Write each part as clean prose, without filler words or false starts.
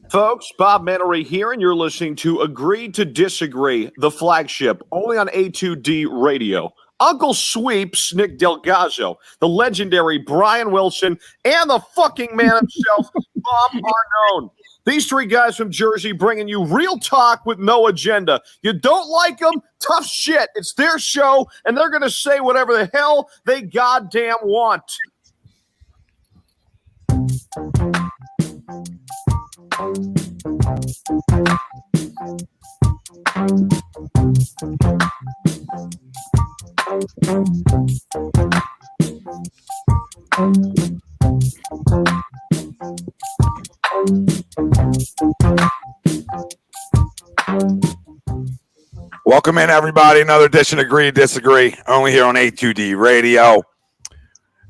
Folks, Bob Mannery here, and you're listening to Agree to Disagree, the flagship, only on A2D Radio. Uncle Sweeps, Nick DelGozzo, the legendary Brian Wilson, and the fucking man himself, Thomas Arnone. These three guys from Jersey bringing you real talk with no agenda. You don't like them? Tough shit. It's their show, and they're going to say whatever the hell they goddamn want. Welcome in, everybody. Another edition of Agree, Disagree, only here on A2D Radio.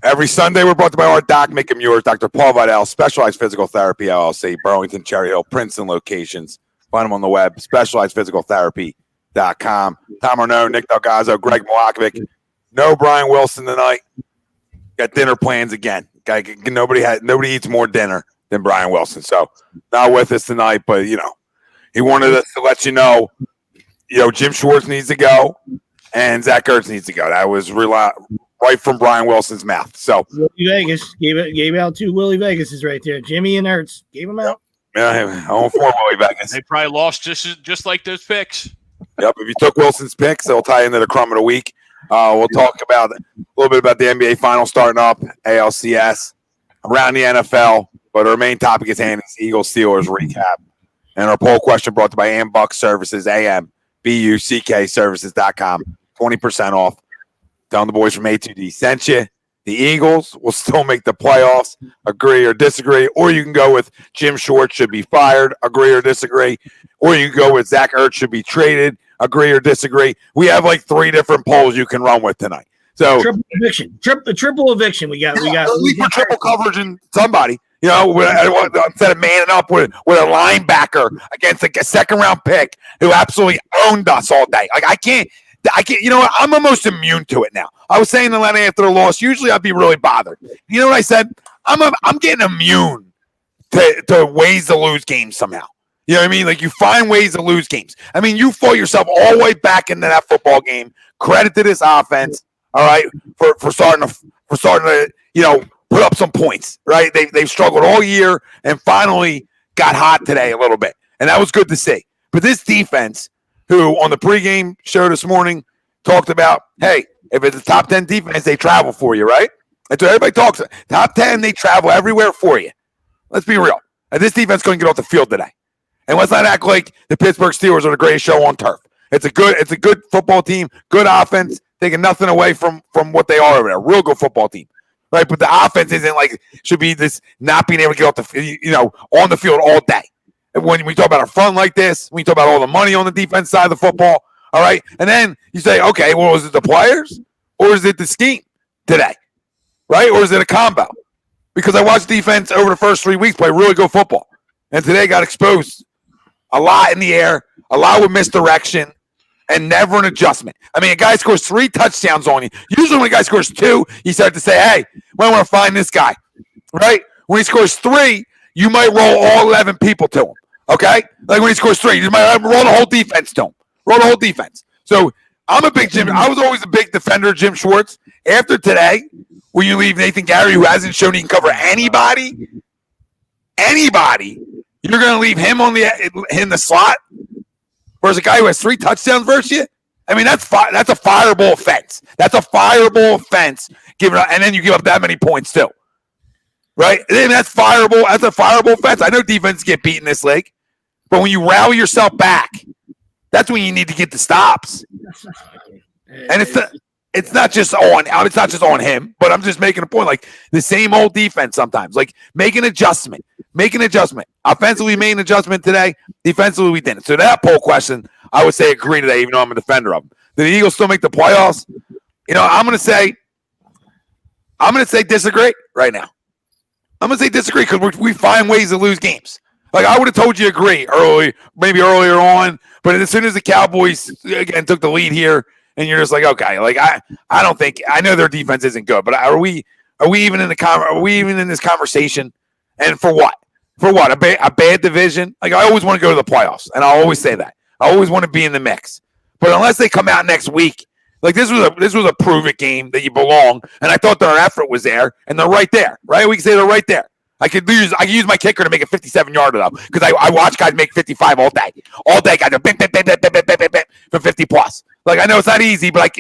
Every Sunday, we're brought to you by our doc, make him yours, Dr. Paul Vidal, Specialized Physical Therapy, LLC, Burlington, Cherry Hill, Princeton locations. Find them on the web, specializedphysicaltherapy.com. Tom Arnone, Nick DelGozzo, Greg Milakovic. No Brian Wilson tonight. Got dinner plans again. Nobody eats more dinner than Brian Wilson. So, not with us tonight, but, he wanted us to let you know, Jim Schwartz needs to go and Zach Ertz needs to go. That was right from Brian Wilson's mouth. So Willie Vegas gave out two Willie Vegases right there. Jimmy and Ertz gave them out. Yeah, I own 4 Willie Vegas. They probably lost just like those picks. Yep. If you took Wilson's picks, they'll tie into the crumb of the week. We'll talk about a little bit about the NBA Finals starting up, ALCS, around the NFL. But our main topic is Andy's Eagles Steelers recap. And our poll question brought to you by Ambuck Services, AMBUCK Services.com. 20% off. Telling the boys from A2D sent you. The Eagles will still make the playoffs. Agree or disagree. Or you can go with Jim Schwartz should be fired. Agree or disagree. Or you can go with Zach Ertz should be traded. Agree or disagree. We have like 3 different polls you can run with tonight. So triple eviction. Triple eviction. We got triple coverage in somebody. Instead of manning up with a linebacker against a second-round pick who absolutely owned us all day. I can't. I'm almost immune to it now. I was saying the Atlanta after the loss, usually I'd be really bothered. You know what I said? I'm getting immune to ways to lose games somehow. You know what I mean? Like, you find ways to lose games. I mean, you fought yourself all the way back into that football game. Credit to this offense, all right, for starting to put up some points, right? They've struggled all year and finally got hot today a little bit, and that was good to see. But this defense, who on the pregame show this morning talked about, hey, if it's a top 10 defense, they travel for you, right? That's what everybody talks about. Top 10, they travel everywhere for you. Let's be real. And this defense couldn't get off the field today. And let's not act like the Pittsburgh Steelers are the greatest show on turf. It's a good football team, good offense, taking nothing away from what they are over there. Real good football team. Right? But the offense isn't should be this not being able to get off the on the field all day. When we talk about a front like this, when you talk about all the money on the defense side of the football, all right? And then you say, okay, well, is it the players or is it the scheme today, right? Or is it a combo? Because I watched defense over the first 3 weeks play really good football, and today got exposed a lot in the air, a lot with misdirection, and never an adjustment. I mean, a guy scores 3 touchdowns on you. Usually when a guy scores 2, you start to say, hey, we want to find this guy, right? When he scores 3, you might roll all 11 people to him. Okay? Like when he scores 3, you might roll the whole defense to him. Roll the whole defense. So I'm a big Jim. I was always a big defender of Jim Schwartz. After today, when you leave Nathan Gary, who hasn't shown he can cover anybody, you're going to leave him in the slot versus a guy who has 3 touchdowns versus you? I mean, that's a fireable offense. That's a fireable offense. And then you give up that many points too. Right? I mean, that's fireable. That's a fireable offense. I know defenses get beat in this league. But when you rally yourself back, that's when you need to get the stops. And it's not just on him, but I'm just making a point. Like the same old defense sometimes. Like make an adjustment. Offensively, made an adjustment today. Defensively, we didn't. So that poll question, I would say agree today, even though I'm a defender of them. Did the Eagles still make the playoffs? I'm going to say disagree right now. I'm going to say disagree because we find ways to lose games. Like, I would have told you agree maybe earlier on, but as soon as the Cowboys, again, took the lead here, and you're just like, okay, like, I don't think – I know their defense isn't good, but are we even in this conversation? And for what? for what? A bad division? Like, I always want to go to the playoffs, and I always say that. I always want to be in the mix. But unless they come out next week, like this was a prove-it game that you belong, and I thought their effort was there, and they're right there, right? We can say they're right there. I could use my kicker to make a 57-yarder, though, because I watch guys make 55 all day. All day, guys are bam, bam, bam, bam, bam, bam, bam, bam, for 50+. Like, I know it's not easy, but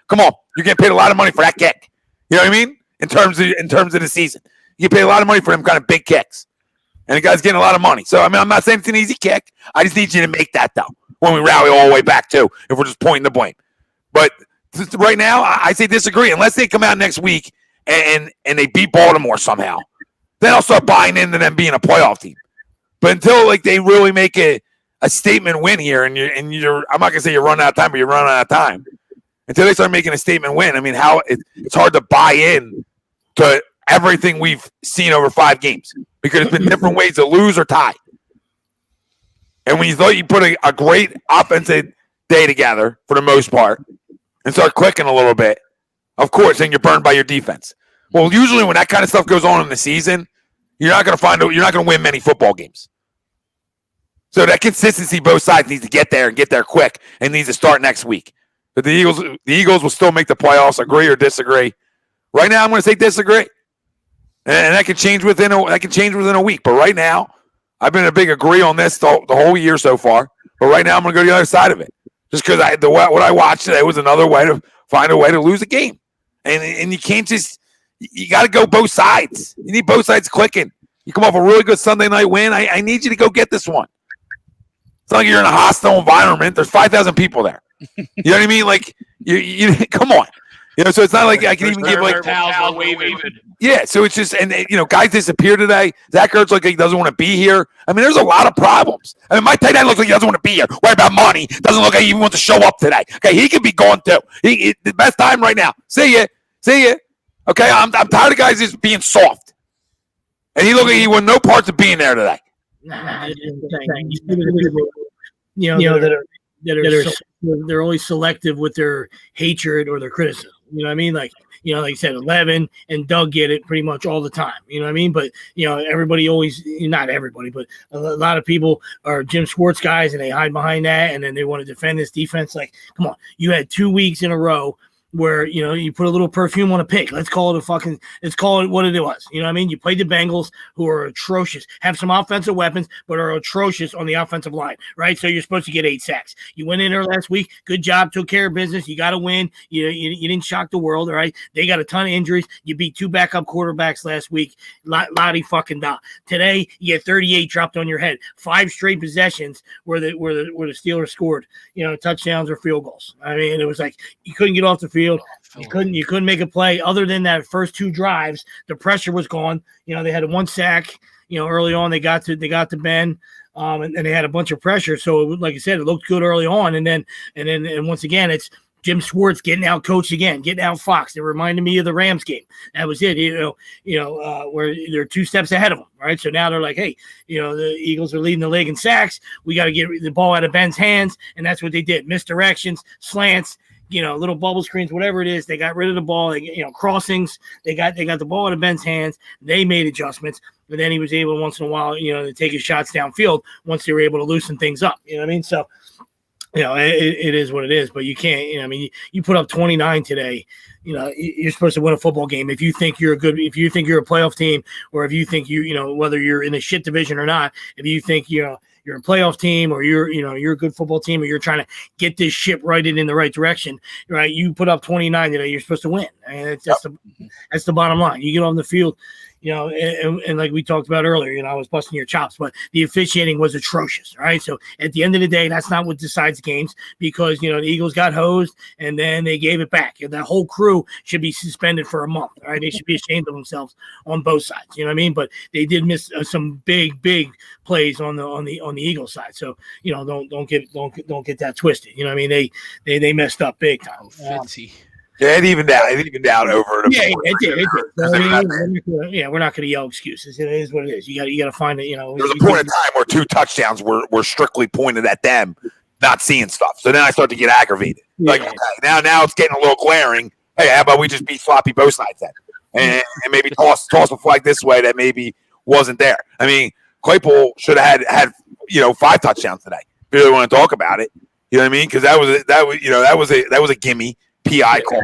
come on. You're getting paid a lot of money for that kick. You know what I mean? In terms of the season. You get paid a lot of money for them kind of big kicks. And the guy's getting a lot of money. So, I mean, I'm not saying it's an easy kick. I just need you to make that, though, when we rally all the way back, too, if we're just pointing the blame. But right now, I say disagree. Unless they come out next week and they beat Baltimore somehow, then I'll start buying into them being a playoff team. But until like they really make a statement win here, and you're I'm not gonna say you're running out of time, but you're running out of time. Until they start making a statement win, I mean, it's hard to buy in to everything we've seen over 5 games because it's been different ways to lose or tie. And when you thought you put a great offensive day together for the most part and start clicking a little bit, of course, then you're burned by your defense. Well, usually when that kind of stuff goes on in the season, you're not going to win many football games. So that consistency, both sides needs to get there and get there quick, and needs to start next week. But the Eagles will still make the playoffs. Agree or disagree? Right now, I'm going to say disagree, and that can change within a week. But right now, I've been a big agree on this the whole year so far. But right now, I'm going to go to the other side of it, just because what I watched today was another way to find a way to lose a game, and you can't just. You got to go both sides. You need both sides clicking. You come off a really good Sunday night win. I need you to go get this one. It's not like you're in a hostile environment. There's 5,000 people there. You know what I mean? Like, you come on. You know, so it's not like I can even give like pals waving. Yeah, so it's just, and guys disappear today. Zach Ertz like he doesn't want to be here. I mean, there's a lot of problems. I mean, my tight end looks like he doesn't want to be here. What about money? Doesn't look like he even wants to show up today. Okay, he could be gone too. The best time right now. See ya. Okay, I'm tired of guys just being soft. And he looked like he wanted no parts of being there today. They're always selective with their hatred or their criticism. You know what I mean? Like you said, 11 and Doug get it pretty much all the time. You know what I mean? But, everybody always, not everybody, but a lot of people are Jim Schwartz guys and they hide behind that. And then they want to defend this defense. Like, come on, you had 2 weeks in a row where, you put a little perfume on a pig. Let's call it what it was. You know what I mean? You played the Bengals, who are atrocious, have some offensive weapons, but are atrocious on the offensive line, right? So you're supposed to get 8 sacks. You went in there last week. Good job. Took care of business. You got to win. You didn't shock the world, all right? They got a ton of injuries. You beat 2 backup quarterbacks last week. Lottie fucking da. Today, you get 38 dropped on your head. 5 straight possessions where the Steelers scored, touchdowns or field goals. I mean, it was like you couldn't get off the field. You couldn't make a play other than that first 2 drives. The pressure was gone. They had 1 sack. Early on they got to Ben, and they had a bunch of pressure. So like I said, it looked good early on, and then once again it's Jim Schwartz getting out coached again, getting out Fox. It reminded me of the Rams game. That was it. Where they're 2 steps ahead of them, right? So now they're like, hey, the Eagles are leading the league in sacks. We got to get the ball out of Ben's hands, and that's what they did. Misdirections, slants. Little bubble screens, whatever it is, they got rid of the ball. Crossings, they got the ball out of Ben's hands. They made adjustments, but then he was able once in a while, to take his shots downfield once they were able to loosen things up. You know what I mean? So, it is what it is. But you can't. You put up 29 today. You're supposed to win a football game if you think you're a playoff team, or if you think whether you're in a shit division or not. If you think you're a playoff team, or you're a good football team, or you're trying to get this ship righted in the right direction, right? You put up 29 today, you're supposed to win. And that's the bottom line. You get on the field, and like we talked about earlier, I was busting your chops, but the officiating was atrocious, right? So at the end of the day, that's not what decides games, because, the Eagles got hosed and then they gave it back. That whole crew should be suspended for a month, right? They should be ashamed of themselves on both sides, you know what I mean? But they did miss some big plays on the Eagles side. So, don't get that twisted. You know what I mean? They messed up big time. Yeah, it evened out. It evened out over. It did. Yeah, we're not going to yell excuses. It is what it is. You got to find it. There was a point in time where 2 touchdowns were strictly pointed at them, not seeing stuff. So then I started to get aggravated. Yeah. Like, okay, now it's getting a little glaring. Hey, how about we just be sloppy both sides then, and maybe toss a flag this way that maybe wasn't there. I mean, Claypool should have had 5 touchdowns today. If you really want to talk about it, you know what I mean? Because that was a gimme PI call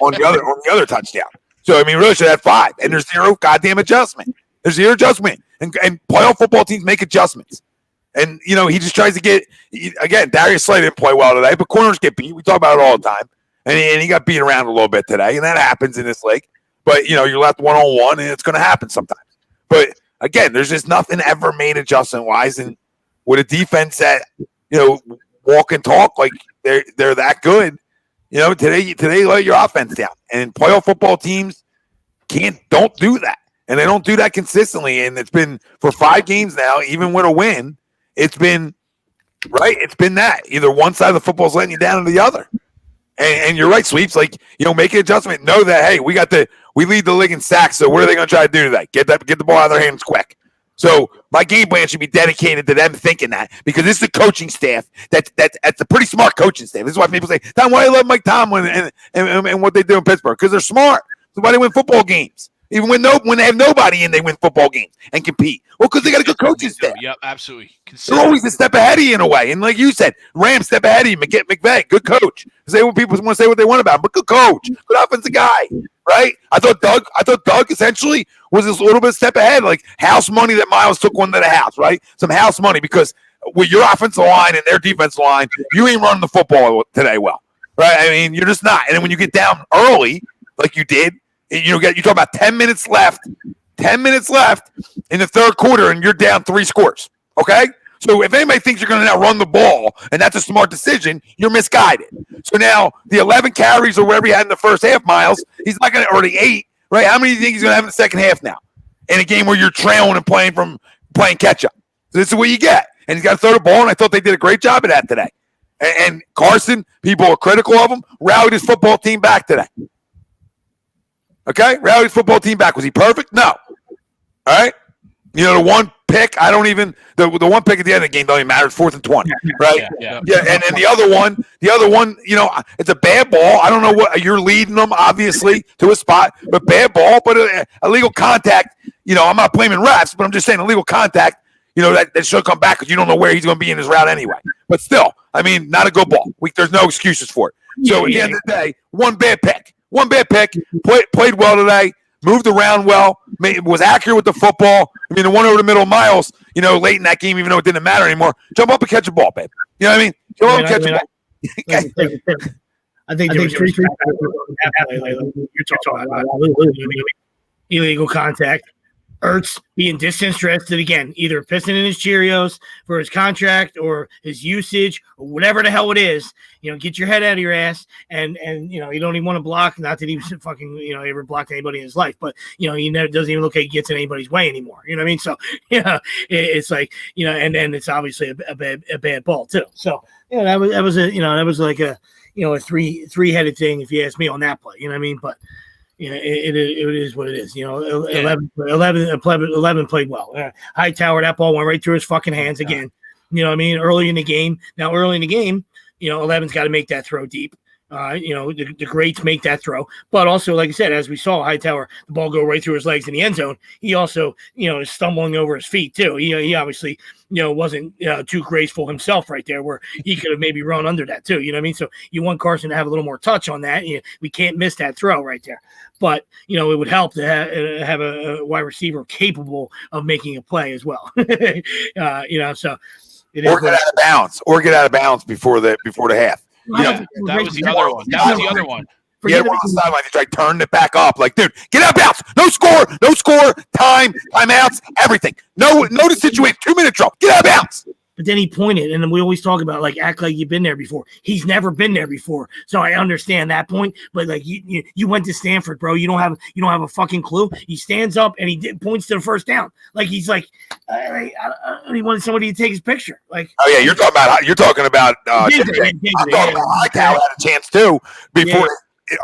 on the other touchdown. So I mean, really should have had 5, and there's zero goddamn adjustment. There's zero adjustment, and playoff football teams make adjustments. And he just tries to get again. Darius Slay didn't play well today, but corners get beat. We talk about it all the time, and he got beat around a little bit today, and that happens in this league. But you're left 1-on-1, and it's going to happen sometimes. But again, there's just nothing ever made adjustment wise, and with a defense that walk and talk like they're that good. Today let your offense down, and playoff football teams don't do that, and they don't do that consistently. And it's been for 5 games now, even with a win, it's been that either one side of the football is letting you down or the other. And you're right, Sweeps. Like make an adjustment. Know that hey, we lead the league in sacks. So what are they going to try to do today? Get the ball out of their hands quick. So my game plan should be dedicated to them thinking that, because this is a coaching staff that's a pretty smart coaching staff. This is why people say, Tom, why do you love Mike Tomlin and what they do in Pittsburgh? Because they're smart. That's why they win football games. Even when they have nobody in, they win football games and compete. Well, because they got a good coaching staff. Yep, absolutely. They're always a step ahead of you in a way. And like you said, Rams step ahead of you. McVay, good coach. Say what people want to say what they want about him, but good coach, good offensive guy, right? I thought Doug essentially was this little bit step ahead, like house money that Miles took one to the house, right? Some house money, because with your offensive line and their defensive line, you ain't running the football today well, right? I mean, you're just not. And then when you get down early, like you did, you talk about 10 minutes left in the third quarter, and you're down 3 scores. Okay, so if anybody thinks you're going to now run the ball and that's a smart decision, you're misguided. So now the 11 carries or whatever he had in the first half, Miles, he's not going to, or the 8, right? How many do you think he's going to have in the second half now? In a game where you're trailing and playing catch up. So this is what you get. And he's got to throw the ball, and I thought they did a great job of that today. And Carson, people are critical of him, rallied his football team back today. Okay, rallied his football team back. Was he perfect? No. All right. The one pick, the one pick at the end of the game don't even matter. It's 4th and 20, right? Yeah. And the other one, it's a bad ball. I don't know what you're leading them, obviously, to a spot, but bad ball, but illegal contact. I'm not blaming refs, but I'm just saying illegal contact. That should come back, because you don't know where he's going to be in his route anyway. But still, I mean, not a good ball. There's no excuses for it. So at the end of the day, one bad pick, played well today. Moved around well, was accurate with the football. I mean, the one over the middle, Miles, late in that game, even though it didn't matter anymore, jump up and catch a ball, babe. You know what I mean? Jump up and catch a ball. I think there was 3 you're talking about illegal contact. Ertz being disinterested again, either pissing in his Cheerios for his contract or his usage or whatever the hell it is. Get your head out of your ass, and you don't even want to block. Not that he was fucking ever blocked anybody in his life, but he never doesn't even look like he gets in anybody's way anymore. You know what I mean? So it's like and then it's obviously a bad ball too. So that was like a a three-headed thing, if you ask me, on that play. You know what I mean? But it is what it is. 11 played well. Hightower, that ball went right through his fucking hands again. You know what I mean? Early in the game. Now, 11's got to make that throw deep. The greats make that throw. But also, like I said, as we saw Hightower, the ball go right through his legs in the end zone. He also, is stumbling over his feet too. He obviously, wasn't too graceful himself right there, where he could have maybe run under that too. You know what I mean? So you want Carson to have a little more touch on that. We can't miss that throw right there. But, it would help to have a wide receiver capable of making a play as well. So it is. Or get out of bounds before the half. Yeah, that was the other one. That was the other one. He had one on the sideline. He tried turning it back up. Like, dude, get out of bounds. No score, timeouts, everything. No the situation. 2-minute drill. Get out of bounds. But then he pointed, and then we always talk about, act like you've been there before. He's never been there before, so I understand that point. But you went to Stanford, bro. You don't have a fucking clue. He stands up and he points to the first down, he's like he wanted somebody to take his picture. Oh yeah, you're talking about. I'm talking about Hightower had a chance too before. Yeah.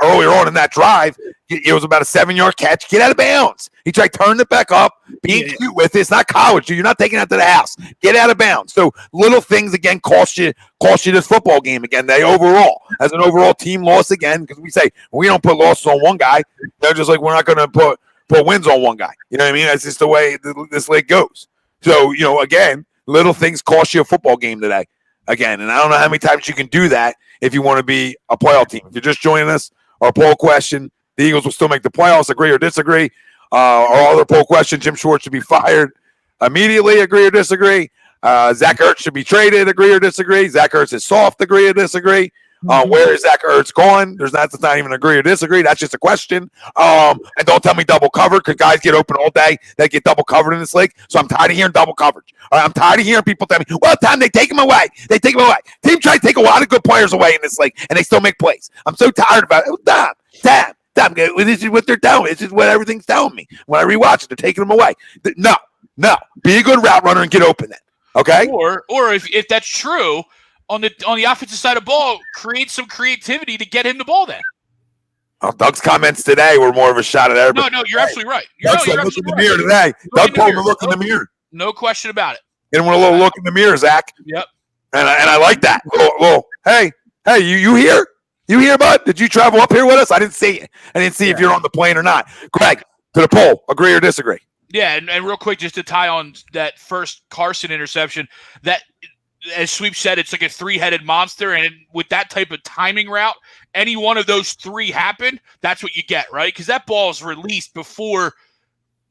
Earlier on in that drive, it was about a 7-yard catch. Get out of bounds. He tried turning it back up, being cute with it. It's not college. You're not taking it to the house. Get out of bounds. So little things again cost you this football game again. They overall, as an overall team loss again, because we say we don't put losses on one guy. They're just like we're not going to put wins on one guy. You know what I mean? That's just the way this league goes. So, again, little things cost you a football game today. Again, and I don't know how many times you can do that if you want to be a playoff team. If you're just joining us, our poll question, the Eagles will still make the playoffs, agree or disagree. Our other poll question, Jim Schwartz should be fired immediately, agree or disagree. Zach Ertz should be traded, agree or disagree. Zach Ertz is soft, agree or disagree. Where is Zach Ertz going? That's not even agree or disagree. That's just a question. And don't tell me double covered because guys get open all day. They get double covered in this league. So I'm tired of hearing double coverage. All right, I'm tired of hearing people tell me, well, Tom, they take him away. They take him away. Team try to take a lot of good players away in this league, and they still make plays. I'm so tired about it. Damn. This is what they're telling me. This is what everything's telling me. When I rewatch it, they're taking them away. No. Be a good route runner and get open then. Okay? Or if that's true, on the offensive side of the ball, create some creativity to get him the ball then. Well, Doug's comments today were more of a shot at everybody. No, you're absolutely right. Doug said look in the mirror today. Doug told him to look in the mirror. No question about it. Get him a little look in the mirror, Zach. Yep. And I like that. Hey, you here? You here, bud? Did you travel up here with us? I didn't see it. I didn't see if you're on the plane or not. Greg, to the poll, agree or disagree? Yeah, and real quick, just to tie on that first Carson interception, that, as Sweep said, it's like a three-headed monster, and with that type of timing route, any one of those three happen, that's what you get, right? Because that ball is released before,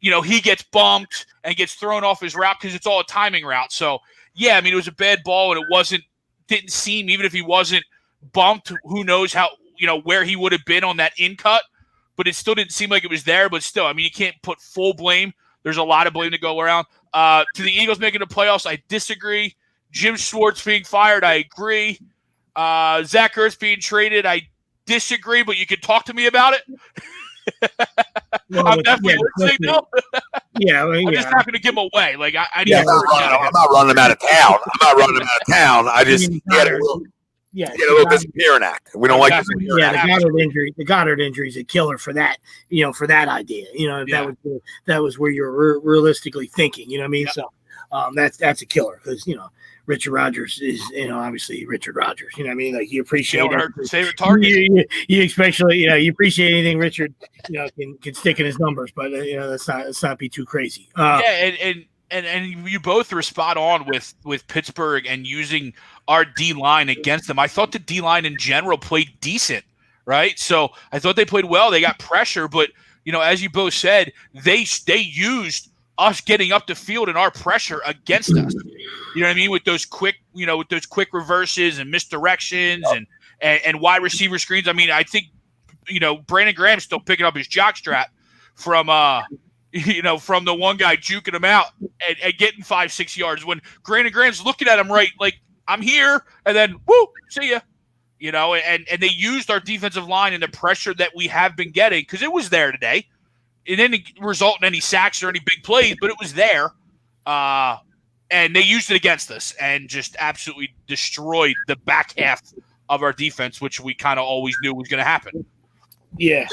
he gets bumped and gets thrown off his route because it's all a timing route. So, yeah, I mean, it was a bad ball, and didn't seem, even if he wasn't bumped, who knows how, where he would have been on that in cut, but it still didn't seem like it was there. But still, I mean, you can't put full blame. There's a lot of blame to go around. To the Eagles making the playoffs, I disagree. Jim Schwartz being fired, I agree. Zach Ertz being traded, I disagree, but you can talk to me about it. Well, I'm definitely listening, though. I'm just not going to give him away. Like, I need I'm not running him out of town. I just get a little disappearing act. We don't like disappearing act. The Goddard injury is a killer for that, for that idea. That was where you're realistically thinking, you know what I mean? Yep. So that's a killer because, Richard Rodgers is, obviously Richard Rodgers. You know what I mean? Like, you appreciate favorite target. You especially, you appreciate anything Richard, can stick in his numbers, but let's not be too crazy. And you both were spot on with Pittsburgh and using our D line against them. I thought the D line in general played decent, right? So I thought they played well. They got pressure, but as you both said, they used us getting up the field and our pressure against us. You know what I mean? With those quick, reverses and misdirections and wide receiver screens. I mean, I think, Brandon Graham's still picking up his jockstrap from from the one guy juking him out and getting 5-6 yards when Brandon Graham's looking at him right, like, I'm here, and then, whoo, see ya. And they used our defensive line and the pressure that we have been getting because it was there today. It didn't result in any sacks or any big plays, but it was there. And they used it against us and just absolutely destroyed the back half of our defense, which we kind of always knew was going to happen. Yeah,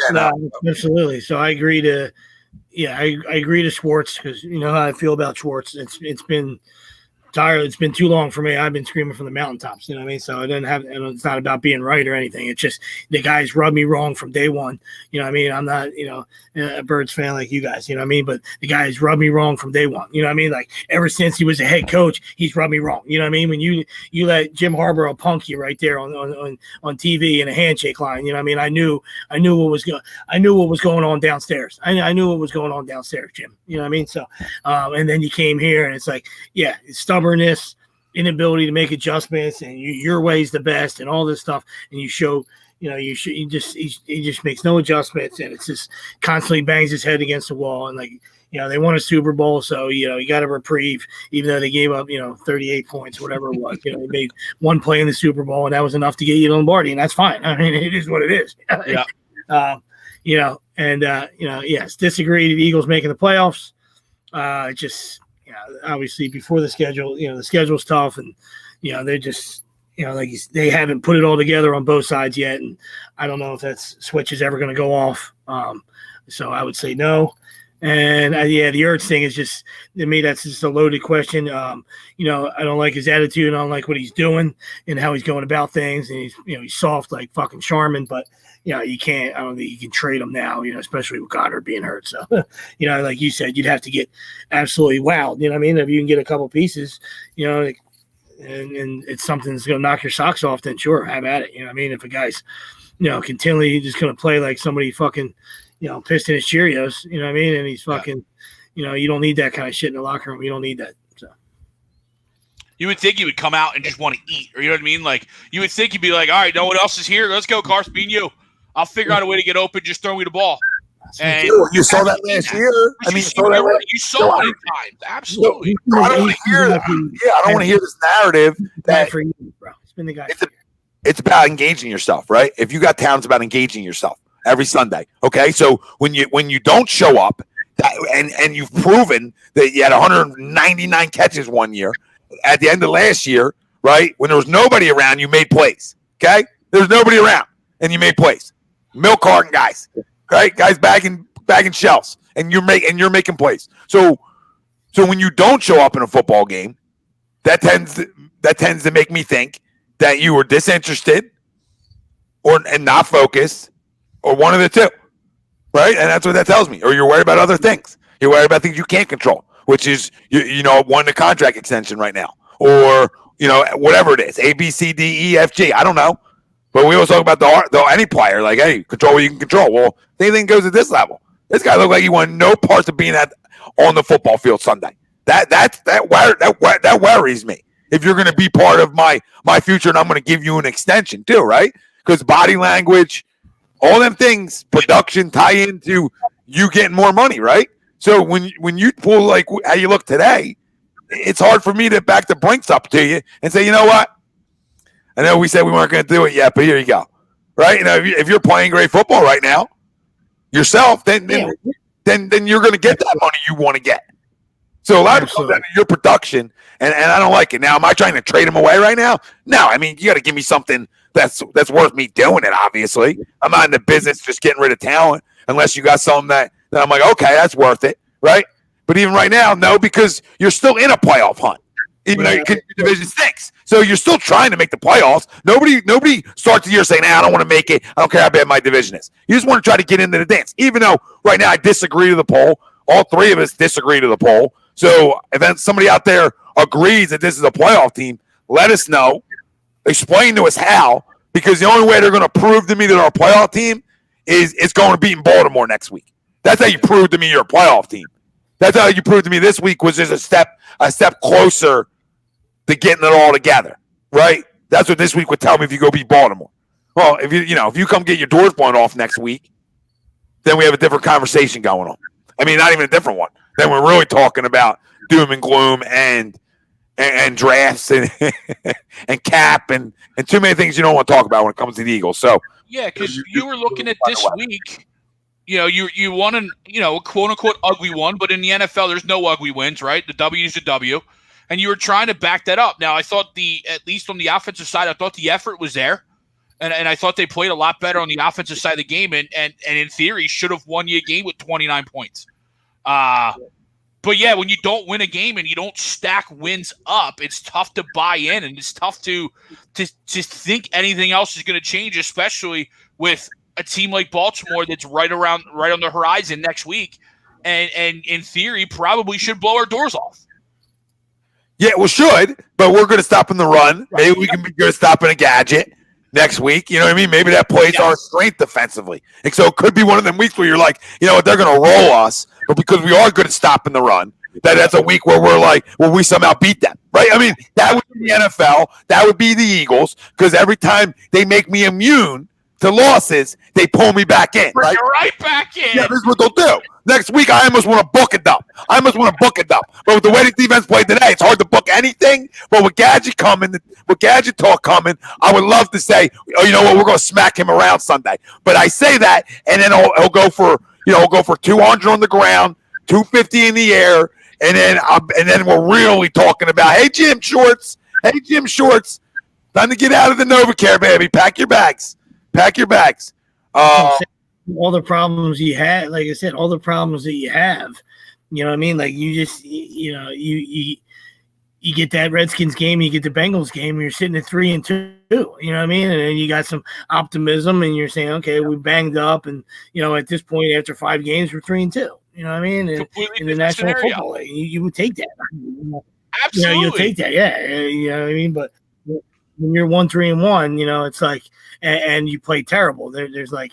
absolutely. So I agree to Schwartz because you know how I feel about Schwartz. It's been tired. It's been too long for me. I've been screaming from the mountaintops. You know what I mean? So it's not about being right or anything. It's just the guys rubbed me wrong from day one. You know what I mean? I'm not, a Birds fan like you guys, you know what I mean? But the guys rubbed me wrong from day one. You know what I mean? Like ever since he was a head coach, he's rubbed me wrong. You know what I mean? When you let Jim Harbaugh punk you right there on TV in a handshake line, you know what I mean? I knew what was going on downstairs. I knew what was going on downstairs, Jim. You know what I mean? So, and then you came here and it's like, yeah, it's stubbornness, inability to make adjustments, and your way's the best, and all this stuff. And you show, he just makes no adjustments, and it's just constantly bangs his head against the wall. And like, they won a Super Bowl, so he got a reprieve, even though they gave up 38 points, whatever it was. They made one play in the Super Bowl, and that was enough to get you Lombardi, and that's fine. I mean, it is what it is. Yeah. Yes, disagree. The Eagles making the playoffs. Obviously before the schedule, the schedule's tough, and they're just they haven't put it all together on both sides yet, and I don't know if that switch is ever going to go off. So I would say no. And the Ertz thing is just, to me, that's just a loaded question. I don't like his attitude. I don't like what he's doing and how he's going about things. And he's soft like fucking Charmin, but you can't. I don't think you can trade him now. Especially with Goddard being hurt. So, like you said, you'd have to get absolutely wowed. You know what I mean? If you can get a couple pieces, and it's something that's going to knock your socks off, then sure, have at it. You know what I mean? If a guy's, continually just going to play like somebody fucking, pissed in his Cheerios, you know what I mean? And he's fucking, you don't need that kind of shit in the locker room. You don't need that. So you would think he would come out and just want to eat, or you know what I mean? Like you would think he'd be like, all right, no one else is here. Let's go, Carson, me and you. I'll figure out a way to get open. Just throw me the ball. And you saw that last year. I mean, you saw it in time. Absolutely. I don't want to hear that. Yeah, I don't want to hear this narrative that for you, bro. It's been the guy. It's about engaging yourself, right? If you got talent, it's about engaging yourself every Sunday. Okay, so when you don't show up, and you've proven that you had 199 catches one year, at the end of last year, right? When there was nobody around, you made plays. Okay, there's nobody around, and you made plays. Milk carton guys, right? Guys bagging shells, and you're making plays. So when you don't show up in a football game, that tends to make me think that you were disinterested and not focused, or one of the two, right? And that's what that tells me. Or you're worried about other things. You're worried about things you can't control, which is wanting a contract extension right now, or whatever it is, A, B, C, D, E, F, G. I don't know, but we always talk about any player like, hey, control what you can control. Well, anything goes at this level. This guy looked like he wanted no parts of being on the football field Sunday. That worries me. If you're going to be part of my future, and I'm going to give you an extension too, right? Because body language, all them things, production tie into you getting more money, right? So when you pull like how you look today, it's hard for me to back the brinks up to you and say, you know what? I know we said we weren't going to do it yet, but here you go, right? If you're playing great football right now yourself, then you're going to get that money you want to get. So a lot of that your production, and I don't like it. Now, am I trying to trade him away right now? No, I mean, you got to give me something that's worth me doing it, obviously. I'm not in the business just getting rid of talent unless you got something that I'm like, okay, that's worth it, right? But even right now, no, because you're still in a playoff hunt. Even though your division stinks. So you're still trying to make the playoffs. Nobody starts the year saying, I don't want to make it. I don't care how bad my division is. You just want to try to get into the dance. Even though right now I disagree to the poll. All three of us disagree to the poll. So if then somebody out there agrees that this is a playoff team, let us know. Explain to us how. Because the only way they're going to prove to me that our playoff team is going to beat in Baltimore next week. That's how you prove to me you're a playoff team. That's how you proved to me this week was just a step closer to getting it all together, right? That's what this week would tell me if you go beat Baltimore. Well, if you come get your doors blown off next week, then we have a different conversation going on. I mean, not even a different one. Then we're really talking about doom and gloom and drafts and and cap and too many things you don't want to talk about when it comes to the Eagles. So yeah, because you were looking at this week. You won a quote unquote ugly one, but in the NFL, there's no ugly wins, right? The W is a W, and you were trying to back that up. Now, I thought at least on the offensive side, I thought the effort was there, and I thought they played a lot better on the offensive side of the game, and in theory should have won you a game with 29 points. But yeah, when you don't win a game and you don't stack wins up, it's tough to buy in, and it's tough to think anything else is going to change, especially with a team like Baltimore that's right on the horizon next week, and in theory probably should blow our doors off. Yeah, we should, but we're going to stop in the run. Right. Maybe we can be good at stopping a gadget next week. You know what I mean? Maybe that plays our strength defensively. And so it could be one of them weeks where you're like, you know what, they're going to roll us, but because we are good at stopping the run, that's a week where we're like, well, we somehow beat them, right? I mean, that would be the NFL. That would be the Eagles, because every time they make me immune to losses, they pull me back in. Bring you right back in. Yeah, this is what they'll do. Next week, I almost want to book it up. But with the way the defense played today, it's hard to book anything. But with Gadget talk coming, I would love to say, oh, you know what, we're going to smack him around Sunday. But I say that, and then he'll go for 200 on the ground, 250 in the air, and then we're really talking about, hey, Jim Shorts, time to get out of the NovaCare, baby. Pack your bags. all the problems you had, like I said, all the problems that you have, you know what I mean? Like you just, you get that Redskins game, you get the Bengals game, and you're sitting at 3-2, you know what I mean? And then you got some optimism and you're saying, okay, we banged up. And, at this point, after 5 games, we're 3-2, you know what I mean? In the National Football League, you would take that. Absolutely. You'll take that. Yeah. You know what I mean? But when you're 1-3-1, it's like, and you play terrible. There's like,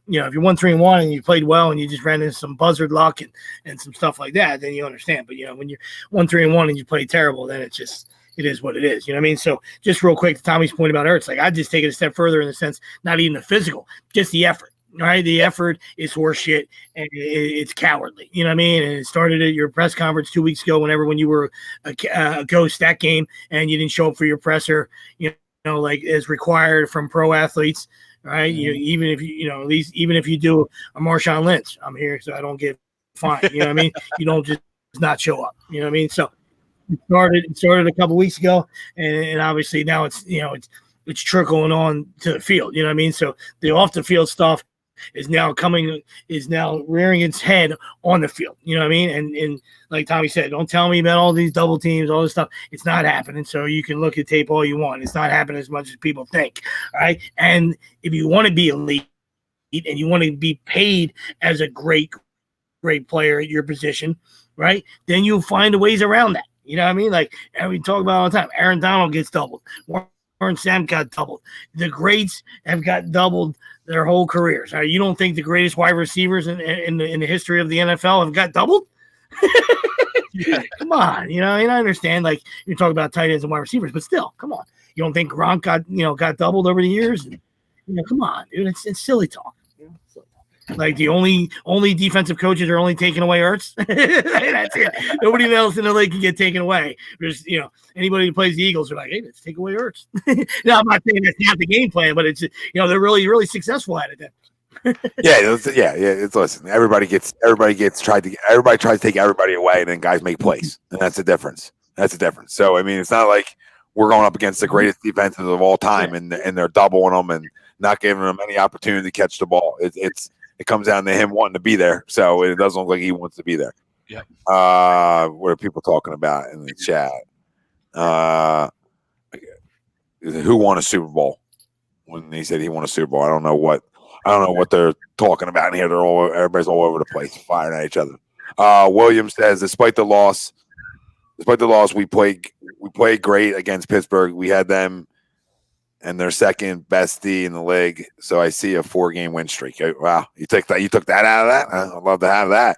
if you're 1-3-1 and you played well and you just ran into some buzzard luck and some stuff like that, then you understand. But when you're 1-3-1 and you play terrible, then it is what it is. You know what I mean? So just real quick, to Tommy's point about Ertz, like I just take it a step further in the sense, not even the physical, just the effort. Right? The effort is horseshit and it's cowardly. You know what I mean? And it started at your press conference 2 weeks ago when you were a ghost that game and you didn't show up for your presser, like as required from pro athletes. Right. Even if at least even if you do a Marshawn Lynch, I'm here so I don't get fined. You know what I mean? You don't just not show up. You know what I mean? So it started a couple weeks ago, and obviously now it's trickling on to the field. You know what I mean? So the off the field stuff is now rearing its head on the field. You know what I mean? And like Tommy said, don't tell me about all these double teams, all this stuff. It's not happening. So you can look at tape all you want. It's not happening as much as people think. All right. And if you want to be elite and you want to be paid as a great player at your position, right, then you'll find ways around that. You know what I mean? Like, and we talk about all the time. Aaron Donald gets doubled. Warren Sapp got doubled. The greats have got doubled their whole careers. You don't think the greatest wide receivers in the history of the NFL have got doubled? Yeah. Come on, and I understand. Like you're talking about tight ends and wide receivers, but still, come on. You don't think Gronk got doubled over the years? And, come on, dude. It's silly talk. Like the only defensive coaches are only taking away Ertz. That's it. Nobody else in the league can get taken away. There's anybody who plays the Eagles are like, hey, let's take away Ertz. Now I'm not saying that's not the game plan, but it's they're really really successful at it. Then. It's listen. Everybody tries to take everybody away, and then guys make plays, and that's the difference. So I mean, it's not like we're going up against the greatest defenses of all time, and they're doubling them and not giving them any opportunity to catch the ball. It comes down to him wanting to be there. So it doesn't look like he wants to be there. Yeah. What are people talking about in the chat? Who won a Super Bowl? When he said he won a Super Bowl, I don't know what they're talking about in here. Everybody's all over the place, firing at each other. Williams says, despite the loss, we played great against Pittsburgh. We had them and their second best D in the league. So I see a 4-game win streak. Wow. You took that out of that? I'd love to have that.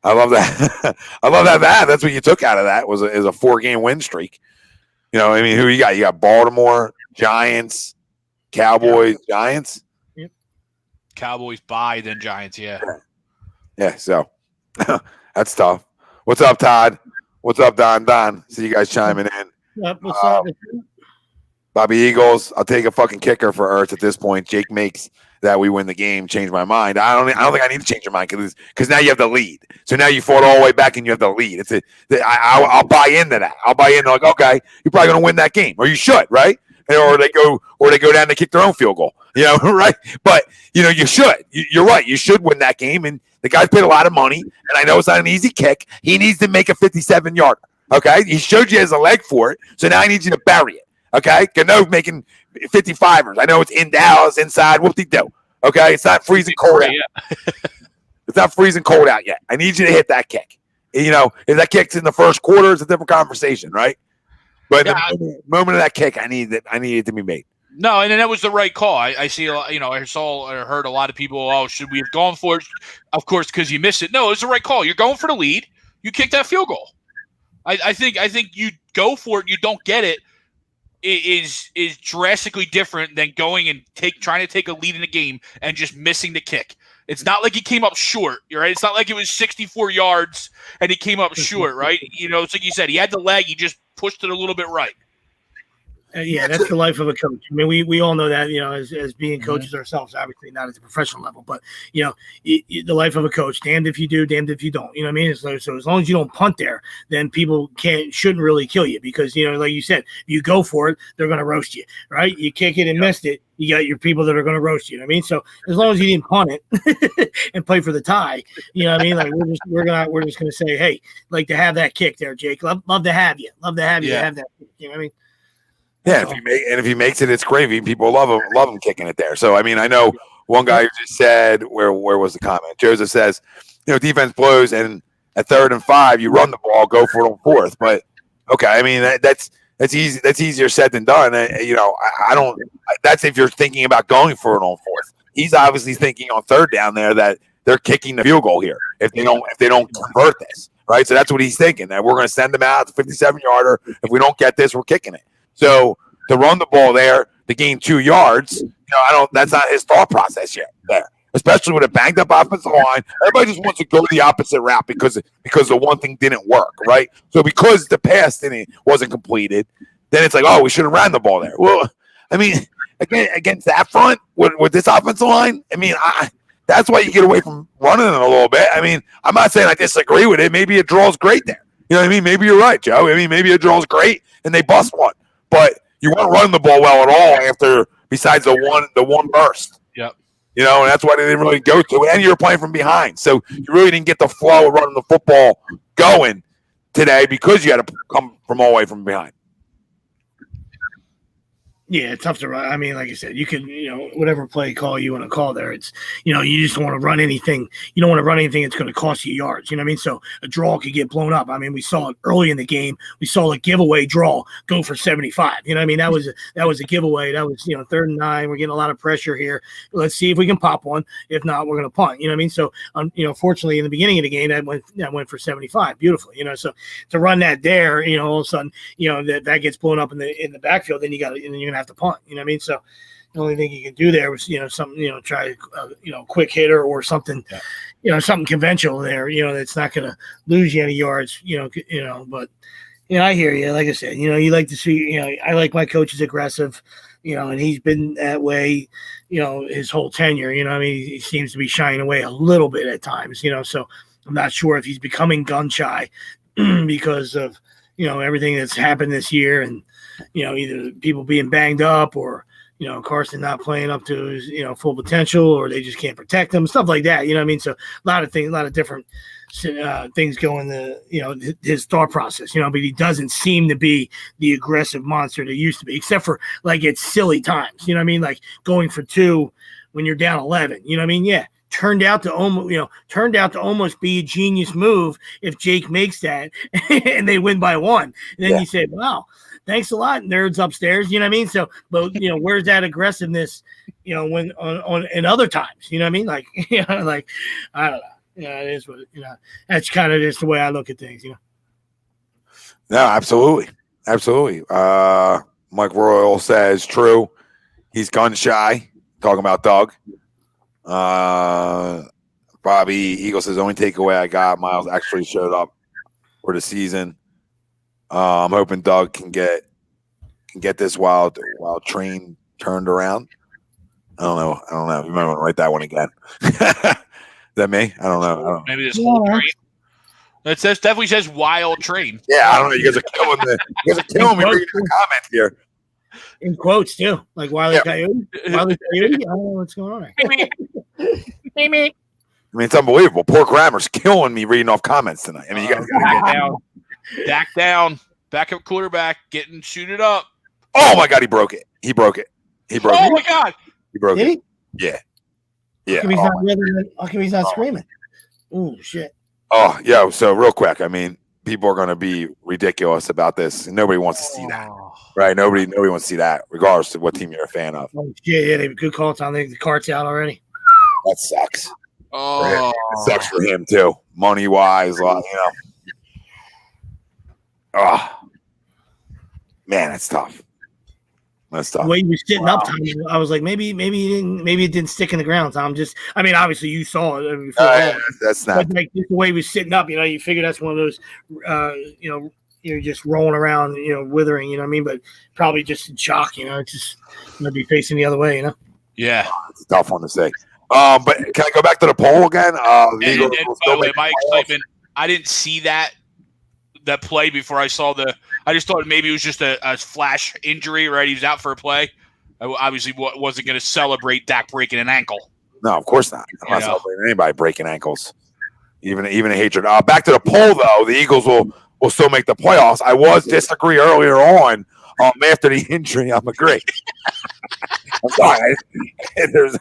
I love that. I love that. That's what you took out of that is a 4-game win streak. I mean, who you got? You got Baltimore, Giants, Cowboys, Giants. Yep. Cowboys bye, then Giants. Yeah. Yeah. So that's tough. What's up, Todd? What's up, Don? See you guys chiming in. Yep, what's up? Bobby Eagles, I'll take a fucking kicker for Ertz at this point. Jake makes that we win the game. Change my mind. I don't think I need to change your mind because now you have the lead. So now you fought all the way back and you have the lead. I'll buy into that. I'll buy into like, okay, you're probably going to win that game, or you should, right? Or they go down and kick their own field goal, right? But you should. You're right. You should win that game. And the guy's paid a lot of money, and I know it's not an easy kick. He needs to make a 57-yarder. Okay, he showed you he has a leg for it, so now I need you to bury it. Okay, Gano's making 55ers. I know it's in Dallas, inside, whoop-de-doo. Okay, it's not freezing cold out. It's not freezing cold out yet. I need you to hit that kick. If that kick's in the first quarter, it's a different conversation, right? But the moment of that kick, I need it to be made. No, and then that was the right call. I see a lot, I heard a lot of people, should we have gone for it? Of course, because you missed it. No, it was the right call. You're going for the lead. You kick that field goal. I think you go for it, you don't get it. Is drastically different than going and trying to take a lead in the game and just missing the kick. It's not like he came up short, right? It's not like it was 64 yards and he came up short, right? It's like you said, he had the leg, he just pushed it a little bit right. Yeah, that's the life of a coach. I mean, we all know that, as being coaches ourselves, obviously not at the professional level, but the life of a coach, damned if you do, damned if you don't. You know what I mean? So as long as you don't punt there, then people shouldn't really kill you because, like you said, you go for it, they're going to roast you, right? You kick it and missed it, you got your people that are going to roast you. You know what I mean? So as long as you didn't punt it and play for the tie, you know what I mean? Like we're just going to say, hey, like to have that kick there, Jake. Love to have you. Love to have you to have that kick. You know what I mean? Yeah, if he makes it, it's gravy. People love him kicking it there. So I mean, I know one guy who just said, where was the comment? Joseph says, defense blows, and at 3rd and 5, you run the ball, go for it on 4th. But okay, I mean that's easy. That's easier said than done. I don't. That's if you're thinking about going for it on 4th. He's obviously thinking on 3rd down there that they're kicking the field goal here if they don't convert this, right? So that's what he's thinking, that we're going to send them out to 57-yarder. If we don't get this, we're kicking it. So to run the ball there to gain 2 yards, that's not his thought process yet there. Especially with a banged up offensive line, everybody just wants to go the opposite route because the one thing didn't work, right? So because the pass wasn't completed, then it's like, oh, we should have ran the ball there. Well, I mean, again, against that front with this offensive line, I mean, that's why you get away from running it a little bit. I mean, I'm not saying I disagree with it. Maybe a draw's great there. You know what I mean? Maybe you're right, Joe. I mean, maybe a draw's great and they bust one. But you weren't running the ball well at all besides the one burst. Yep. And that's why they didn't really go to it. And you were playing from behind. So you really didn't get the flow of running the football going today because you had to come from all the way from behind. Yeah, it's tough to run. I mean, like I said, you can, whatever play call you want to call there, it's, you just don't want to run anything. You don't want to run anything that's going to cost you yards. You know what I mean? So a draw could get blown up. I mean, we saw it early in the game. We saw a giveaway draw go for 75. You know what I mean? That was a giveaway. That was, 3rd and 9. We're getting a lot of pressure here. Let's see if we can pop one. If not, we're going to punt. You know what I mean? So, fortunately, in the beginning of the game, that went for 75. Beautiful. So to run that there, all of a sudden, that gets blown up in the backfield, then you're going to have to punt. You know what I mean? So the only thing you can do there was, something, try, quick hitter or something, something conventional there, that's not going to lose you any yards, but, I hear you. Like I said, you like to see, I like my coaches aggressive, and he's been that way, his whole tenure, I mean, he seems to be shying away a little bit at times, so I'm not sure if he's becoming gun shy because of, everything that's happened this year and, either people being banged up or, Carson not playing up to his, full potential, or they just can't protect him, stuff like that. You know what I mean? So a lot of things, a lot of different things go in the, his thought process, but he doesn't seem to be the aggressive monster that he used to be, except for like it's silly times. You know what I mean? Like going for 2 when you're down 11, you know what I mean? Yeah. Turned out to almost be a genius move if Jake makes that and they win by 1. And then you say, wow, thanks a lot, nerds upstairs. You know what I mean? So, but where's that aggressiveness, when on in other times, you know what I mean? Like, like, I don't know. It is what, that's kind of just the way I look at things, No, absolutely. Absolutely. Mike Royal says true. He's gun shy. Talking about Doug. Bobby Eagle says only takeaway I got, Miles actually showed up for the season. I'm hoping Doug can get this while Train turned around. I don't know. You might want to write that one again. Is that me? I don't know. Maybe this whole Train. It says definitely says wild Train. Yeah, I don't know. You guys are killing me reading the comments here. In quotes too, like Wile E. Coyote. Wile E. Coyote. I don't know what's going on. I mean, it's unbelievable. Poor Grammar's killing me reading off comments tonight. I mean, you guys back down, backup quarterback getting shooted up. Oh my God, he broke it. Oh my God, he broke Did it. He? Yeah. How come he's not screaming? Oh shit. Oh yeah. So real quick, I mean, people are going to be ridiculous about this. Nobody wants to see that, right? Nobody wants to see that, regardless of what team you're a fan of. Oh, yeah, they have a good call time. The cart's out already. That sucks. Oh, it sucks for him too, money wise. Oh man, that's tough. The way he was sitting up, Tom, I was like, maybe it didn't stick in the ground, Tom. Obviously you saw it. That's not. But like the way he was sitting up, you figure that's one of those, you're just rolling around, withering, you know what I mean? But probably just in shock, it's just going to be facing the other way, Yeah. It's a tough one to say. But can I go back to the poll again? By the way, my excitement, I didn't see that play before I saw I just thought maybe it was just a flash injury, right? He was out for a play. I obviously wasn't going to celebrate Dak breaking an ankle. No, of course not. I'm not celebrating anybody breaking ankles, even a hatred. Back to the poll, though. The Eagles will still make the playoffs. I was disagree earlier on after the injury. I'm agree. I'm sorry. There's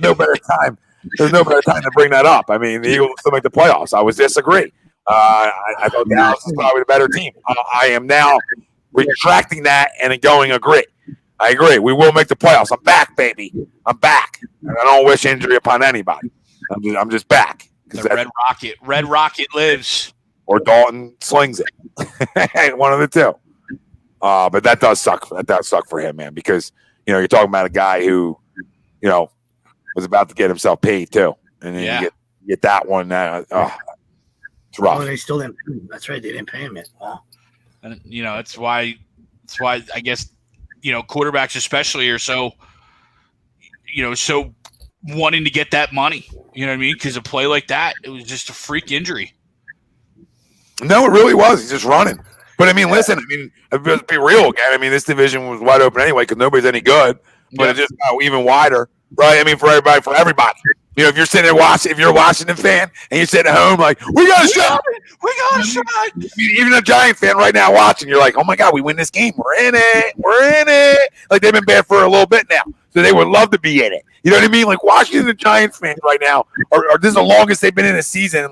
no better time. There's no better time to bring that up. I mean, the Eagles will still make the playoffs. I was disagree. I thought Dallas was probably the better team. I am now retracting that and going agree. I agree. We will make the playoffs. I'm back, baby. I'm back. And I don't wish injury upon anybody. I'm just back. The Red Rocket lives. Or Dalton slings it. One of the two. But that does suck. That does suck for him, man, because you're talking about a guy who, was about to get himself paid too, and then you get that one. It's rough. Oh, they still didn't. That's right. They didn't pay him yet. Wow. And it's why I guess quarterbacks especially are so wanting to get that money. You know what I mean? Because a play like that, it was just a freak injury. No, it really was. He's just running. But I mean, listen. I mean, let's be real again. I mean, this division was wide open anyway because nobody's any good. But it just got even wider, right? I mean, for everybody. If you're sitting there watching, if you're a Washington fan and you're sitting at home like, we got a shot. I mean, even a Giant fan right now watching, you're like, oh my God, we win this game. We're in it. Like they've been bad for a little bit now, so they would love to be in it. You know what I mean? Like Washington and Giants fans right now are this is the longest they've been in a season.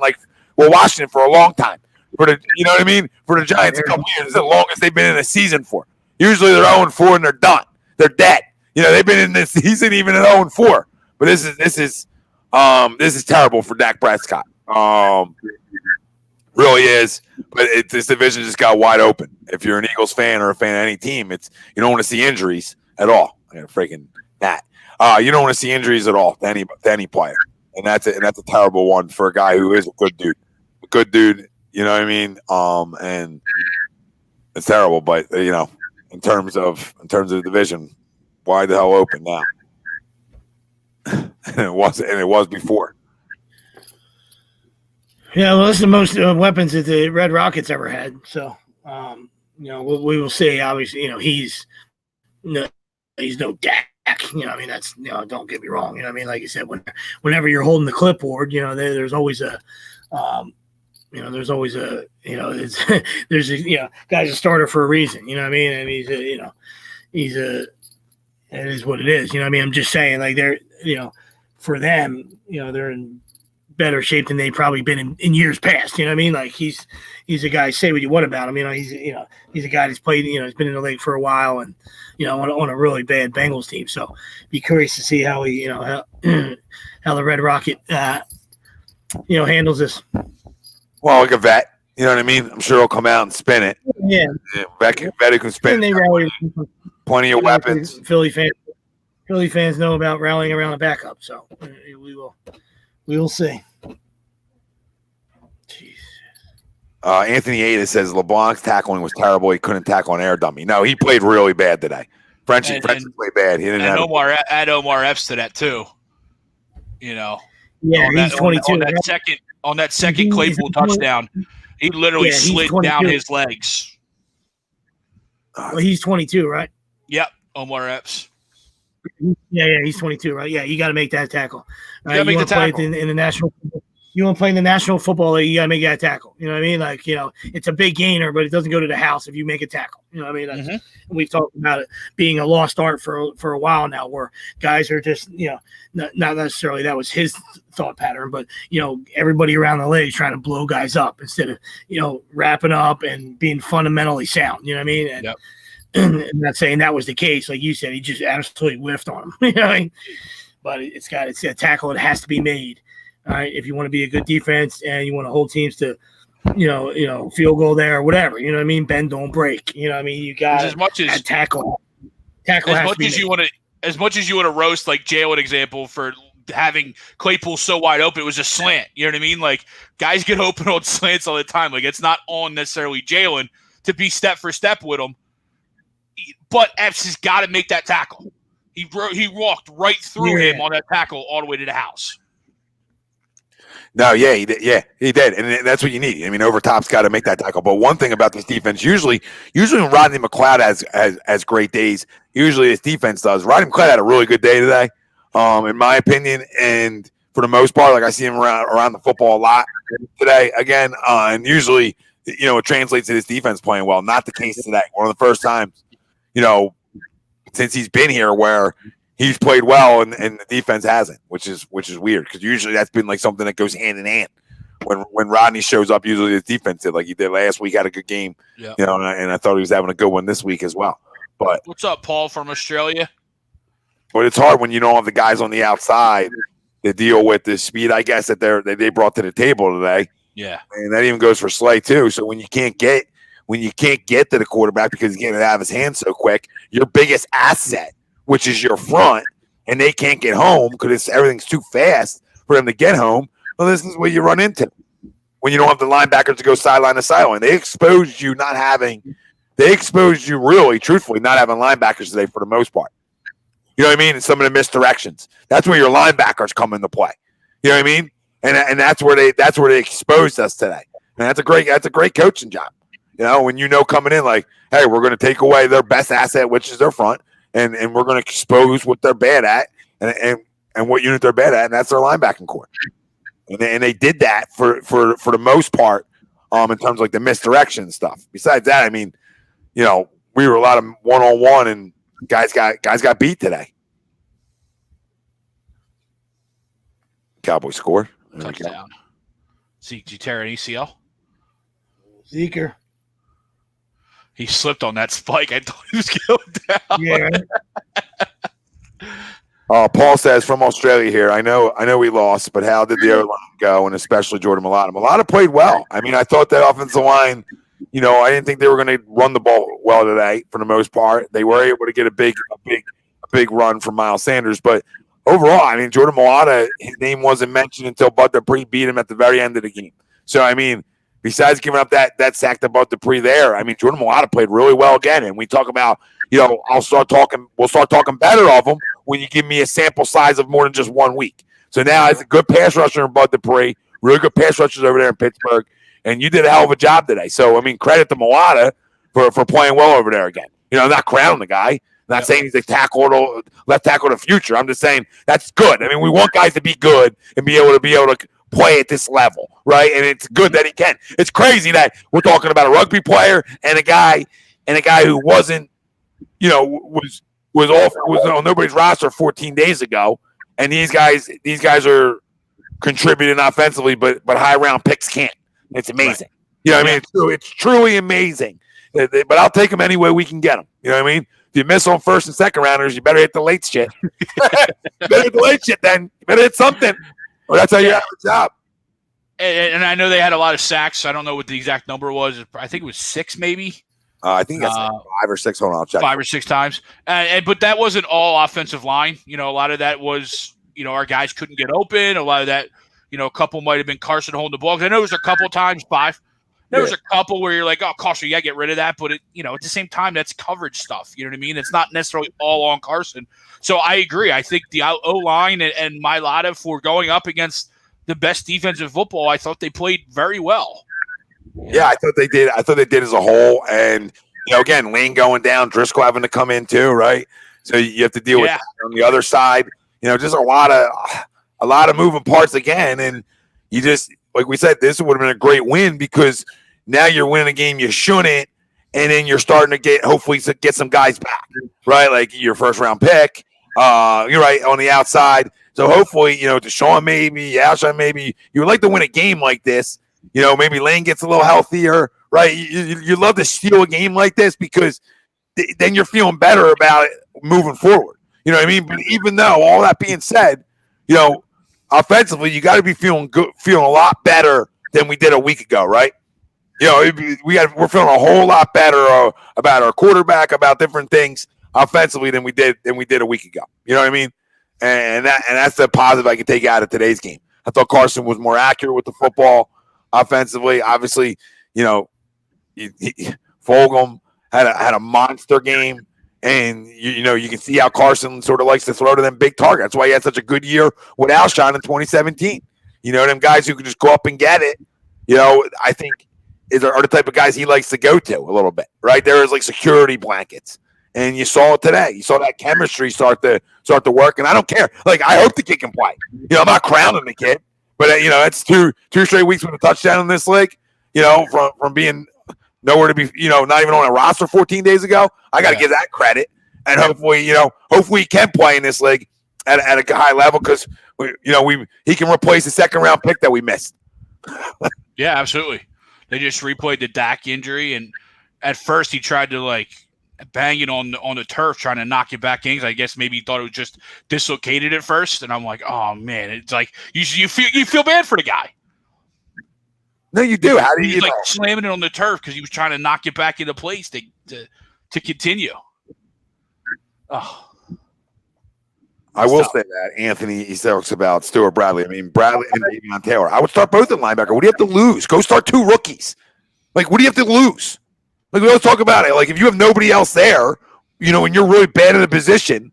Washington for a long time. You know what I mean? For the Giants, a couple years, this is the longest they've been in a season for. Usually they're 0-4 and they're done. They're dead. They've been in this season even at 0-4. But this is terrible for Dak Prescott. Really is. But this division just got wide open. If you're an Eagles fan or a fan of any team, you don't want to see injuries at all. Freaking that. You don't want to see injuries at all to any player, and that's a terrible one for a guy who is a good dude. A good dude. You know what I mean? And it's terrible. But in terms of the division, wide the hell open now. and it was before. Yeah, well, that's the most weapons that the Red Rockets ever had. So, we will see. Obviously, he's no Dak. That's don't get me wrong. Like you said, whenever you're holding the clipboard, there's always a, there's a guy's a starter for a reason. You know what I mean? And he's a. It is what it is. I'm just saying, like they're, for them, they're in better shape than they've probably been in years past. You know what I mean? Like he's a guy. Say what you want about him. He's a guy that's played. He's been in the league for a while, and on a really bad Bengals team. So be curious to see how he, how the Red Rocket, handles this. Well, like a vet. You know what I mean? I'm sure he'll come out and spin it. Yeah, vet who can spin it. Plenty of weapons. Philly fans know about rallying around a backup, so we will see. Jesus. Anthony Ada says LeBlanc's tackling was terrible. He couldn't tackle an air dummy. No, he played really bad today. Frenchie played bad. He didn't. Add Omar Epps to that too. Yeah, he's 22. On that second Claypool touchdown, he literally slid down his legs. Well, he's 22, right? Yep, Omar Epps. Yeah, he's 22, right? Yeah, you got to make that tackle. You got to make the tackle in the national. You want to play in the National Football League, you got to make that tackle. You know what I mean? Like, it's a big gainer, but it doesn't go to the house if you make a tackle. You know what I mean? We've talked about it being a lost art for a while now, where guys are just, not necessarily that was his thought pattern, but, everybody around the league is trying to blow guys up instead of, wrapping up and being fundamentally sound. You know what I mean? And, I'm not saying that was the case. Like you said, he just absolutely whiffed on him. You know what I mean? But it's a tackle that has to be made. All right, if you want to be a good defense and you want to hold teams to, field goal there or whatever, you know what I mean? Bend, don't break. You know what I mean? You got as much as tackle. As much as you want to roast like Jalen example for having Claypool so wide open, it was a slant. You know what I mean? Like guys get open on slants all the time. Like it's not on necessarily Jalen. to be step for step with him. But Epps has got to make that tackle. He walked right through him on that tackle all the way to the house. No, yeah, he did. Yeah, he did, and that's what you need. I mean, Overtop's got to make that tackle. But one thing about this defense, usually when Rodney McLeod has great days, usually his defense does. Rodney McLeod had a really good day today, in my opinion, and for the most part, like I see him around the football a lot today. Again, and usually, it translates to his defense playing well. Not the case today. One of the first times, since he's been here where he's played well and the defense hasn't, which is weird because usually that's been like something that goes hand in hand. When Rodney shows up, usually his defense did, like he did last week, had a good game. Yeah. And I thought he was having a good one this week as well. But what's up, Paul from Australia? But it's hard when you don't have the guys on the outside to deal with the speed, I guess, that they brought to the table today. Yeah, and that even goes for Slay too. So when you can't get to the quarterback because he can't have his hands so quick, your biggest asset, which is your front, and they can't get home because everything's too fast for them to get home. Well, this is what you run into when you don't have the linebackers to go sideline to sideline. They exposed you really, truthfully, not having linebackers today for the most part. You know what I mean? And some of the misdirections. That's where your linebackers come into play. You know what I mean? And that's where they exposed us today. And that's a great coaching job. When coming in like, hey, we're going to take away their best asset, which is their front, and we're going to expose what they're bad at and what unit they're bad at, and that's their linebacking core. And they did that for the most part in terms of like the misdirection stuff. Besides that, I mean, we were a lot of one-on-one and guys got beat today. Cowboys score. Touchdown. Did you tear an ACL? Zeker. He slipped on that spike. I thought he was going down. Yeah. Paul says from Australia here. I know we lost, but how did the O-line go, and especially Jordan Mailata? Mailata played well. I mean, I thought that offensive line, I didn't think they were going to run the ball well today for the most part. They were able to get a big run from Miles Sanders, but overall, I mean, Jordan Mailata, his name wasn't mentioned until Bud Dupree beat him at the very end of the game. So, I mean, besides giving up that sack to Bud Dupree there, I mean, Jordan Mailata played really well again. And we talk about, we'll start talking better of him when you give me a sample size of more than just 1 week. So now it's a good pass rusher in Bud Dupree, really good pass rushers over there in Pittsburgh, and you did a hell of a job today. So, I mean, credit to Mailata for playing well over there again. I'm not crowning the guy. I'm not saying he's left tackle of the future. I'm just saying that's good. I mean, we want guys to be good and be able to play at this level, right? And it's good that he can. It's crazy that we're talking about a rugby player and a guy who wasn't, was on nobody's roster 14 days ago, and these guys are contributing offensively, but high round picks can't. It's amazing. Right. You know what I mean? It's truly amazing. But I'll take them any way we can get them. You know what I mean? If you miss on first and second rounders, you better hit the late shit. Then. You better hit something. Or that's how you have a job. And I know they had a lot of sacks. I don't know what the exact number was. I think it was 6 maybe. I think that's like 5 or 6. Hold on, I'll check. 5 or 6 times. But that wasn't all offensive line. A lot of that was, our guys couldn't get open. A lot of that, a couple might have been Carson holding the ball. I know it was a couple times, 5. There was a couple where you're like, oh, Carson, you got to get rid of that. But, at the same time, that's coverage stuff. You know what I mean? It's not necessarily all on Carson. So I agree. I think the O-line and Mailata for going up against the best defensive football, I thought they played very well. Yeah, I thought they did. I thought they did as a whole. And, again, Lane going down, Driscoll having to come in too, right? So you have to deal with that on the other side. Just a lot of moving parts again. And you just, like we said, this would have been a great win because now you're winning a game you shouldn't, and then you're starting to hopefully get some guys back, right? Like your first round pick. You're right on the outside. So hopefully, Deshaun maybe, Alshon maybe. You would like to win a game like this. Maybe Lane gets a little healthier, right? You love to steal a game like this because then you're feeling better about it moving forward. You know what I mean? But even though all that being said, offensively, you got to be feeling a lot better than we did a week ago, right? We're feeling a whole lot better about our quarterback, about different things offensively than we did a week ago. You know what I mean? And that's the positive I can take out of today's game. I thought Carson was more accurate with the football offensively. Obviously, Fulgham had a monster game. And, you can see how Carson sort of likes to throw to them big targets. That's why he had such a good year with Alshon in 2017. Them guys who can just go up and get it, I think are the type of guys he likes to go to a little bit, right? There is like security blankets. And you saw it today. You saw that chemistry start to work. And I don't care. Like, I hope the kid can play. I'm not crowning the kid. But, it's two straight weeks with a touchdown in this league, from being – nowhere to be, not even on a roster 14 days ago. I got to give that credit, and hopefully he can play in this league at a high level because he can replace the second round pick that we missed. Yeah, absolutely. They just replayed the Dak injury, and at first he tried to bang it on the turf, trying to knock it back in. I guess maybe he thought it was just dislocated at first, and I'm like, oh man, it's like you feel bad for the guy. No, you do. How do you slamming it on the turf because he was trying to knock it back into place to continue? Oh, I will say that Anthony he talks about Stuart Bradley. I mean Bradley and Davion Taylor. I would start both at linebacker. What do you have to lose? Go start two rookies. Like, what do you have to lose? Like, we always talk about it. Like, if you have nobody else there, and you're really bad at a position,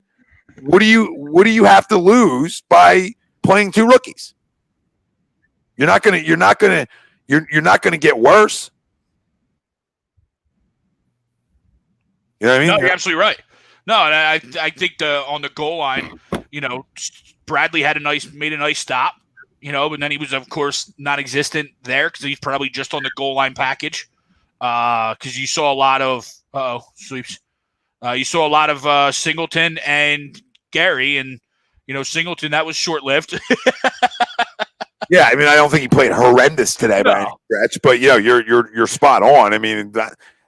what do you have to lose by playing two rookies? You're not gonna get worse. You know what I mean? No, you're absolutely right. No, and I think on the goal line, Bradley made a nice stop, but then he was, of course, non-existent there because he's probably just on the goal line package. Because you saw a lot of sweeps. You saw a lot of Singleton and Gary, and Singleton, that was short-lived. Yeah, I mean, I don't think he played horrendous today by any stretch, but you're spot on. I mean,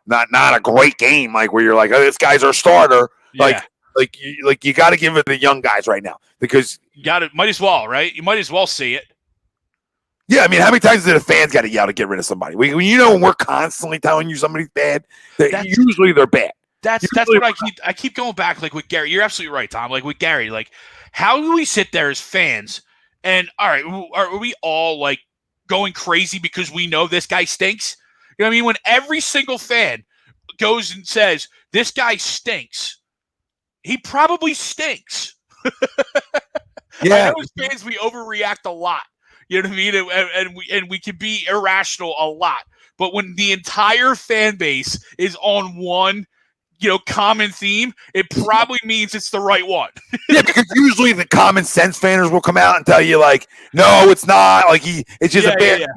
not a great game, like where you're like, oh, this guy's our starter. Yeah. Like you got to give it to the young guys right now because might as well, right? You might as well see it. Yeah, I mean, how many times did the fans got to yell to get rid of somebody? When we're constantly telling you somebody's bad, usually they're bad. That's what I keep going back. Like with Gary, you're absolutely right, Tom. Like with Gary, like how do we sit there as fans? And all right, are we all going crazy because we know this guy stinks? You know what I mean? When every single fan goes and says, this guy stinks, he probably stinks. Yeah. I know as fans, we overreact a lot. You know what I mean? And we can be irrational a lot. But when the entire fan base is on one common theme, it probably means it's the right one. Yeah, because usually the common sense fans will come out and tell you no, it's not. It's just a bad team.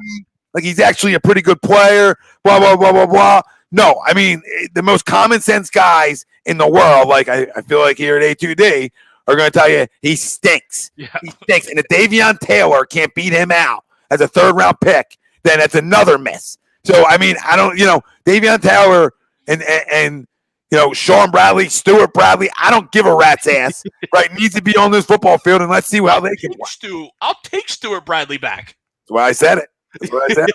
Like, he's actually a pretty good player. Blah blah blah blah blah. No, I mean the most common sense guys in the world, I feel like here at A2D, are going to tell you he stinks. Yeah. He stinks, and if Davion Taylor can't beat him out as a third round pick, then that's another miss. So I mean, I don't, Davion Taylor and Sean Bradley, Stuart Bradley, I don't give a rat's ass, right? Needs to be on this football field, and let's see how they can play. I'll take Stuart Bradley back. That's why I said it. That's what I said.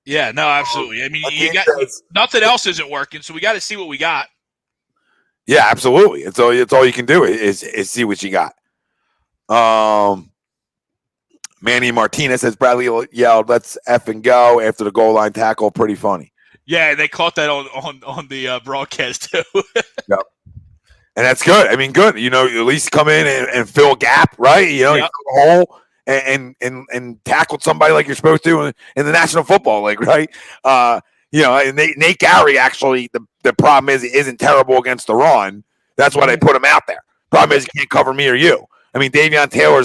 Yeah, no, absolutely. I mean, nothing else isn't working, so we got to see what we got. Yeah, absolutely. It's all you can do is see what you got. Manny Martinez says Bradley yelled, "Let's effing go" after the goal line tackle. Pretty funny. Yeah, they caught that on the broadcast too. Yep. And that's good. I mean, good. At least come in and fill a gap, right? You fill a hole and tackle somebody like you're supposed to in the National Football League, right? And Nate Gary actually the problem is he isn't terrible against the run. That's why they put him out there. Problem is he can't cover me or you. I mean, Davion Taylor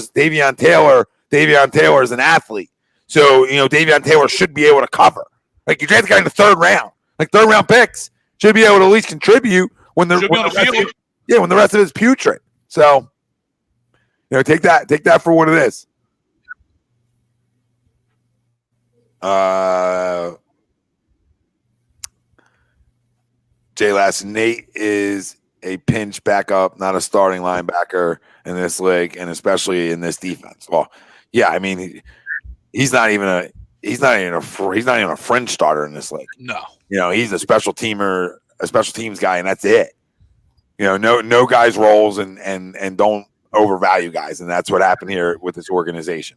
is an athlete. So, Davion Taylor should be able to cover. Like, you draft the guy in the third round. Like, third round picks should be able to at least contribute when the rest of it is putrid. So, take that for what it is. Jay Lass, Nate is a pinch backup, not a starting linebacker in this league, and especially in this defense. Well, yeah, I mean, he's not even a fringe starter in this league. No, he's a special teams guy, and that's it. No guys rolls and don't overvalue guys, and that's what happened here with this organization.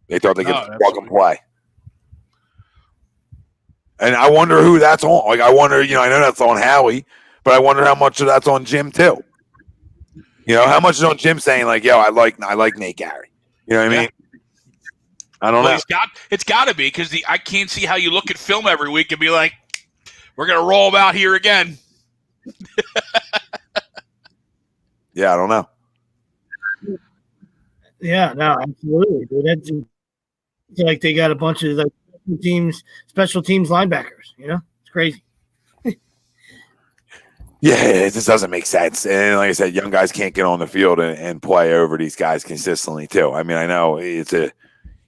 They thought they could plug and play. And I wonder who that's on. Like, I wonder, I know that's on Howie, but I wonder how much of that's on Jim too. How much is on Jim saying like, "Yo, I like Nate Gary." You know what I mean? I don't know. It's got to be because I can't see how you look at film every week and be like, "We're gonna roll him out here again." Yeah, I don't know. Yeah, no, absolutely, dude. That's like they got a bunch of like special teams linebackers. It's crazy. Yeah, it just doesn't make sense. And like I said, young guys can't get on the field and play over these guys consistently too. I mean, I know it's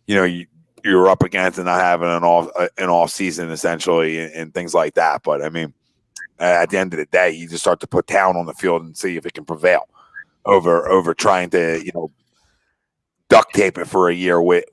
you're up against and not having an off season essentially and things like that. But I mean, at the end of the day, you just start to put talent on the field and see if it can prevail over trying to duct tape it for a year with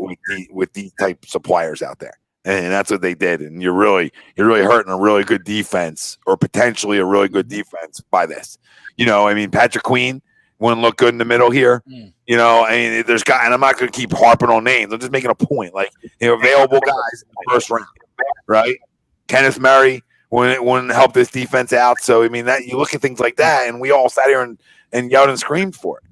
these types of players out there. And that's what they did. And you're really hurting a really good defense or potentially a really good defense by this. I mean, Patrick Queen wouldn't look good in the middle here. I mean, there's guys, and I'm not going to keep harping on names. I'm just making a point. Like, available guys in the first round, right? Kenneth Murray wouldn't help this defense out. So, I mean, that you look at things like that, and we all sat here and yelled and screamed for it.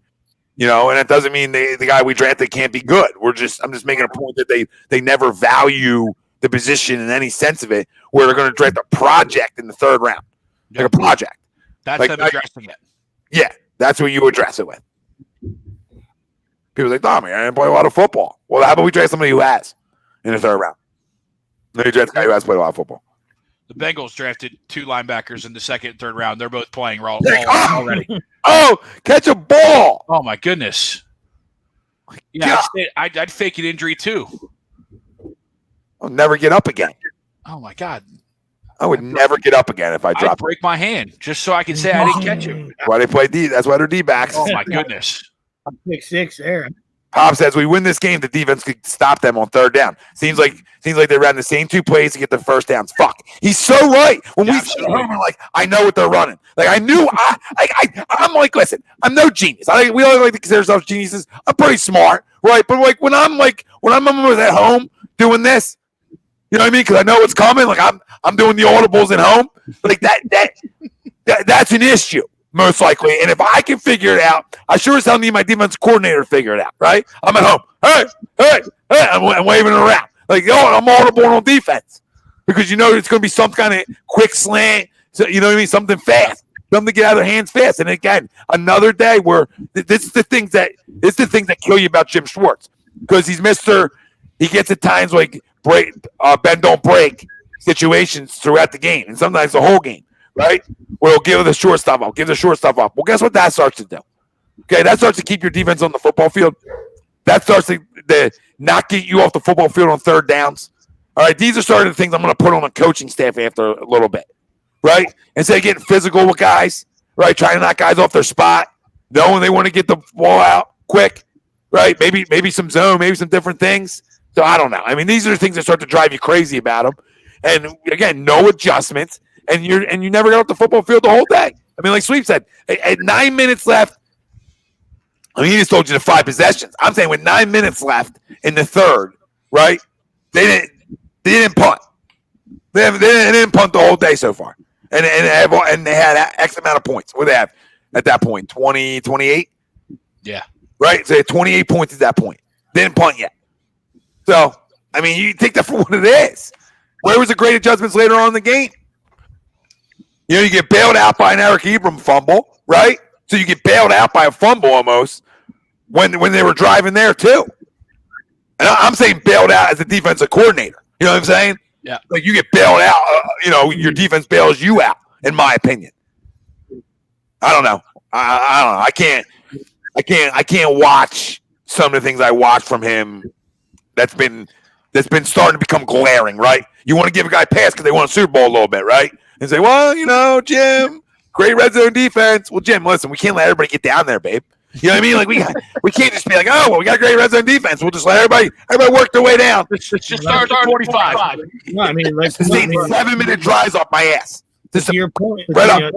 And it doesn't mean the guy we drafted can't be good. I'm just making a point that they never value the position in any sense of it, where they're going to draft a project in the third round, like a project. That's like, them addressing it. Yeah, that's what you address it with. People say, Tommy, I didn't play a lot of football. Well, how about we draft somebody who has in the third round? No, you draft a guy who has played a lot of football. The Bengals drafted 2 linebackers in the second and third round. They're both playing already. Oh, catch a ball! Oh my goodness! Yeah, I'd fake an injury too. I'll never get up again. Oh my God! I would never get up again if I dropped. I'd break my hand just so I can say I didn't catch him. That's why they play D. That's why they're D-backs. Oh my goodness! Pick 6 there. Pop says we win this game. The defense could stop them on third down. Seems like they ran the same 2 plays to get the first downs. Fuck, he's so right. When we see him, we're like, I know what they're running. Like I knew. I'm like, listen, I'm no genius. We all like to consider ourselves geniuses. I'm pretty smart, right? But when I'm at home doing this, you know what I mean? Because I know what's coming. Like I'm doing the audibles at home. Like that's an issue. Most likely. And if I can figure it out, I sure as hell need my defense coordinator to figure it out, right? I'm at home. Hey, I'm waving it around. Like, I'm audible on defense. Because it's going to be some kind of quick slant. So, you know what I mean? Something fast. Something to get out of their hands fast. And again, another day where this is the things that kill you about Jim Schwartz. Because he gets at times like bend don't break situations throughout the game. And sometimes the whole game. Right? Where he'll give the short stuff up. Well, guess what that starts to do? Okay, that starts to keep your defense on the football field. That starts to not get you off the football field on third downs. All right, these are sort of the things I'm going to put on a coaching staff after a little bit. Right? Instead of getting physical with guys, right? Trying to knock guys off their spot, knowing they want to get the ball out quick, right? Maybe some zone, maybe some different things. So I don't know. I mean, these are the things that start to drive you crazy about them. And again, no adjustments. And you never got off the football field the whole day. I mean, like Sweep said, at 9 minutes left, I mean, he just told you the 5 possessions. I'm saying with 9 minutes left in the third, right? They didn't punt. They didn't punt the whole day so far. And they had X amount of points. What do they have at that point? 20, 28? Yeah. Right? So they had 28 points at that point. They didn't punt yet. So, I mean, you take that for what it is. Where was the great adjustments later on in the game? You get bailed out by an Eric Ebram fumble, right? So you get bailed out by a fumble almost when they were driving there too. And I'm saying bailed out as a defensive coordinator. You know what I'm saying? Yeah. Like you get bailed out, your defense bails you out, in my opinion. I don't know. I don't know. I can't watch some of the things I watch from him that's been starting to become glaring, right? You want to give a guy a pass because they want a Super Bowl a little bit, right? And say, well, Jim, great red zone defense. Well, Jim, listen, we can't let everybody get down there, babe. You know what I mean? Like we can't just be like, oh, well, we got a great red zone defense. We'll just let everybody work their way down. It's just start 45. No, I mean, like 7-minute drives off my ass. To your point, right up.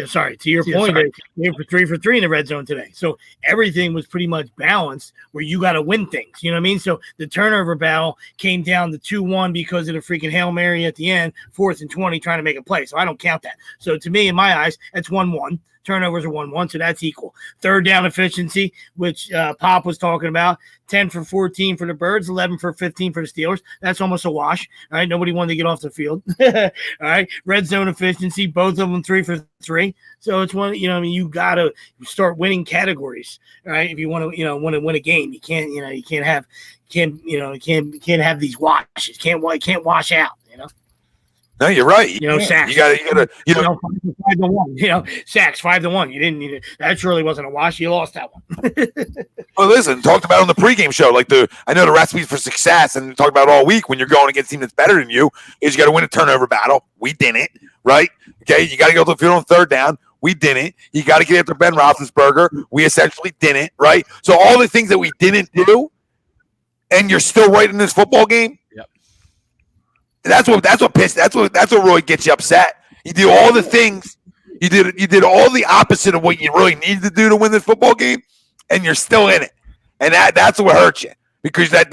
Sorry, to your point, they were 3 for 3 in the red zone today. So everything was pretty much balanced where you got to win things. You know what I mean? So the turnover battle came down to 2-1 because of the freaking Hail Mary at the end, 4th and 20 trying to make a play. So I don't count that. So to me, in my eyes, that's 1-1. Turnovers are 1-1, so that's equal. Third down efficiency, which Pop was talking about, 10 for 14 for the Birds, 11 for 15 for the Steelers. That's almost a wash. All right, nobody wanted to get off the field. All right, red zone efficiency, both of them 3 for 3. So it's one, you got to start winning categories. All right, if you want to, want to win a game, you can't have these washes. Can't wash out. No, you're right. Sacks. You gotta, 5-1. Sacks 5-1. You didn't. That surely wasn't a wash. You lost that one. Well, listen, talked about on the pregame show, I know the recipes for success, and talked about all week when you're going against a team that's better than you is you got to win a turnover battle. We didn't, right? Okay, you got to go to the field on third down. We didn't. You got to get after Ben Roethlisberger. We essentially didn't, right? So all the things that we didn't do, and you're still right in this football game. That's what really gets you upset. You do all the things, you did all the opposite of what you really needed to do to win this football game, and you're still in it. And that's what hurts you because that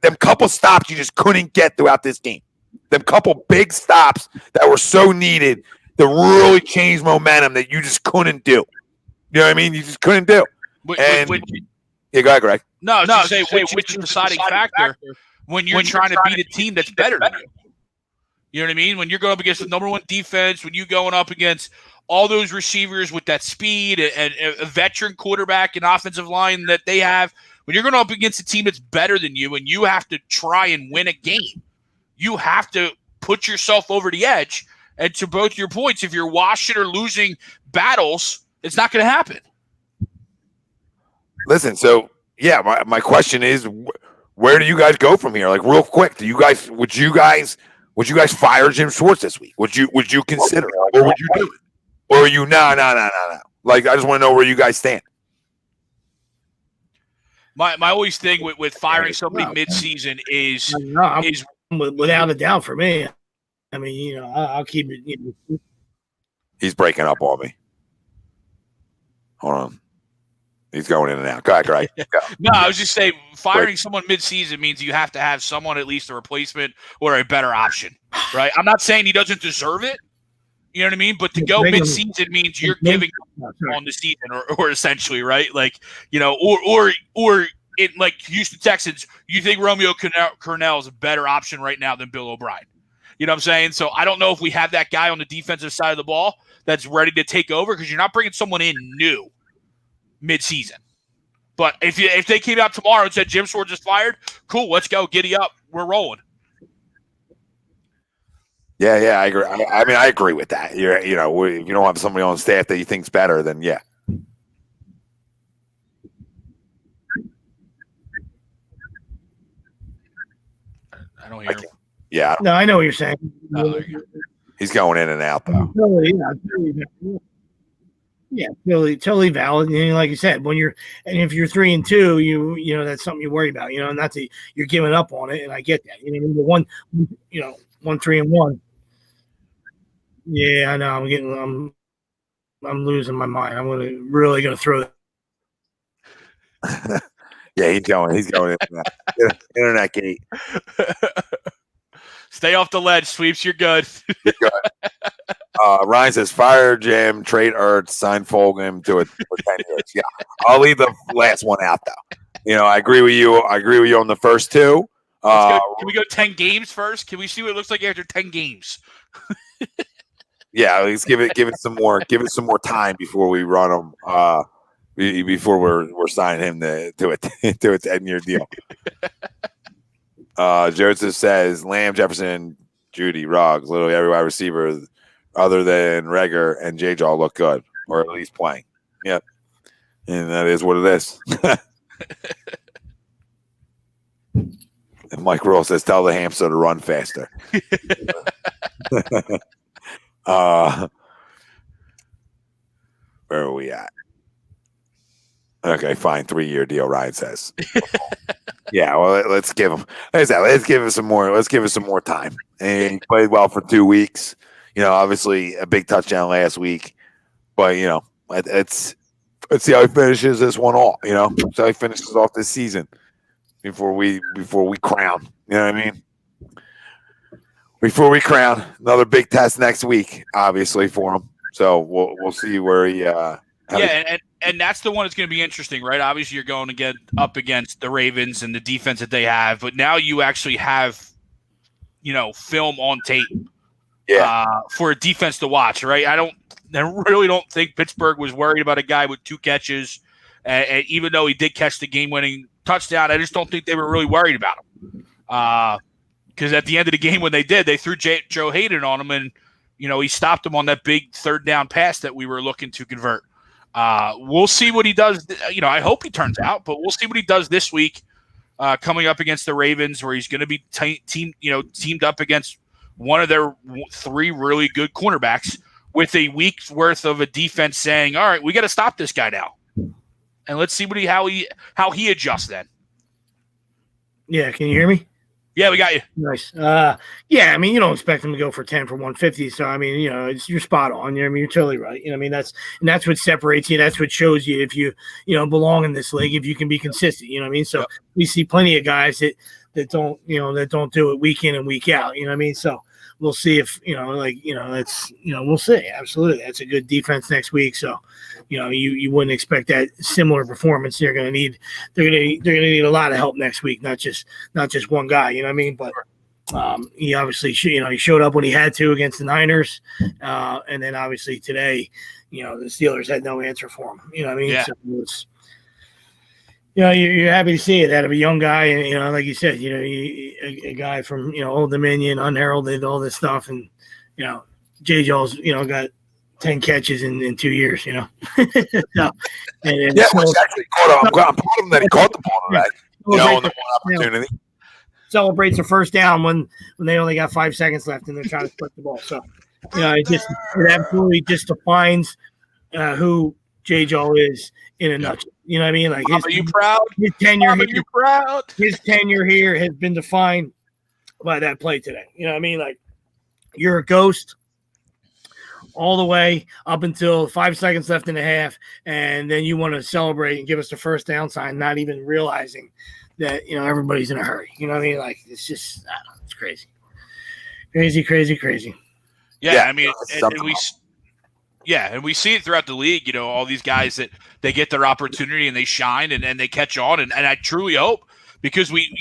them couple stops you just couldn't get throughout this game. Them couple big stops that were so needed to really change momentum that you just couldn't do. You know what I mean? You just couldn't do. Go ahead, Greg. No, which is the deciding factor when you're trying to beat a team that's better than you. You know what I mean? When you're going up against the number one defense, when you're going up against all those receivers with that speed and a veteran quarterback and offensive line that they have, when you're going up against a team that's better than you and you have to try and win a game, you have to put yourself over the edge. And to both your points, if you're washing or losing battles, it's not going to happen. Listen, so, yeah, my question is, where do you guys go from here? Like, real quick, would you guys fire Jim Schwartz this week? Would you consider it? Or would you do it? Or are you no? Like, I just want to know where you guys stand. My always thing with firing somebody midseason is without a doubt for me. I mean, I'll keep it. He's breaking up on me. Hold on. He's going in and out. Go ahead, Greg. Go. No, I was just saying firing someone mid-season means you have to have someone, at least a replacement or a better option, right? I'm not saying he doesn't deserve it. You know what I mean? But to go mid-season means you're giving up on the season or essentially, right? Like, or in like Houston Texans, you think Romeo Cornell is a better option right now than Bill O'Brien. You know what I'm saying? So I don't know if we have that guy on the defensive side of the ball that's ready to take over because you're not bringing someone in new mid-season. But if they came out tomorrow and said Jim Schwartz is fired, cool, let's go, giddy up, we're rolling. Yeah, I agree. I mean, I agree with that. If you don't have somebody on staff that you think's better, then yeah. I don't hear him. Yeah. No, I know what you're saying. He's going in and out though. Yeah, totally valid. And like you said, if you're 3-2, you that's something you worry about. And that's you're giving up on it, and I get that. The 1-3-1. Yeah, I know. I'm losing my mind. I'm really gonna throw that. Yeah, he's going in internet gate. Stay off the ledge, Sweeps. You're good. You're good. Ryan says, fire Jim, trade Ertz, sign Fulgham, do it for 10 years. Yeah, I'll leave the last one out, though. I agree with you. On the first two. Can we go 10 games first? Can we see what it looks like after 10 games? Yeah, let's give it some more. Give it some more time before we run them. Before we're signing him to a 10-year deal. Joseph says Lamb, Jefferson, Judy, Ruggs, literally every wide receiver other than Reagor and J-Jaw look good, or at least playing. Yep. And that is what it is. And Mike Rule says, tell the hamster to run faster. Where are we at? Okay, fine. 3-year deal, Ryan says. Yeah, well, let's give him. Let's give him some more. Let's give him some more time. And he played well for 2 weeks. Obviously a big touchdown last week. But let's see how he finishes this one off. See how he finishes off this season before we crown. You know what I mean? Before we crown, another big test next week, obviously for him. So we'll see where he. And that's the one that's going to be interesting, right? Obviously, you're going to get up against the Ravens and the defense that they have, but now you actually have, film on tape. Yeah. For a defense to watch, right? I really don't think Pittsburgh was worried about a guy with 2 catches, and even though he did catch the game-winning touchdown, I just don't think they were really worried about him. Because at the end of the game, when they did, they threw Joe Hayden on him, and he stopped him on that big 3rd down pass that we were looking to convert. We'll see what he does. I hope he turns out, but we'll see what he does this week, coming up against the Ravens, where he's going to be teamed up against one of their 3 really good cornerbacks with a week's worth of a defense saying, all right, we got to stop this guy now. And let's see how he adjusts then. Yeah. Can you hear me? Yeah, we got you. Nice. Yeah, I mean, you don't expect him to go for 10 for 150. So, I mean, you're spot on. You're totally right. That's what separates you. That's what shows you if you belong in this league, if you can be consistent. You know what I mean? So we see plenty of guys that don't do it week in and week out. You know what I mean? So we'll see if, we'll see. Absolutely. That's a good defense next week. So, you wouldn't expect that similar performance. They're going to need a lot of help next week, not just one guy, you know what I mean? But he obviously he showed up when he had to against the Niners. And then obviously today, the Steelers had no answer for him. You know what I mean? Yeah. So it's, you're happy to see it out of a young guy, and like you said, a guy from Old Dominion, unheralded, all this stuff, and J. Jaw's got 10 catches in 2 years, so, which actually caught him. I'm proud of him that he caught the ball back, on the one opportunity. Celebrates a first down when they only got 5 seconds left and they're trying to split the ball. So, it absolutely just defines who J. Jaw is in a nutshell. You know what I mean? Like, are you proud? His tenure Are you proud? His tenure here has been defined by that play today. You know what I mean? Like, you're a ghost all the way up until 5 seconds left in the half, and then you want to celebrate and give us the first down sign, not even realizing that everybody's in a hurry. You know what I mean? Like, it's just it's crazy. Yeah, I mean, and we see it throughout the league, all these guys that they get their opportunity and they shine and they catch on. And I truly hope, because we,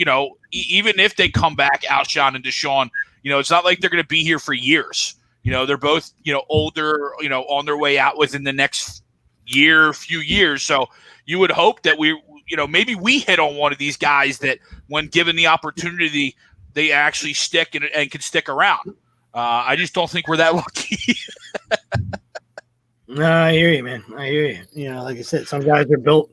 even if they come back, Alshon and Deshaun, it's not like they're going to be here for years. They're both, older, on their way out within the next few years. So you would hope that maybe we hit on one of these guys that when given the opportunity, they actually stick and can stick around. I just don't think we're that lucky. No, I hear you, man. I hear you. Like I said, some guys are built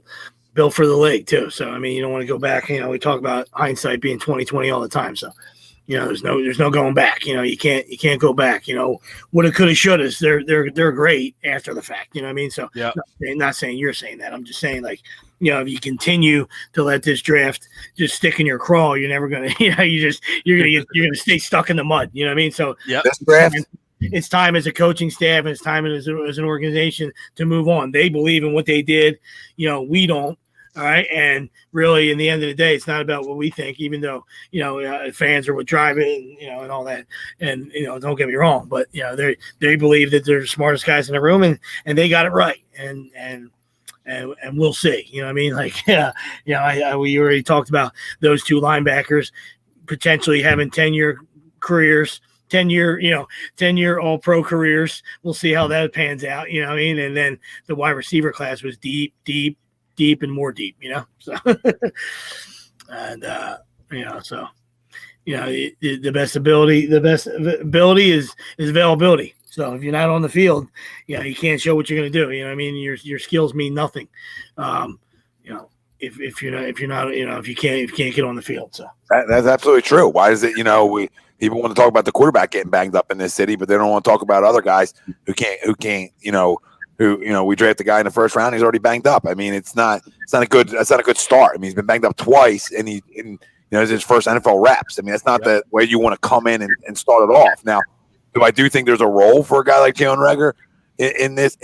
for the league too. So I mean, you don't want to go back. We talk about hindsight being 20/20 all the time. So there's no going back. You can't go back. Woulda, coulda, shouldas. They're great after the fact. You know what I mean? So yeah. Not saying you're saying that. I'm just saying, like, if you continue to let this draft just stick in your craw, you're never gonna. You're gonna stay stuck in the mud. You know what I mean? So this draft. It's time as a coaching staff and it's time as an organization to move on. They believe in what they did. We don't. All right. And really, in the end of the day, it's not about what we think, even though, fans are what drive it and all that. And, don't get me wrong, but, they believe that they're the smartest guys in the room and they got it right. And we'll see. You know what I mean? Like, we already talked about those 2 linebackers potentially having 10-year careers. 10-year all-pro careers. We'll see how that pans out, you know what I mean? And then the wide receiver class was deep, and more deep, So, and, so, the best ability is availability. So if you're not on the field, you can't show what you're going to do. You know what I mean? Your skills mean nothing. If you can't get on the field. So that's absolutely true. Why is it, people want to talk about the quarterback getting banged up in this city, but they don't want to talk about other guys who can't, we draft the guy in the first round. He's already banged up. I mean, that's not a good start. I mean, he's been banged up twice and it's his first NFL reps. I mean, that's not the way you want to come in and start it off. Now, do I do think there's a role for a guy like Jalen Reagor? in this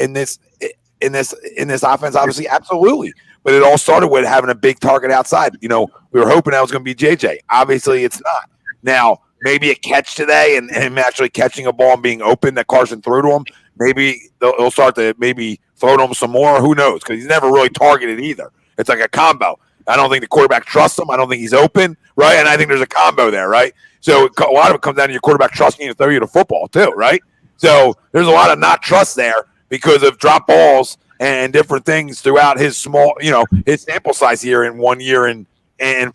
offense? Obviously, absolutely. But it all started with having a big target outside. We were hoping that was going to be JJ. Obviously, it's not. Now, maybe a catch today and him actually catching a ball and being open that Carson threw to him. Maybe they'll start to maybe throw to him some more. Who knows? Because he's never really targeted either. It's like a combo. I don't think the quarterback trusts him. I don't think he's open, right? And I think there's a combo there, right? So a lot of it comes down to your quarterback trusting you to throw you the football too, right? So there's a lot of not trust there because of drop balls and different things throughout his small, his sample size here in 1 year and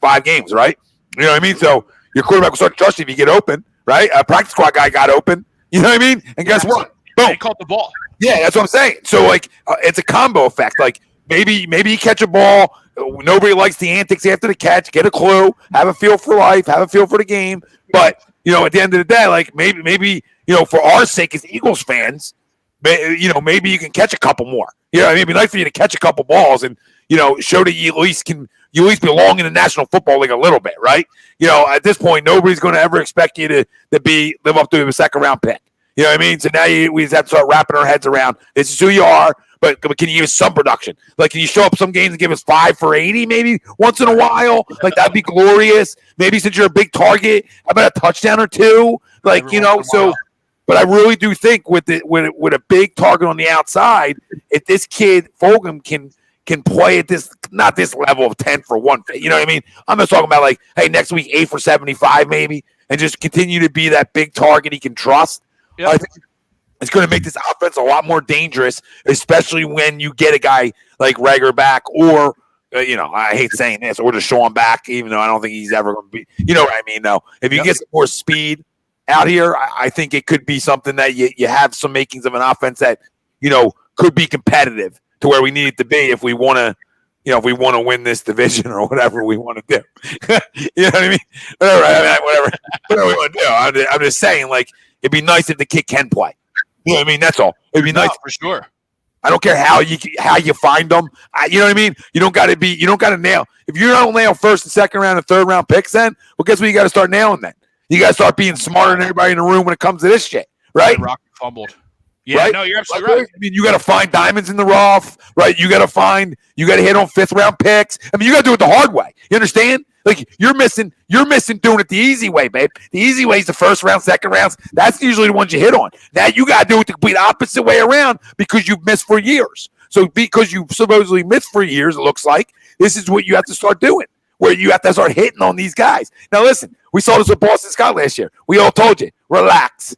5 games, right? You know what I mean? So your quarterback will start trusting if you get open, right? A practice squad guy got open, you know what I mean? And guess what? Boom. He caught the ball. Yeah, that's what I'm saying. So, it's a combo effect. Like, maybe you catch a ball. Nobody likes the antics after the catch. Get a clue. Have a feel for life. Have a feel for the game. But, at the end of the day, like, maybe for our sake as Eagles fans, maybe you can catch a couple more. It'd be nice for you to catch a couple balls and, show that you at least belong in the National Football League a little bit, right? At this point, nobody's going to ever expect you to live up to a second-round pick. You know what I mean? So now we just have to start wrapping our heads around this is who you are, but can you give us some production? Like, can you show up some games and give us 5 for 80 maybe once in a while? Like, that'd be glorious. Maybe since you're a big target, how about a touchdown or two? Like, but I really do think with a big target on the outside, if this kid Fulgham can play at not this level of 10 for 1, you know what I mean? I'm just talking about like, hey, next week 8 for 75 maybe, and just continue to be that big target he can trust. Yep. I think it's going to make this offense a lot more dangerous, especially when you get a guy like Rager back, or I hate saying this, or Deshaun back, even though I don't think he's ever going to be. You know what I mean? Though, if you get some more speed out here, I think it could be something that you have some makings of an offense that could be competitive to where we need it to be if we want to. If we want to win this division or whatever we want to do. You know what I mean? Whatever we want to do. I'm just saying, like, it'd be nice if the kid can play. You know what I mean? That's all. It'd be nice for sure. I don't care how you find them. You know what I mean? You don't got to nail. If you don't nail first and second round and third round picks, then guess what? You got to start nailing then. You got to start being smarter than everybody in the room when it comes to this shit, right? Rock fumbled. Yeah, right? No, you're absolutely right. I mean, you got to find diamonds in the rough, right? You got to hit on 5th round picks. I mean, you got to do it the hard way. You understand? Like, you're missing doing it the easy way, babe. The easy way is the first round, second rounds. That's usually the ones you hit on. Now you got to do it the complete opposite way around because you've missed for years. So because you supposedly missed for years, it looks like, this is what you have to start doing, where you have to start hitting on these guys. Now, listen, we saw this with Boston Scott last year. We all told you, relax.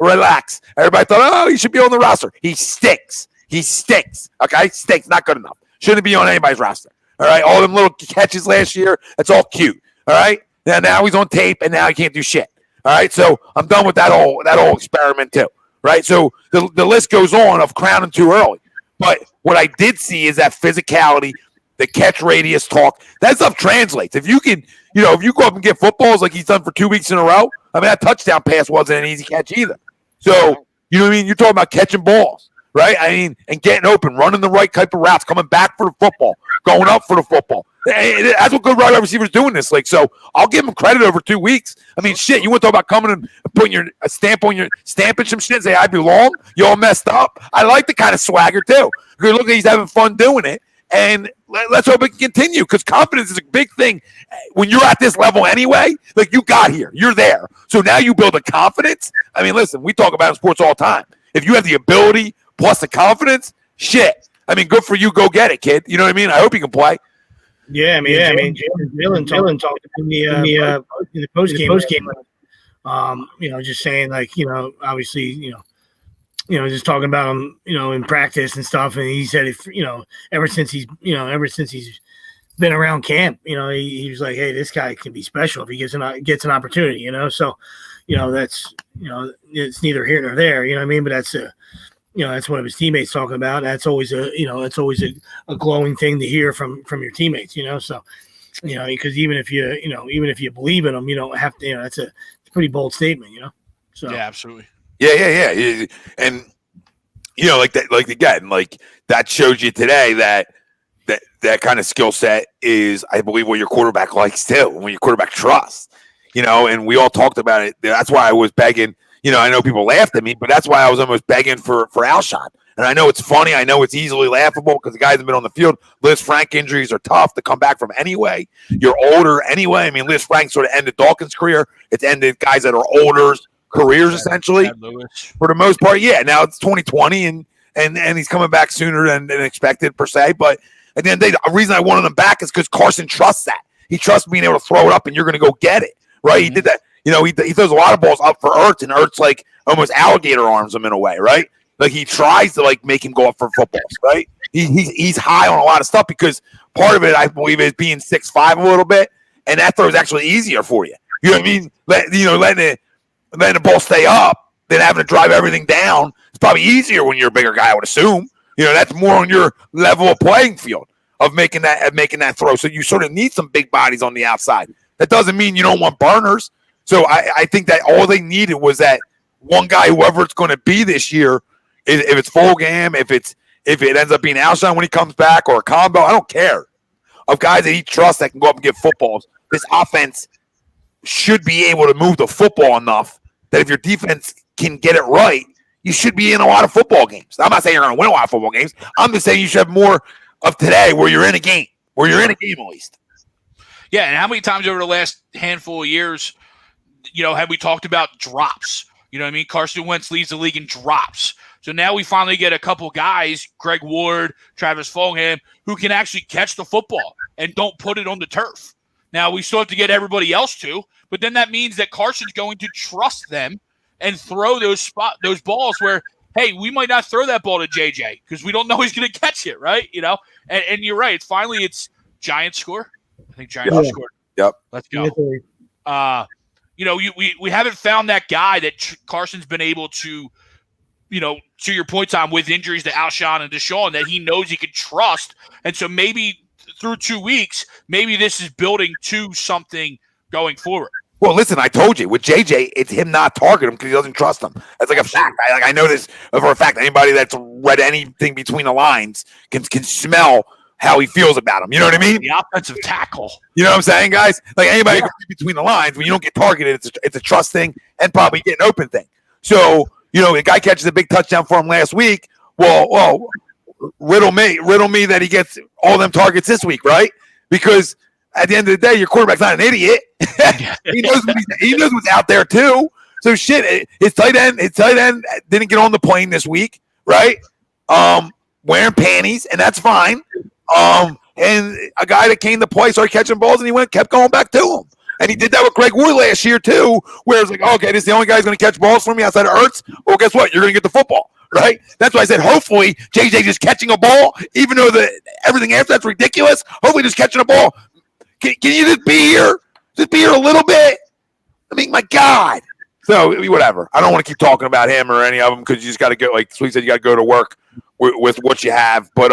Everybody thought, oh, he should be on the roster. He stinks. Okay? Stinks. Not good enough. Shouldn't be on anybody's roster. All right? All them little catches last year, that's all cute. All right? Now he's on tape, and now he can't do shit. All right? So I'm done with that whole experiment too. Right? So the list goes on of crowning too early. But what I did see is that physicality, the catch radius talk, that stuff translates. If you can, if you go up and get footballs like he's done for 2 weeks in a row, I mean, that touchdown pass wasn't an easy catch either. So, you know what I mean? You're talking about catching balls, right? I mean, and getting open, running the right type of routes, coming back for the football, going up for the football. That's what good wide receivers do in this league. So I'll give him credit over 2 weeks. I mean, shit, you want to talk about coming and putting stamping some shit and say, I belong? You all messed up? I like the kind of swagger too. Because look, he's having fun doing it. And let's hope it can continue, because confidence is a big thing when you're at this level anyway. Like, you got here, you're there. So now you build a confidence. I mean, listen, we talk about it in sports all the time. If you have the ability plus the confidence, shit. I mean, good for you. Go get it, kid. You know what I mean? I hope you can play. Yeah, I mean, Jalen talked in the post game. Just saying, like, obviously, just talking about him, in practice and stuff. And he said, ever since he's been around camp, he was like, hey, this guy can be special if he gets an opportunity, So, that's, it's neither here nor there, you know what I mean? But that's that's one of his teammates talking about. That's always a glowing thing to hear from your teammates, So, because even if you believe in them, you don't have to, it's a pretty bold statement, So yeah, absolutely. Yeah. And, like that shows you today that kind of skill set is, I believe, what your quarterback likes too, and what your quarterback trusts, and we all talked about it. That's why I was begging, I know people laughed at me, but that's why I was almost begging for Alshon. And I know it's funny. I know it's easily laughable because the guys have been on the field. Liz Frank injuries are tough to come back from anyway. You're older anyway. I mean, Liz Frank sort of ended Dawkins' career. It's ended guys that are older careers essentially for the most part. Yeah, now it's 2020 and he's coming back sooner than expected per se. But at the end of the day, the reason I wanted him back is because Carson trusts that. He trusts being able to throw it up and you're going to go get it, right? He did that. He throws a lot of balls up for Ertz, and Ertz like almost alligator arms him in a way, right? Like he tries to like make him go up for footballs, right? He's high on a lot of stuff because part of it, I believe, is being 6'5" a little bit, and that throw is actually easier for you. You know what I mean? Letting the ball stay up than having to drive everything down. It's probably easier when you're a bigger guy, I would assume. That's more on your level of playing field of making that throw. So you sort of need some big bodies on the outside. That doesn't mean you don't want burners. So I think that all they needed was that one guy, whoever it's going to be this year. If it's Fulgham, if it ends up being Alshon when he comes back, or a combo, I don't care. Of guys that he trusts that can go up and get footballs. This offense should be able to move the football enough that if your defense can get it right, you should be in a lot of football games. I'm not saying you're going to win a lot of football games. I'm just saying you should have more of today where you're in a game, at least. Yeah, and how many times over the last handful of years, have we talked about drops? You know what I mean? Carson Wentz leads the league in drops. So now we finally get a couple guys, Greg Ward, Travis Fulgham, who can actually catch the football and don't put it on the turf. Now, we still have to get everybody else to, but then that means that Carson's going to trust them and throw those balls where, hey, we might not throw that ball to JJ because we don't know he's going to catch it, right? And you're right. It's Giants score. I think Giants scored. Yep. Let's go. We haven't found that guy that Carson's been able to, to your point, Tom, with injuries to Alshon and Deshaun, that he knows he can trust. And so maybe through 2 weeks, maybe this is building to something going forward. Well, listen, I told you, with JJ, it's him not targeting him because he doesn't trust him. That's like a fact. I know this for a fact. Anybody that's read anything between the lines can smell how he feels about him. You know what I mean? The offensive tackle. You know what I'm saying, guys? Like anybody can read between the lines. When you don't get targeted, it's a trust thing and probably get an open thing. So, the guy catches a big touchdown for him last week. Well, riddle me that he gets all them targets this week, right? Because at the end of the day, your quarterback's not an idiot. he knows what's out there too. So shit, his tight end didn't get on the plane this week, right? Wearing panties, and that's fine. And a guy that came to play started catching balls, and he kept going back to him. And he did that with Greg Wood last year too, where it's like, okay, this is the only guy who's going to catch balls for me outside of Ertz. Well, guess what? You're going to get the football, right? That's why I said hopefully JJ just catching a ball, even though everything after that's ridiculous. Hopefully just catching a ball. Can you just be here? Just be here a little bit? I mean, my God. So whatever. I don't want to keep talking about him or any of them because you just got to go. Like Sweet said, you got to go to work with what you have. But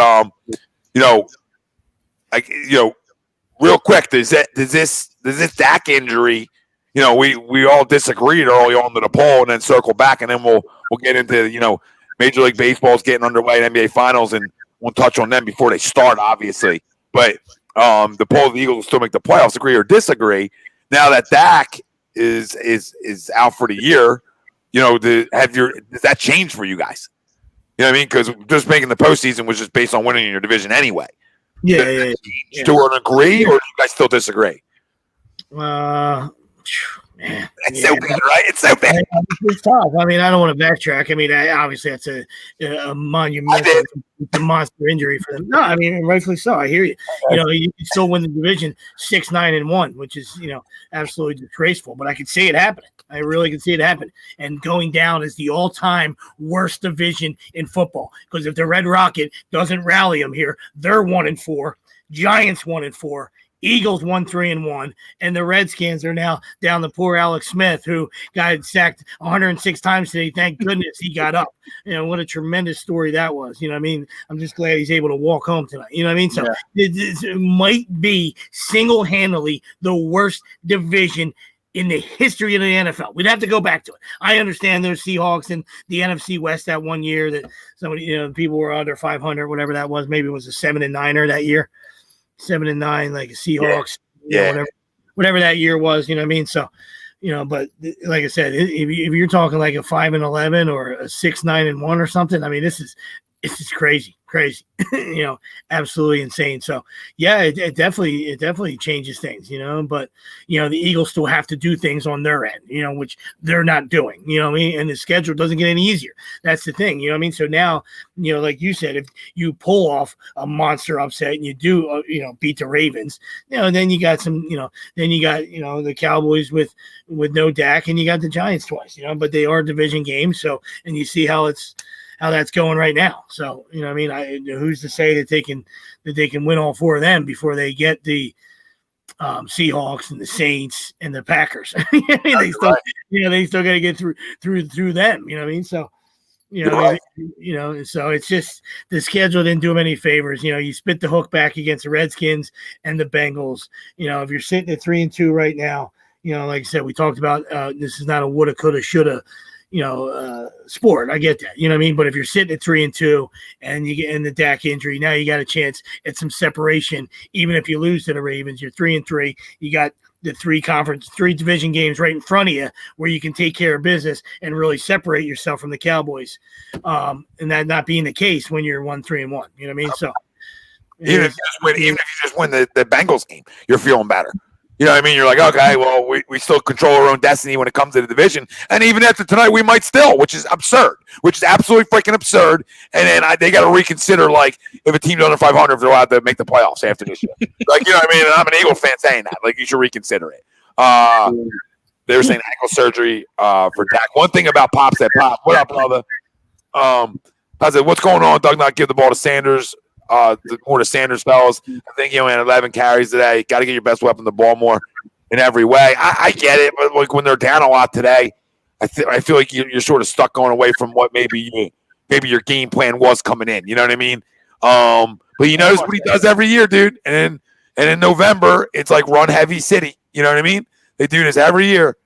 real quick, does this Dak injury? We all disagreed early on to the poll, and then circle back, and then we'll get into Major League Baseball's getting underway, NBA Finals, and we'll touch on them before they start, obviously. But the poll of the Eagles will still make the playoffs. Agree or disagree? Now that Dak is out for the year, does that change for you guys? You know what I mean? Because just making the postseason was just based on winning in your division anyway. Yeah. To an agree, or do you guys still disagree? Man, it's so bad, right? It's so bad. It's tough. I mean, I don't want to backtrack. I mean, obviously that's a monumental, it's a monster injury for them. No, I mean, rightfully so. I hear you. You can still win the division 6-9-1, which is absolutely disgraceful. But I could see it happening. I really can see it happen. And going down is the all-time worst division in football. Because if the Red Rocket doesn't rally them here, they're 1-4. Giants 1-4. Eagles 1-3-1, and the Redskins are now down to poor Alex Smith, who got sacked 106 times today. Thank goodness he got up. What a tremendous story that was. I mean, I'm just glad he's able to walk home tonight. You know what I mean? So it might be single-handedly the worst division in the history of the NFL. We'd have to go back to it. I understand there's Seahawks in the NFC West that one year that somebody, people were under 500, whatever that was. Maybe it was a 7-9er that year. 7-9, like Seahawks, whatever that year was, you know what I mean? So, But like I said, if you're talking like a 5-11 or a 6-9-1 or something, I mean, this is crazy, absolutely insane. So yeah, it definitely changes things, but the Eagles still have to do things on their end, which they're not doing, what I mean? And the schedule doesn't get any easier. That's the thing, what I mean? So now, like you said, if you pull off a monster upset and you do, beat the Ravens, then you got some, then you got, the Cowboys with no Dak, and you got the Giants twice, but they are division games. So, and you see how that's going right now. So, I mean, who's to say that they can win all four of them before they get the Seahawks and the Saints and the Packers? They still got to get through them. You know what I mean? So, so it's just the schedule didn't do them any favors. You spit the hook back against the Redskins and the Bengals. If you're sitting at 3-2 right now, like I said, we talked about this is not a woulda, coulda, shoulda, sport. I get that, what I mean? But if you're sitting at 3-2 and you get in the Dak injury, now you got a chance at some separation. Even if you lose to the Ravens, you're 3-3. You got the three division games right in front of you where you can take care of business and really separate yourself from the Cowboys. And that not being the case when you're 1-3-1, you know what I mean? So even if you just win the Bengals game, you're feeling better. You know what I mean? You're like, okay, well, we still control our own destiny when it comes to the division. And even after tonight, we might still, which is absurd, which is absolutely freaking absurd. And then they got to reconsider, like, if a team's under 500, if they're allowed to make the playoffs after this year. Like, you know what I mean? And I'm an Eagle fan saying that. Like, you should reconsider it. They were saying ankle surgery for Dak. One thing about Pop said, Pop, what up, brother? I said, what's going on, Doug? Not give the ball to Sanders. More to Sanders fellas. I think he only had 11 carries today. Got to get your best weapon the ball more in every way. I get it, but like when they're down a lot today, I feel like you're sort of stuck going away from what maybe your game plan was coming in. You know what I mean? But he knows what he does every year, dude. And in November, it's like run heavy city. You know what I mean? They do this every year.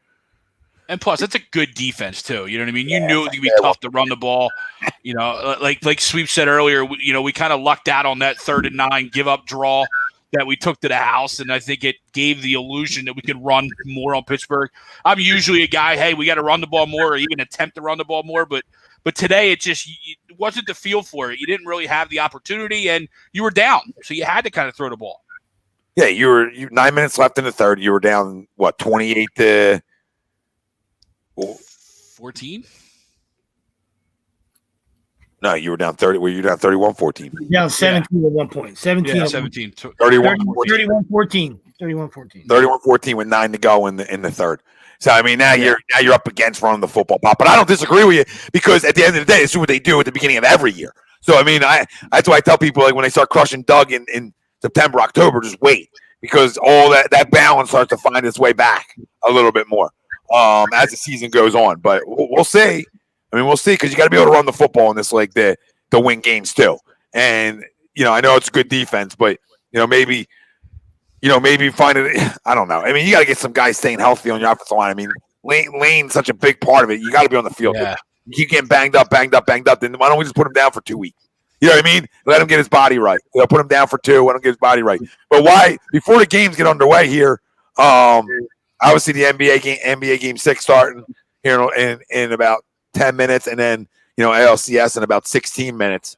And plus, it's a good defense too. You know what I mean? You knew it would be tough to run the ball. Like Sweep said earlier, we kind of lucked out on that 3rd and 9 give up draw that we took to the house, and I think it gave the illusion that we could run more on Pittsburgh. I'm usually a guy, hey, we got to run the ball more, or even attempt to run the ball more, but today it wasn't the feel for it. You didn't really have the opportunity, and you were down, so you had to kind of throw the ball. Yeah, you 9 minutes left in the third. You were down 28 to 14? No, you were down 30. Were you down 31-14? Down 17 at one point. 17. Yeah, 17. 31-14. 31-14 with 9 to go in the third. So I mean, now you're up against running the football, Pop. But I don't disagree with you because at the end of the day, this is what they do at the beginning of every year. So I mean, that's why I tell people, like, when they start crushing Doug in September, October, just wait, because all that balance starts to find its way back a little bit more as the season goes on. But we'll see. I mean, we'll see, because you got to be able to run the football in this league to win games too. And I know it's good defense, but maybe find it. I don't know. I mean, you got to get some guys staying healthy on your offensive line. I mean, Lane's such a big part of it. You got to be on the field. Yeah. You keep getting banged up. Then why don't we just put him down for 2 weeks? You know what I mean? Let him get his body right. Put him down for 2. Let him get his body right. But why, before the games get underway here, obviously the NBA game 6 starting here in about 10 minutes, and then ALCS in about 16 minutes,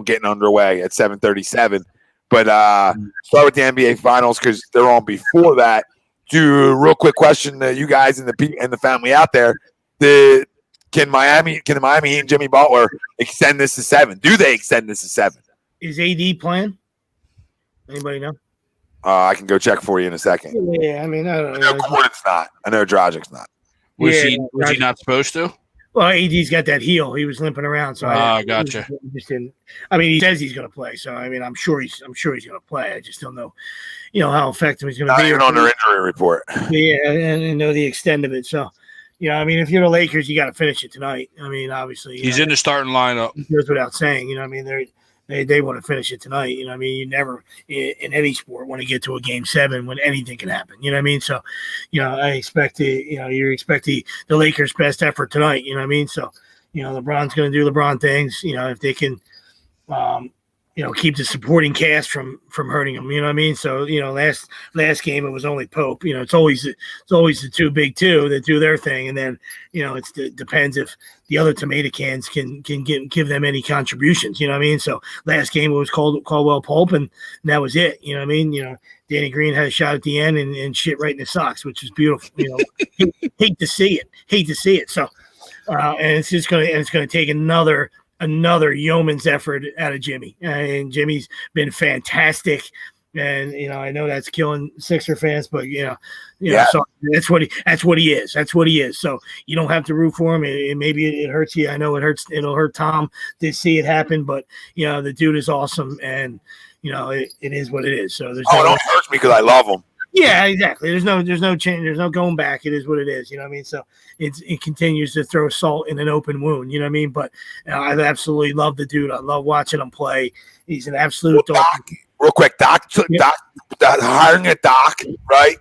getting underway at 7:37. But start with the NBA Finals because they're on before that. Do a real quick question to you guys and the family out there: Can Miami Heat and Jimmy Butler extend this to 7? Do they extend this to 7? Is AD playing? Anybody know? I can go check for you in a second. Yeah, I mean, I don't know. I know Gordon's not. I know Dragic's not. Was he not supposed to? Well, AD's got that heel. He was limping around, so gotcha. I mean, he says he's going to play, so I mean, I'm sure he's going to play. I just don't know, how effective he's going to be. Not even on their injury report. Yeah, and know the extent of it. So, I mean, if you're the Lakers, you got to finish it tonight. I mean, obviously, he's in the starting lineup. Goes without saying. I mean, they want to finish it tonight. I mean, you never in any sport want to get to a game 7 when anything can happen. You know what I mean? So, I expect you expect the Lakers' best effort tonight. You know what I mean? So, LeBron's going to do LeBron things. If they can, keep the supporting cast from hurting them. You know what I mean? So last game it was only Pope. It's always the two big two that do their thing, and then it depends if the other tomato cans can give them any contributions. You know what I mean? So last game it was Caldwell Pope, and that was it. You know what I mean? Danny Green had a shot at the end and shit right in his socks, which is beautiful. Hate to see it. So and it's gonna take another yeoman's effort out of Jimmy. And Jimmy's been fantastic. And I know that's killing Sixer fans, but so that's what he is. That's what he is. So you don't have to root for him. Maybe it hurts you. I know it'll hurt Tom to see it happen, but the dude is awesome, and it is what it is. So there's it only hurts me because I love him. Yeah, exactly. There's no change. There's no going back. It is what it is. You know what I mean? So it continues to throw salt in an open wound. You know what I mean? But I absolutely love the dude. I love watching him play. He's an absolute dog. Real quick, Doc, hiring a Doc, right?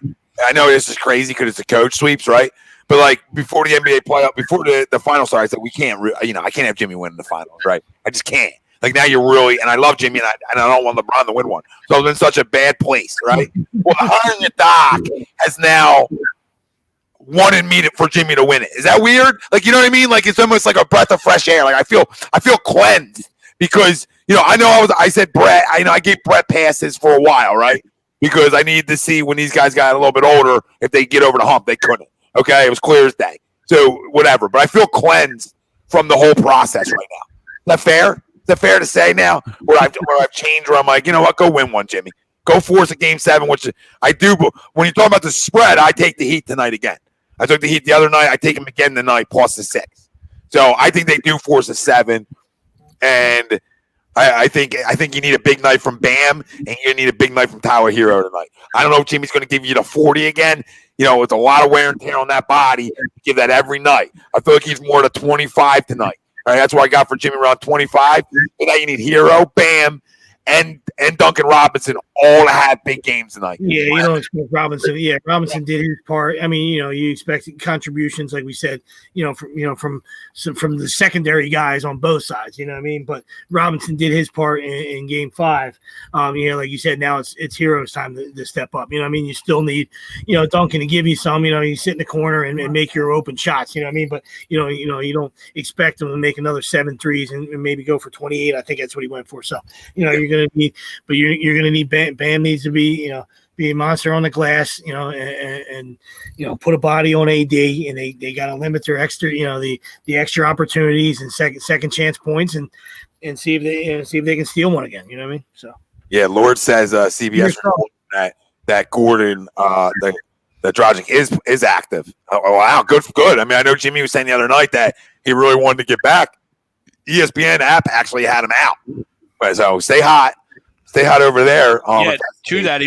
I know this is crazy because it's a coach sweeps, right? But like before the NBA playoff, before the final started, I said we can't. I can't have Jimmy win the finals, right? I just can't. Like now you're really, and I love Jimmy, and I don't want LeBron to win one. So it's in such a bad place, right? Well, hiring a Doc has now wanted me for Jimmy to win it. Is that weird? Like, you know what I mean? Like it's almost like a breath of fresh air. Like I feel cleansed because I said Brett. I gave Brett passes for a while, right? Because I needed to see when these guys got a little bit older if they get over the hump. They couldn't. Okay, it was clear as day. So whatever. But I feel cleansed from the whole process right now. Is that fair? Is that fair to say now? Where I've changed, where I'm like, you know what? Go win one, Jimmy. Go force a game 7, which I do. But when you talk about the spread, I take the Heat tonight again. I took the Heat the other night. I take them again tonight plus the 6. So I think they do force a 7, and I think you need a big night from Bam, and you need a big night from Tyler Hero tonight. I don't know if Jimmy's going to give you the 40 again. It's a lot of wear and tear on that body. Give that every night. I feel like he's more to 25 tonight. All right, that's what I got for Jimmy around 25. And now you need Hero, Bam, and Duncan Robinson all to have big games tonight. Yeah, you don't expect Robinson. Yeah, Robinson did his part. I mean, you expect contributions, like we said, from the secondary guys on both sides. You know what I mean? But Robinson did his part in Game 5. Like you said, now it's Hero's time to step up. You know what I mean? You still need, Duncan to give you some. You sit in the corner and make your open shots. You know what I mean? But you don't expect him to make another 7 threes and maybe go for 28. I think that's what he went for. So you're gonna need, but you're gonna need Bam needs to be a monster on the glass, and put a body on AD, and they got to limit their extra, the extra opportunities and second chance points, and see if they can steal one again. You know what I mean? So yeah, Lord says CBS that Gordon the Dragic is active. Oh wow, good. I mean, I know Jimmy was saying the other night that he really wanted to get back. ESPN app actually had him out, so stay hot over there. To that,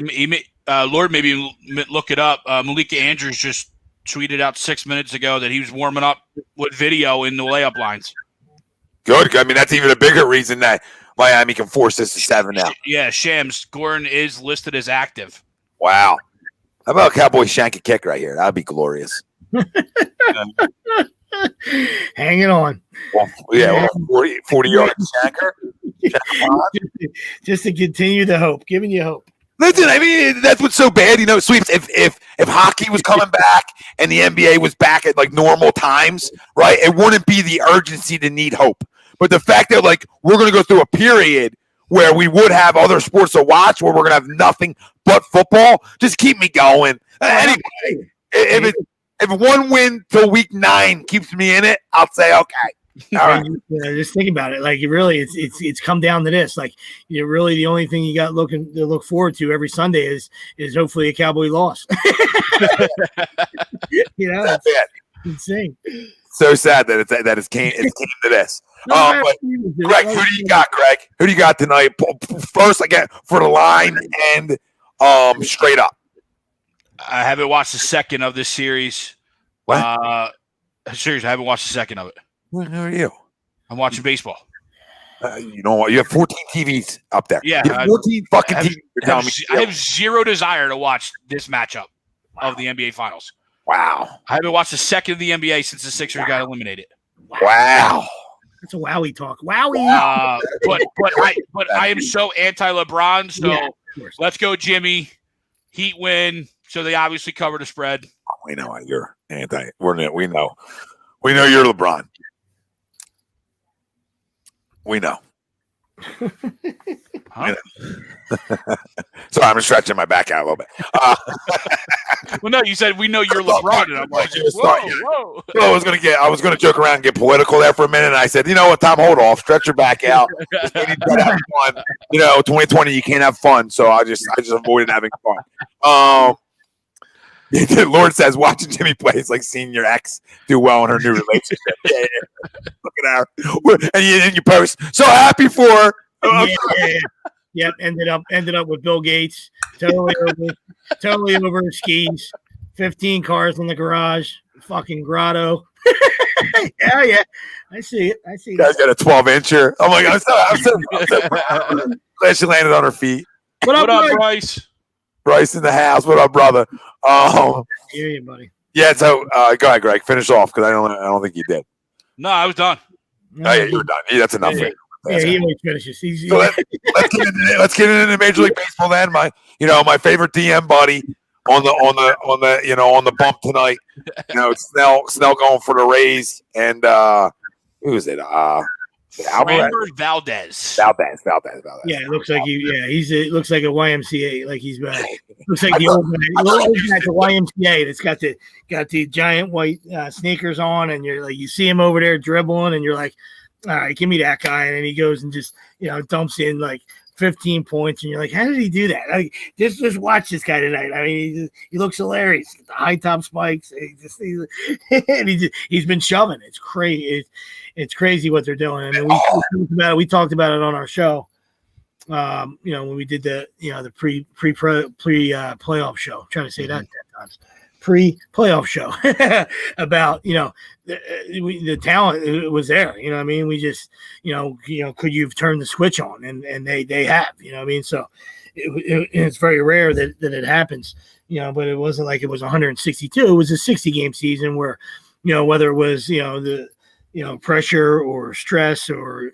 Lord, maybe look it up. Malika Andrews just tweeted out 6 minutes ago that he was warming up with video in the layup lines. Good. I mean, that's even a bigger reason that Miami can force this to 7 now. Yeah, Shams, Gordon is listed as active. Wow. How about Cowboy shank a kick right here? That'd be glorious. Hanging on. Well, 40-yard shanker. Just to continue the hope, giving you hope. Listen, I mean, that's what's so bad. Sweeps, if hockey was coming back and the NBA was back at like normal times, right, it wouldn't be the urgency to need hope. But the fact that we're going to go through a period where we would have other sports to watch, where we're going to have nothing but football, just keep me going. Anyway, if 1 win till week 9 keeps me in it, I'll say okay. All right. Just think about it. It's come down to this. Really the only thing you got to look forward to every Sunday is hopefully a Cowboy loss. It's insane. So sad that it came to this. But Greg, who do you got, Greg? Who do you got tonight? First, again, for the line and straight up. I haven't watched the second of this series. What? Seriously, I haven't watched the second of it. Who are you? I'm watching baseball. You know what? You have 14 TVs up there. Yeah. You have 14 fucking TVs. I have zero desire to watch this matchup of the NBA Finals. Wow. I haven't watched the second of the NBA since the Sixers got eliminated. Wow. That's a wowie talk. Wowie. But I am so anti-LeBron. So Yeah, let's go, Jimmy. Heat win. So they obviously cover the spread. We know you're anti. We know you're LeBron. We know. Huh? Sorry, I'm stretching my back out a little bit. Well, no, you said we know you're LeBron, and I'm like, whoa. I was gonna joke around and get political there for a minute, and I said, you know what, Tom, hold off, stretch your back out. You need to have fun. 2020, you can't have fun, so I just avoided having fun. The Lord says, watching Jimmy play is like seeing your ex do well in her new relationship. Yeah. Look at her. And you post, so happy for her. Yep. Ended up with Bill Gates. Totally over his skis. 15 cars in the garage. Fucking grotto. Yeah. I see it. You guys got a 12-incher. Oh my God. I'm so glad she landed on her feet. What up, Bryce? Bryce in the house. What up, brother? Hear you, buddy. Yeah. So go ahead, Greg. Finish off because I don't think you did. No, I was done. Oh, yeah, you were done. Yeah, that's enough. Yeah. Yeah, he always finishes. So let's get into Major League Baseball then. My favorite DM buddy on the bump tonight. Snell going for the Rays, and who is it? Framber Valdez. Yeah, it looks like it looks like a YMCA. Like he's back. Looks like the old guy at the YMCA that's got the giant white sneakers on, and you're like, you see him over there dribbling, and you're like, all right, give me that guy. And then he goes and just, dumps in like 15 points. And you're like, how did he do that? Like, just watch this guy tonight. I mean, he looks hilarious. The high top spikes. He's been shoving. It's crazy. It's crazy what they're doing. I mean, we talked about it on our show. When we did the playoff show. I'm trying to say that 10 times. Pre-playoff show about the talent was there. I mean, we just could you've turned the switch on, and they have. I mean, so it's very rare that it happens. But it wasn't like it was 162. It was a 60-game season where whether it was the pressure or stress or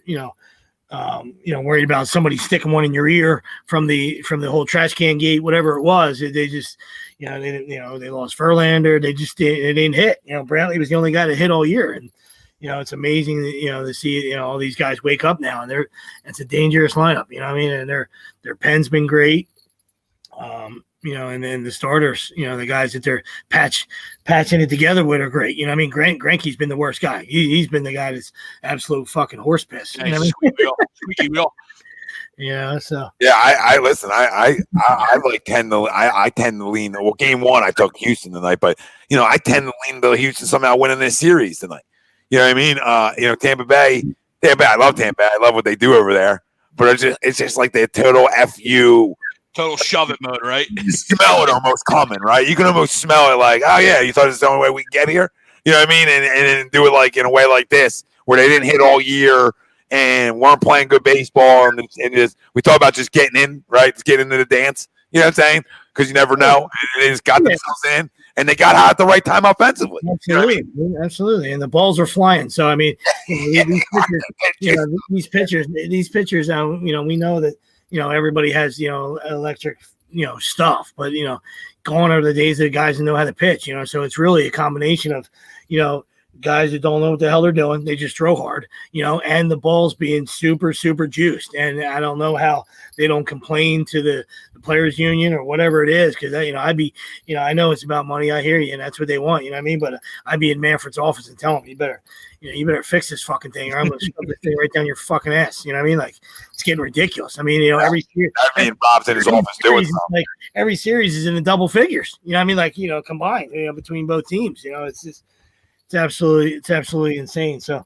worried about somebody sticking one in your ear from the whole trash can gate, whatever it was. They just, they lost Verlander. They didn't hit. Brantley was the only guy that hit all year, and it's amazing to see all these guys wake up now, and it's a dangerous lineup. I mean, and their pen's been great. And then the starters, the guys that they're patching it together with are great. I mean, Greinke's been the worst guy. He's been the guy that's absolute fucking horse piss. Squeaky wheel. So yeah, I listen. I tend to lean. Well, game one I took Houston tonight, but I tend to lean to Houston somehow winning this series tonight. You know what I mean? Tampa Bay. I love Tampa Bay. I love what they do over there, but it's just like the total FU. Total shove it mode, right? You smell it almost coming, right? You can almost smell it like, oh yeah, you thought it's the only way we can get here? You know what I mean? And then do it like in a way like this, where they didn't hit all year and weren't playing good baseball, and just we talk about just getting in, right? Just get into the dance. You know what I'm saying? Because you never know. And they just got themselves in, and they got hot at the right time offensively. Absolutely, absolutely. And the balls are flying. So I mean, these pitchers, we know that. Everybody has, electric, stuff, but, gone are the days of the guys that know how to pitch, so it's really a combination of, guys that don't know what the hell they're doing. They just throw hard, and the balls being super, super juiced. And I don't know how they don't complain to the players union or whatever it is. Cause I know it's about money. I hear you. And that's what they want. You know what I mean? But I'd be in Manfred's office and tell him, you better fix this fucking thing, or I'm going to shove this thing right down your fucking ass. You know what I mean? Like, it's getting ridiculous. I mean, every year, Bob's in his office doing something. Like every series is in the double figures. You know what I mean? Like, combined, between both teams. It's just, it's absolutely insane. So,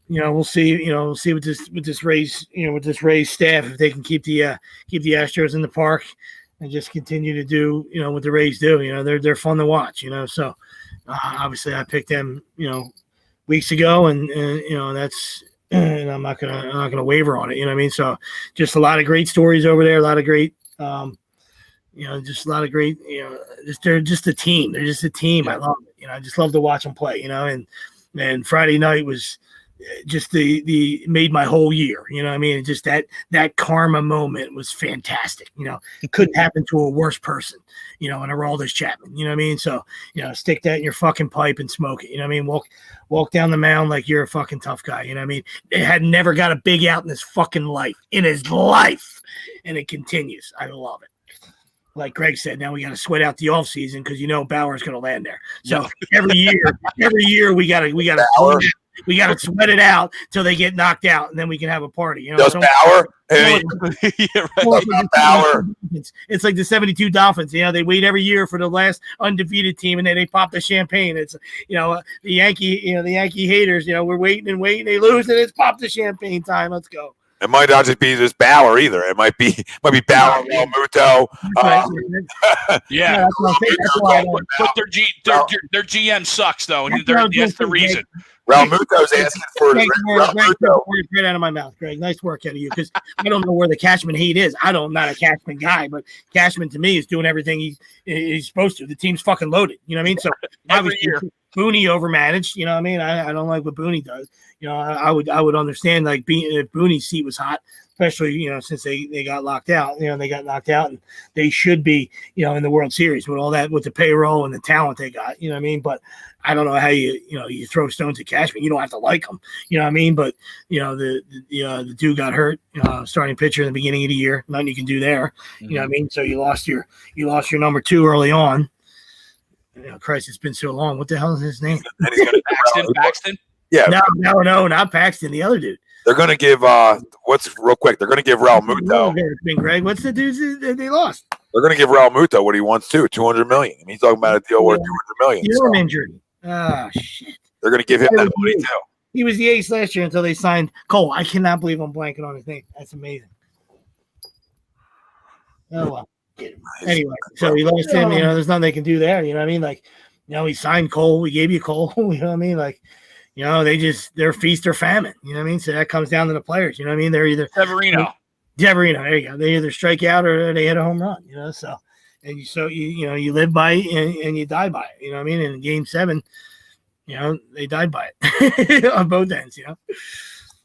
we'll see. We'll see with this Rays, with this Rays staff, if they can keep the Astros in the park and just continue to do, what the Rays do. They're fun to watch. So obviously I picked them, weeks ago, and that's, and I'm not gonna waver on it. You know what I mean? So just a lot of great stories over there. A lot of great, just a lot of great. They're just a team. They're just a team. I love it. I just love to watch them play. And Friday night was just the made my whole year. You know what I mean? And just that karma moment was fantastic. You know, it couldn't happen to a worse person, you know, and Aroldis Chapman. You know what I mean? So, you know, stick that in your fucking pipe and smoke it. You know what I mean? Walk down the mound like you're a fucking tough guy. You know what I mean? It had never got a big out in his fucking life. And it continues. I love it. Like Greg said, now we got to sweat out the offseason because you know Bauer's going to land there. So every year we got to sweat it out till they get knocked out, and then we can have a party. You know, does Bauer? Bauer. It's like the '72 Dolphins. You know, they wait every year for the last undefeated team, and then they pop the champagne. It's the Yankee haters. You know, we're waiting and waiting. They lose, and it's pop the champagne time. Let's go. It might not just be just Bauer either. It might be Bauer, Realmuto. Yeah, but their GM sucks though, and that's the reason. Realmuto's asking for Realmuto. Right out of my mouth, Greg. Nice work out of you, because I don't know where the Cashman hate is. I'm not a Cashman guy, but Cashman to me is doing everything he's supposed to. The team's fucking loaded. You know what I mean? So every year. Booney overmanaged. You know what I mean? I don't like what Booney does. You know, I would understand like if Booney's seat was hot, especially, you know, since they got locked out. You know, they got knocked out, and they should be, you know, in the World Series with all that, with the payroll and the talent they got. You know what I mean? But I don't know how you throw stones at Cashman. You don't have to like him. You know what I mean? But you know the dude got hurt, starting pitcher in the beginning of the year. Nothing you can do there. Mm-hmm. You know what I mean? So you lost your number 2 early on. You know, Christ, it's been so long. What the hell is his name? Paxton? Yeah. No, not Paxton. The other dude. They're going to give They're going to give Realmuto. Greg, what's the dudes that they lost? They're going to give Realmuto what he wants to, $200 million. I mean, he's talking about a deal worth $200 million. You're an injury. Ah, shit. They're going to give him that money too. He was the ace last year until they signed Cole. I cannot believe I'm blanking on his name. That's amazing. Oh well. Anyway, so he lost him. You know, there's nothing they can do there. You know what I mean? Like, you know, he signed Cole. We gave you Cole. You know what I mean? Like, you know, they're feast or famine. You know what I mean? So that comes down to the players. You know what I mean? They're either Severino. There you go. They either strike out or they hit a home run. You know, so you live by it and you die by it. You know what I mean? And in Game 7, you know, they died by it on both ends. You know.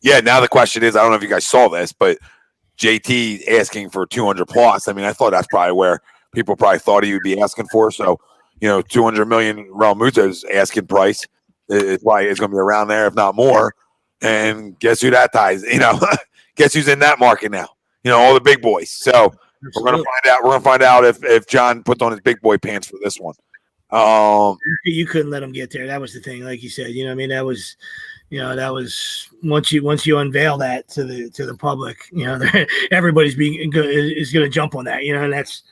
Yeah. Now the question is, I don't know if you guys saw this, but JT asking for 200 plus. I mean, I thought that's probably where people probably thought he would be asking for. So, you know, 200 million Realmuto's asking price is probably is going to be around there, if not more. And guess who that ties? You know, guess who's in that market now? You know, all the big boys. So we're going to find out. We're going to find out if John puts on his big boy pants for this one. You couldn't let him get there. That was the thing. Like you said, you know what I mean? That was once you unveil that to the public, you know, everybody's is going to jump on that, you know, and that's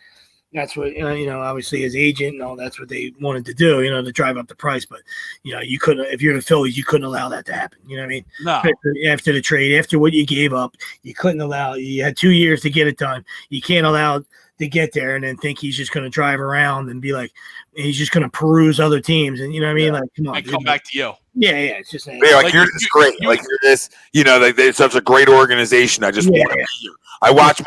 what, you know, obviously his agent and all, that's what they wanted to do, you know, to drive up the price. But, you know, you couldn't, if you're the Phillies, you couldn't allow that to happen. You know what I mean? No. After the trade, after what you gave up, you couldn't allow, you had 2 years to get it done. You can't allow to get there and then think he's just going to drive around and be like, he's just going to peruse other teams. And you know what I mean? Like, come on. And come back to you. Yeah. It's just like you're this great. Like you're this, you know, they're such a great organization. I just want to be here. I watch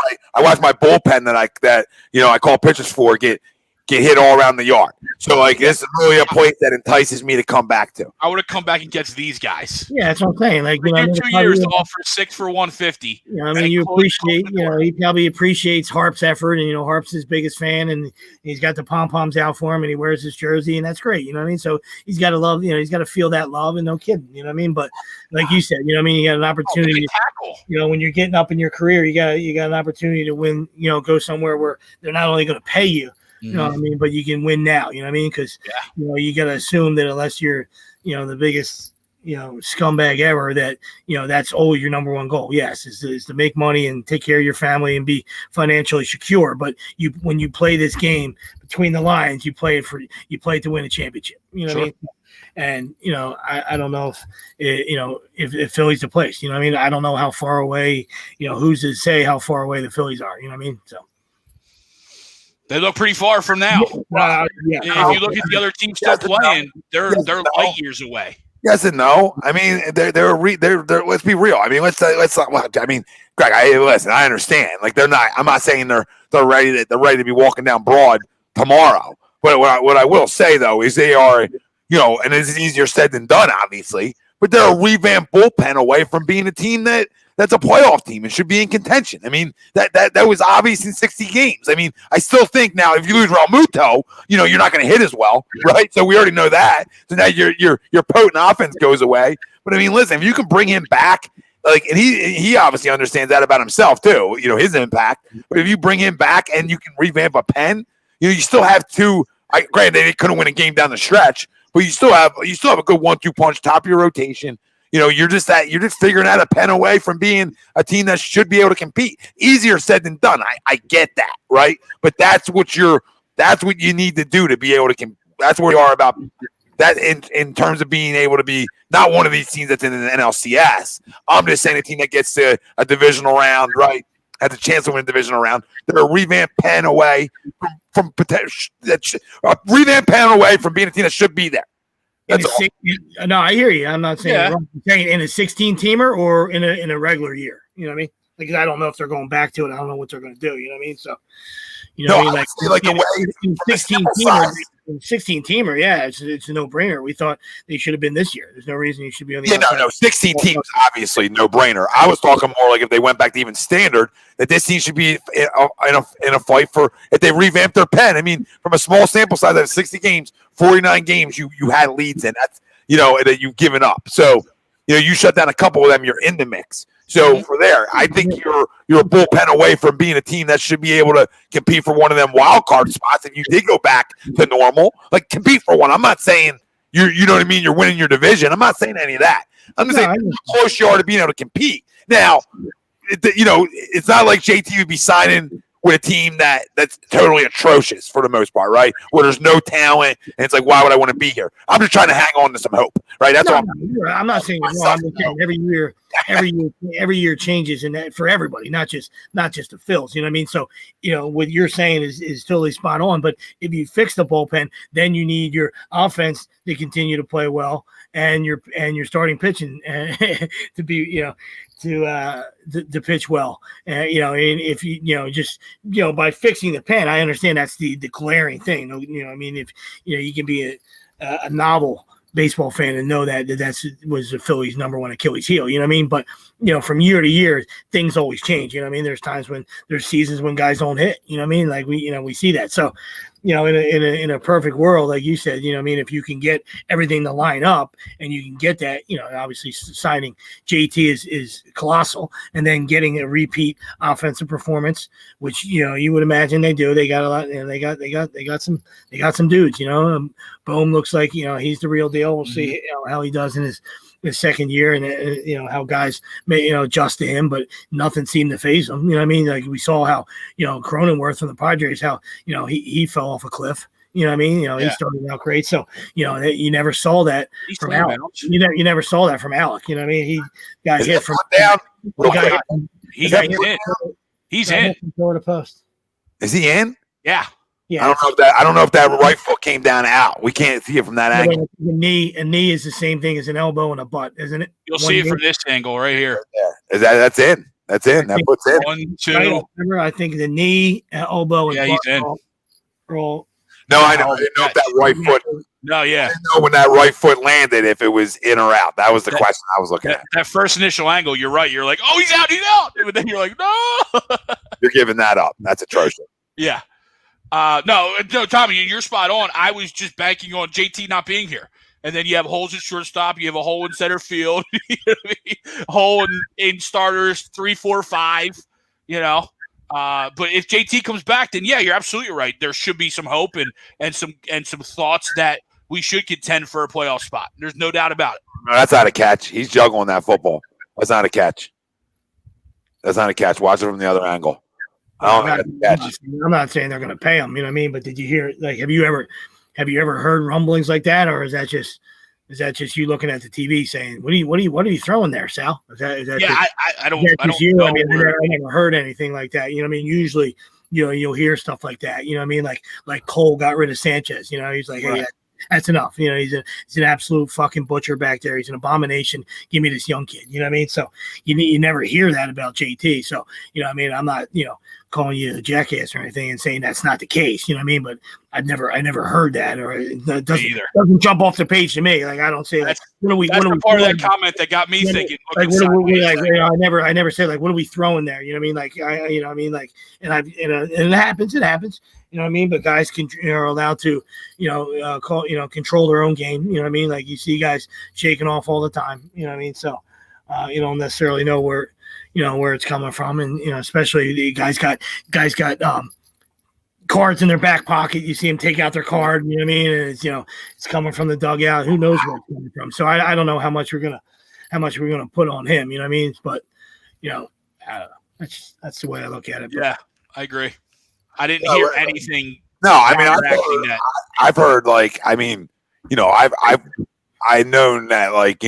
my bullpen that you know I call pitchers for get hit all around the yard. So like this is really a point that entices me to come back to. I would have come back against these guys. Yeah, that's what I'm saying. Like, you know, 2 years to offer 6 for 150. You know, I mean, you appreciate, you know, he probably appreciates Harp's effort, and you know, Harp's his biggest fan, and he's got the pom poms out for him, and he wears his jersey, and that's great. You know what I mean? So he's got to love, you know, he's got to feel that love, and no kidding. You know what I mean? But like you said, you know what I mean? You got an opportunity. You know, when you're getting up in your career, you got an opportunity to win. You know, go somewhere where they're not only going to pay you. You know what I mean? But you can win now. You know what I mean? Because, you know, you got to assume that unless you're, you know, the biggest, you know, scumbag ever, that, you know, that's always your number one goal. Yes, is to make money and take care of your family and be financially secure. But when you play this game between the lines, you play it to win a championship. You know what I mean? And, you know, I don't know if Philly's the place. You know what I mean? I don't know how far away, you know, who's to say how far away the Phillies are. You know what I mean? So. They look pretty far from now. If you look at the other teams still playing, they're light years away. Yes and no. I mean, they're let's be real. I mean, let's not. I mean, Greg, listen. I understand. Like they're not. I'm not saying they're ready to be walking down Broad tomorrow. But what I will say though is they are. You know, and it's easier said than done, obviously. but they're a revamped bullpen away from being a team that's a playoff team and should be in contention. I mean, that was obvious in 60 games. I mean, I still think now if you lose Raul Muto, you're not going to hit as well, right? So we already know that. So now your potent offense goes away. But I mean, listen, if you can bring him back, and he obviously understands that about himself too, his impact. But if you bring him back and you can revamp a pen, you still have two. Granted, they couldn't win a game down the stretch, but you still have a good 1-2 punch top of your rotation. You're just figuring out a pen away from being a team that should be able to compete. Easier said than done. I get that, right? But that's what you need to do to be able to compete. That's where you are about that in terms of being able to be not one of these teams that's in the NLCS. I'm just saying a team that gets to a divisional round, right? Has a chance to win a divisional round. They're a revamped pen away from potential. A revamped pen away from being a team that should be there. No, I hear you. I'm not saying wrong. I'm saying in a 16-teamer or in a regular year. You know what I mean? Because I don't know if they're going back to it. I don't know what they're going to do. You know what I mean? So, like the way 16-teamer, yeah, it's a no-brainer. We thought they should have been this year. There's no reason you should be on the outside. 16 teams, obviously, no-brainer. I was talking more like if they went back to even standard, that this team should be in a fight for if they revamp their pen. I mean, from a small sample size of 60 games, 49 games you had leads in. That's that you've given up. So you shut down a couple of them, you're in the mix. So for there, I think you're a bullpen away from being a team that should be able to compete for one of them wild card spots. If you did go back to normal, like compete for one. I'm not saying you know what I mean. You're winning your division. I'm not saying any of that. I'm just saying how close you are to being able to compete. Now, it's not like JT would be signing with a team that's totally atrocious for the most part, right? Where there's no talent, and it's like, why would I want to be here? I'm just trying to hang on to some hope, right? That's all. I'm not saying it's wrong. I'm saying every year changes, and that for everybody, not just the Phils. You know what I mean? So what you're saying is totally spot on. But if you fix the bullpen, then you need your offense to continue to play well, and your starting pitching to be to pitch well. And if you by fixing the pen, I understand that's the glaring thing. I mean, if you can be a novel baseball fan and know that was the Phillies' number one Achilles heel. You know what I mean? But from year to year, things always change. You know what I mean? There's seasons when guys don't hit. You know what I mean? Like we see that. So in a perfect world, like you said, I mean, if you can get everything to line up and you can get that, obviously signing JT is colossal, and then getting a repeat offensive performance, which you would imagine they do. They got a lot. They got some dudes. Bohm looks like he's the real deal. We'll see how he does in his second year, and how guys may adjust to him, but nothing seemed to faze him. You know what I mean? Like we saw how Cronenworth from the Padres, how he fell off a cliff. You know what I mean? He started out great, so you never saw that from Alec. You never saw that from Alec. You know what I mean? He got hit from down. He's in. Florida Post. Is he in? Yeah. Yeah, I don't know if that right foot came down out. We can't see it from that angle. A knee is the same thing as an elbow and a butt, isn't it? You'll see it from this angle right here. Yeah. That's in. That's in. That foot's in. 1, 2. Remember, I think the knee, elbow, and butt. He's in. Roll. No, I didn't know if that right foot. No, yeah. I didn't know when that right foot landed if it was in or out. That was the question I was looking at. That first initial angle, you're right. You're like, oh, he's out. But then you're like, no. You're giving that up. That's atrocious. Yeah. No, Tommy, you're spot on. I was just banking on JT not being here. And then you have holes at shortstop. You have a hole in center field. Hole in starters 3, 4, 5. But if JT comes back, then you're absolutely right. There should be some hope and some thoughts that we should contend for a playoff spot. There's no doubt about it. No, that's not a catch. He's juggling that football. That's not a catch. That's not a catch. Watch it from the other angle. I'm not saying they're going to pay him. You know what I mean? But did you hear? Like, have you ever heard rumblings like that, or is that just you looking at the TV saying, "What are you throwing there, Sal?" Is that I don't know. I never heard anything like that. You know what I mean? Usually, you'll hear stuff like that. You know what I mean? Like Cole got rid of Sanchez. He's like, hey, that's enough. He's an absolute fucking butcher back there. He's an abomination. Give me this young kid. You know what I mean? So you never hear that about JT. So, I mean, I'm not, calling you a jackass or anything and saying that's not the case. You know what I mean? But I never heard that, or it doesn't jump off the page to me. Like I don't say like, what are we? That's what are we part of that throwing? comment that got me thinking. Like what are we, like, I never said like what are we throwing there? You know what I mean? Like you know what I mean? Like and it happens. It happens. You know what I mean? But guys are allowed to, control their own game. You know what I mean? Like you see guys shaking off all the time. You know what I mean? So you don't necessarily know where it's coming from, and especially the guys got cards in their back pocket. You see them take out their card. You know what I mean? And it's coming from the dugout. Who knows where it's coming from? So I don't know how much we're gonna put on him. You know what I mean? But I don't know. That's the way I look at it. But, yeah, I agree. I didn't hear anything. No, I mean, I've heard like, I mean, I've known that like,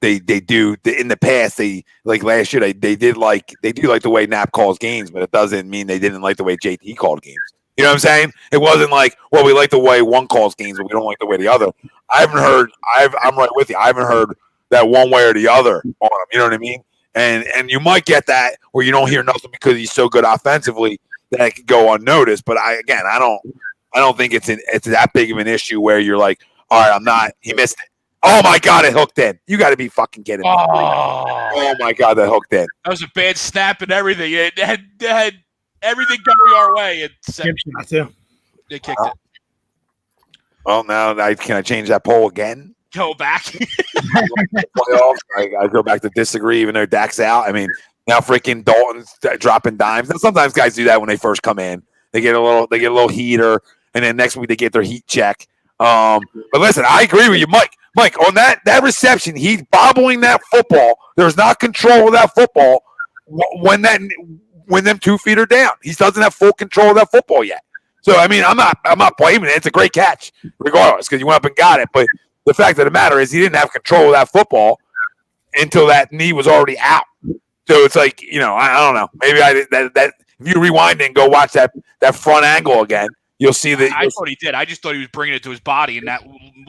they do in the past. They like last year. They do like the way Knapp calls games, but it doesn't mean they didn't like the way JT called games. You know what I'm saying? It wasn't like, well, we like the way one calls games, but we don't like the way the other. I'm right with you. I haven't heard that one way or the other on him. You know what I mean? And you might get that where you don't hear nothing because he's so good offensively that it could go unnoticed. But I don't think it's that big of an issue where you're like, all right, he missed it. Oh my God, it hooked in. You got to be fucking kidding me. Oh my God, that hooked in. That was a bad snap and everything. It had everything going our way. They kicked it. Well, now can I change that poll again? Go back. Playoffs, I go back to disagree, even though Dak's out. I mean, now freaking Dalton's dropping dimes. Now, sometimes guys do that when they first come in. They get a little heater, and then next week they get their heat check. But listen, I agree with you, Mike. Mike, on that reception, he's bobbling that football. There's not control of that football when them 2 feet are down. He doesn't have full control of that football yet. So I mean, I'm not blaming it. It's a great catch, regardless, because you went up and got it. But the fact of the matter is, he didn't have control of that football until that knee was already out. So it's like, I don't know. Maybe that if you rewind and go watch that front angle again, you'll see that. I thought he did. I just thought he was bringing it to his body, and that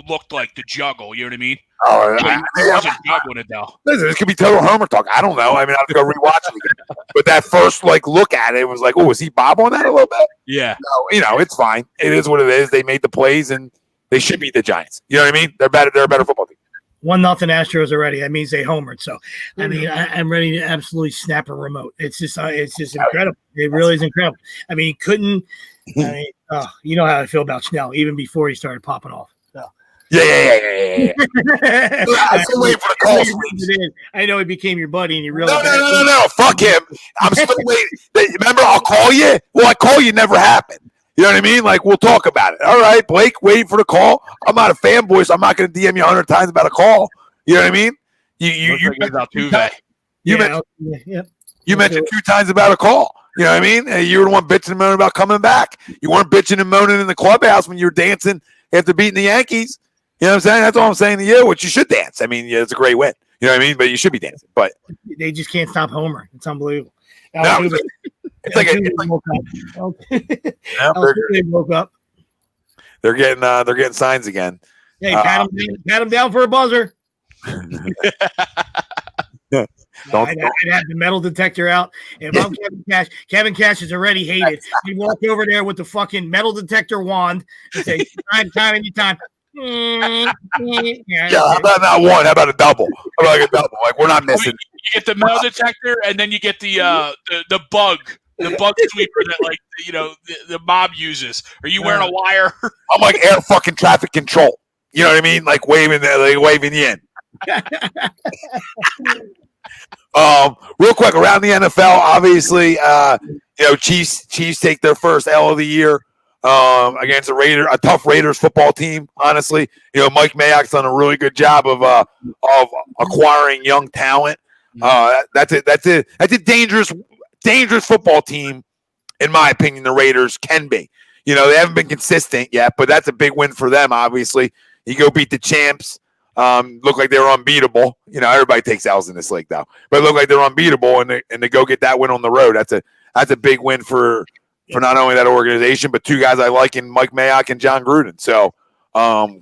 looked like the juggle. You know what I mean? Oh, he wasn't juggling it though. Listen, this could be total homer talk. I don't know. I mean, I have to go rewatch it again. But that first look at it was like, oh, was he bobbling that a little bit? Yeah. No, it's fine. It is what it is. They made the plays, and they should beat the Giants. You know what I mean? They're better. They're a better football team. 1-0 Astros already. That means they homered. So, I mean, I'm ready to absolutely snap a remote. It's just incredible. It really is incredible. I mean, you know how I feel about Snell even before he started popping off. So. Yeah. I'm still waiting for the call. I know he became your buddy, and you really no. Fuck him. I'm still waiting. Remember, I'll call you. Well, I call you never happened. You know what I mean? Like, we'll talk about it. All right, Blake, waiting for the call. I'm not a fanboy, so I'm not going to DM you 100 times about a call. You know what I mean? You mentioned 2 times about a call. You know what I mean? You were the one bitching and moaning about coming back. You weren't bitching and moaning in the clubhouse when you were dancing after beating the Yankees. You know what I'm saying? That's all I'm saying to you, which you should dance. I mean, it's a great win. You know what I mean? But you should be dancing. But they just can't stop Homer. It's unbelievable. They woke up. They're getting signs again. Hey, pat him down for a buzzer. I'd have the metal detector out. If I'm Kevin Cash is already hated. He walked over there with the fucking metal detector wand and say, time, anytime. Yeah, how about not one? How about a double? How about like a double? Like, we're not missing. You get the metal detector, and then you get the bug sweeper that the mob uses. Are you wearing a wire? I'm like air fucking traffic control. You know what I mean? Like waving you in. Real quick around the NFL, obviously, Chiefs take their first L of the year against a tough Raiders football team. Honestly, Mike Mayock's done a really good job of acquiring young talent. That's a dangerous football team, in my opinion. The Raiders can be. They haven't been consistent yet, but that's a big win for them. Obviously, you go beat the champs. Look like they were unbeatable. Everybody takes L's in this league, though. But it looked like they're unbeatable, and they go get that win on the road. That's a big win for not only that organization, but 2 guys I like in Mike Mayock and John Gruden. So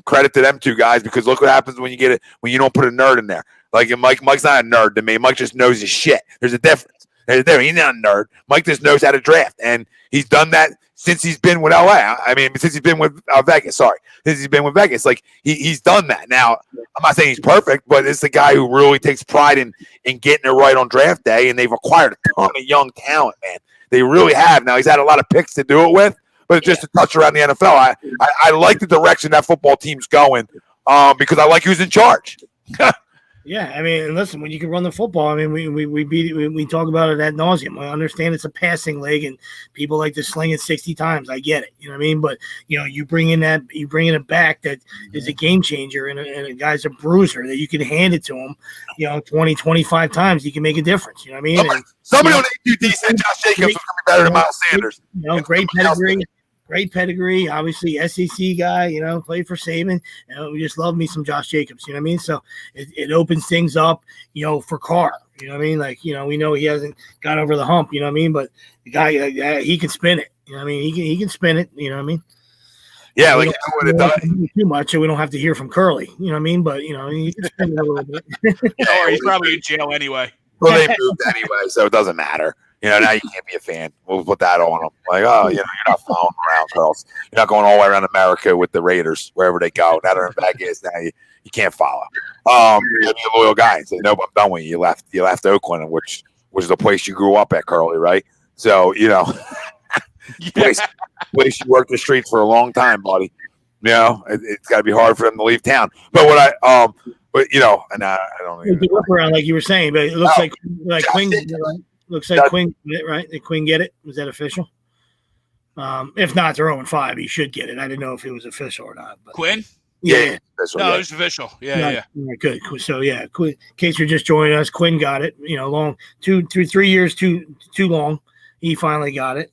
credit to them 2 guys, because look what happens when you don't put a nerd in there. Like Mike's not a nerd to me. Mike just knows his shit. There's a difference. He's not a nerd. Mike just knows how to draft, and he's done that since he's been with LA. Since he's been with Vegas. Sorry, since he's been with Vegas, like he's done that. Now, I'm not saying he's perfect, but it's the guy who really takes pride in getting it right on draft day, and they've acquired a ton of young talent, man. They really have. Now, he's had a lot of picks to do it with, but just to touch around the NFL, I like the direction that football team's going because I like who's in charge. Yeah, I mean, and listen, when you can run the football, I mean, we talk about it ad nauseum. I understand it's a passing leg, and people like to sling it 60 times. I get it, you know what I mean? But you bring in a back that is a game changer, and a guy's a bruiser that you can hand it to him, 20, 25 times, he can make a difference. You know what I mean? Somebody on AQD said Josh Jacobs was going to be better than Miles Sanders. Great pedigree. Great pedigree, obviously SEC guy, played for Saban. We just love me some Josh Jacobs, you know what I mean? So it opens things up, for Carr, you know what I mean? Like, we know he hasn't got over the hump, you know what I mean? But the guy, he can spin it, you know what I mean? He can spin it, you know what I mean? Yeah, like what it does. Too much, so we don't have to hear from Curly, you know what I mean? But, he can spin it a little bit. Or he's probably in jail anyway. Well, they moved anyway, so it doesn't matter. Now you can't be a fan. We'll put that on them. Like, you're not following around, girls. You're not going all the way around America with the Raiders, wherever they go. Now they're in Vegas. Now you can't follow. You're a loyal guy and say, no, I'm done with you. You left Oakland, which was the place you grew up at, Curly, right? So, place you worked the streets for a long time, buddy. It's got to be hard for them to leave town. But and I don't even look around like you were saying, but it looks like Quinn. Looks like Quinn get it, right? Did Quinn get it? Was that official? If not, they're 0-5. He should get it. I didn't know if it was official or not. But. Quinn? Yeah. It was official. Yeah. Good. So, Quinn, in case you're just joining us, Quinn got it. Long 3 years too long. He finally got it.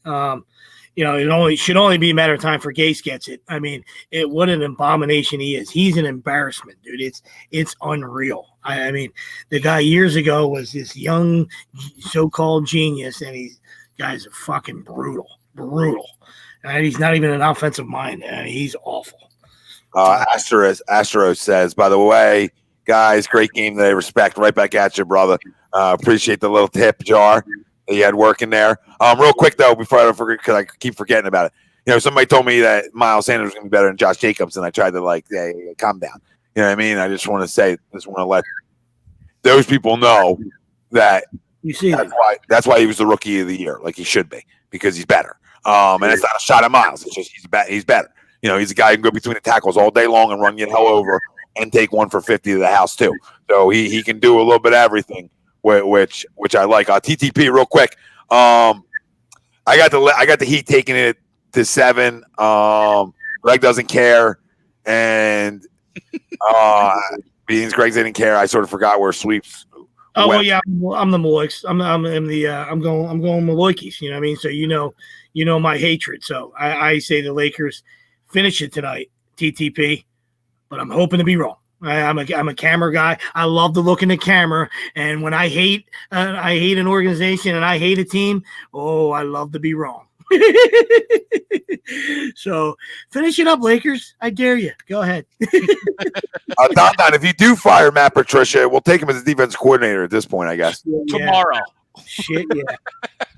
It should only be a matter of time for Gase gets it. I mean, what an abomination he is. He's an embarrassment, dude. It's unreal. I mean, the guy years ago was this young so-called genius, and guy's fucking brutal. And he's not even an offensive mind. I mean, he's awful. Astros says, by the way, guys, great game today. Respect. Right back at you, brother. Appreciate the little tip jar that you had working there. Real quick, though, before I forget, because I keep forgetting about it. Somebody told me that Miles Sanders was going to be better than Josh Jacobs, and I tried to, hey, calm down. You know what I mean? I just want to let those people know that that's why he was the rookie of the year, like he should be, because he's better. And it's not a shot at Miles. It's just he's better. He's a guy who can go between the tackles all day long and run you hell over and take one for 50 to the house too. So he can do a little bit of everything, which I like. TTP real quick. I got the Heat taking it to 7. Greg doesn't care, and being Greg didn't care. I sort of forgot where sweeps. Oh went. Well, yeah, I'm the Maloiks. I'm going Maloikis. You know what I mean? So you know my hatred. So I say the Lakers finish it tonight, TTP. But I'm hoping to be wrong. I'm a camera guy. I love to look in the camera, and when I hate an organization and I hate a team, I love to be wrong. So finish it up, Lakers. I dare you. Go ahead. Don, if you do fire Matt Patricia, we'll take him as a defense coordinator at this point, I guess. Tomorrow. Shit, yeah.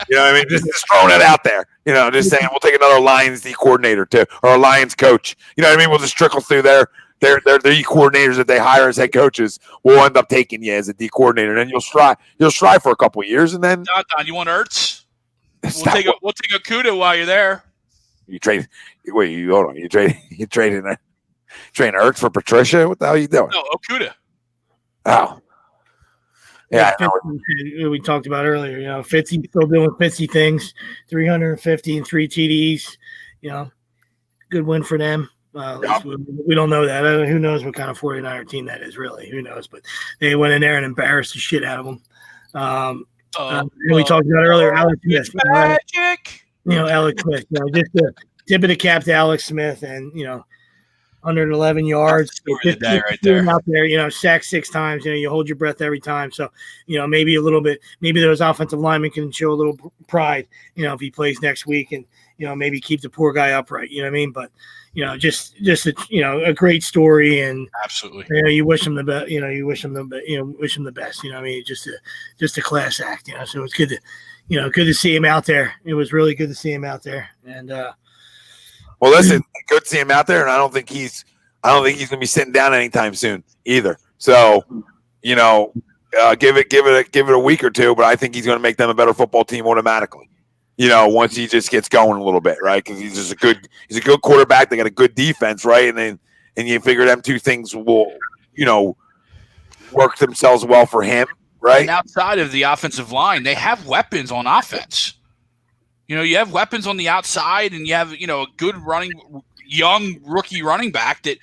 You know what I mean? Just throwing it out there. Just saying we'll take another Lions D coordinator too, or a Lions coach. You know what I mean? We'll just trickle through there. They're the coordinators that they hire as head coaches will end up taking you as a D coordinator. And then you'll strive for a couple of years, and then Don, you want Ertz? We'll take a Kuda while you're there. You trade. Wait, hold on. You trading Ertz for Patricia? What the hell are you doing? No, Okuda. Oh. Yeah, we talked about earlier. Fitzy still doing Fitzy things. 350 and 3 TDs. Good win for them. We don't know that. Who knows what kind of 49er team that is, really? Who knows? But they went in there and embarrassed the shit out of them. We talked about earlier, Alex Smith. Magic. Alex Smith. Just a tip of the cap to Alex Smith, and 111 yards. Right there. Out there, sacked 6 times. You hold your breath every time. So, maybe a little bit. Maybe those offensive linemen can show a little pride. If he plays next week and maybe keep the poor guy upright. You know what I mean? But just a great story, and absolutely. You wish him the best. You wish him the best. You know what I mean? Just a class act. So it's good to see him out there. It was really good to see him out there. And well, listen, good to see him out there, and I don't think he's going to be sitting down anytime soon either. So, give it a week or two, but I think he's going to make them a better football team automatically. Once he just gets going a little bit, right? Because he's a good quarterback. They got a good defense, right? And you figure them two things will, work themselves well for him, right? And outside of the offensive line, they have weapons on offense. You have weapons on the outside, and you have a good young rookie running back that.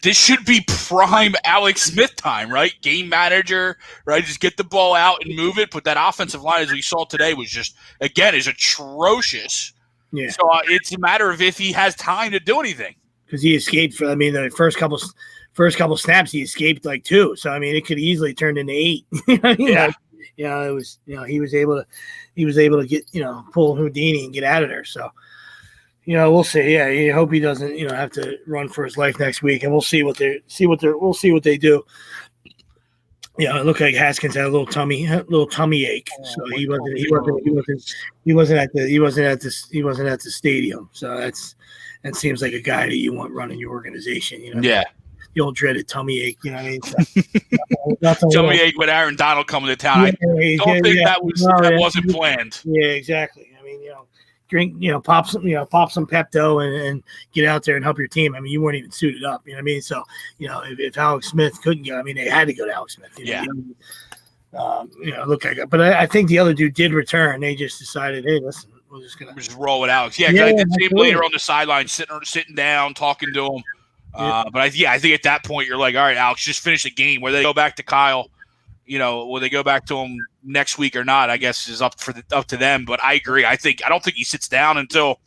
This should be prime Alex Smith time, right? Game manager, right? Just get the ball out and move it. But that offensive line, as we saw today, was just, again, is atrocious. Yeah. So it's a matter of if he has time to do anything. Because he escaped the first couple snaps, he escaped like 2. So it could easily turn into 8. Yeah. It was he was able to get pull Houdini and get out of there. So. We'll see. Yeah, you hope he doesn't, have to run for his life next week, and we'll see what they do. It looked like Haskins had a little tummy ache, so he wasn't at the stadium. So that seems like a guy that you want running your organization. Yeah. The old dreaded tummy ache. You know what I mean? Tummy ache with Aaron Donald coming to town. I don't think that wasn't planned. Yeah, exactly. Drink, pop some Pepto and get out there and help your team. You weren't even suited up. You know what I mean? So, if Alex Smith couldn't go, they had to go to Alex Smith. Look like it. But I think the other dude did return. They just decided, hey, listen, we're just roll with Alex. Yeah, I did see him later on the sideline, sitting down, talking to him. But I think at that point you're like, all right, Alex, just finish the game. Whether they go back to Kyle, will they go back to him next week or not, I guess is up to them. But I agree. I don't think he sits down until,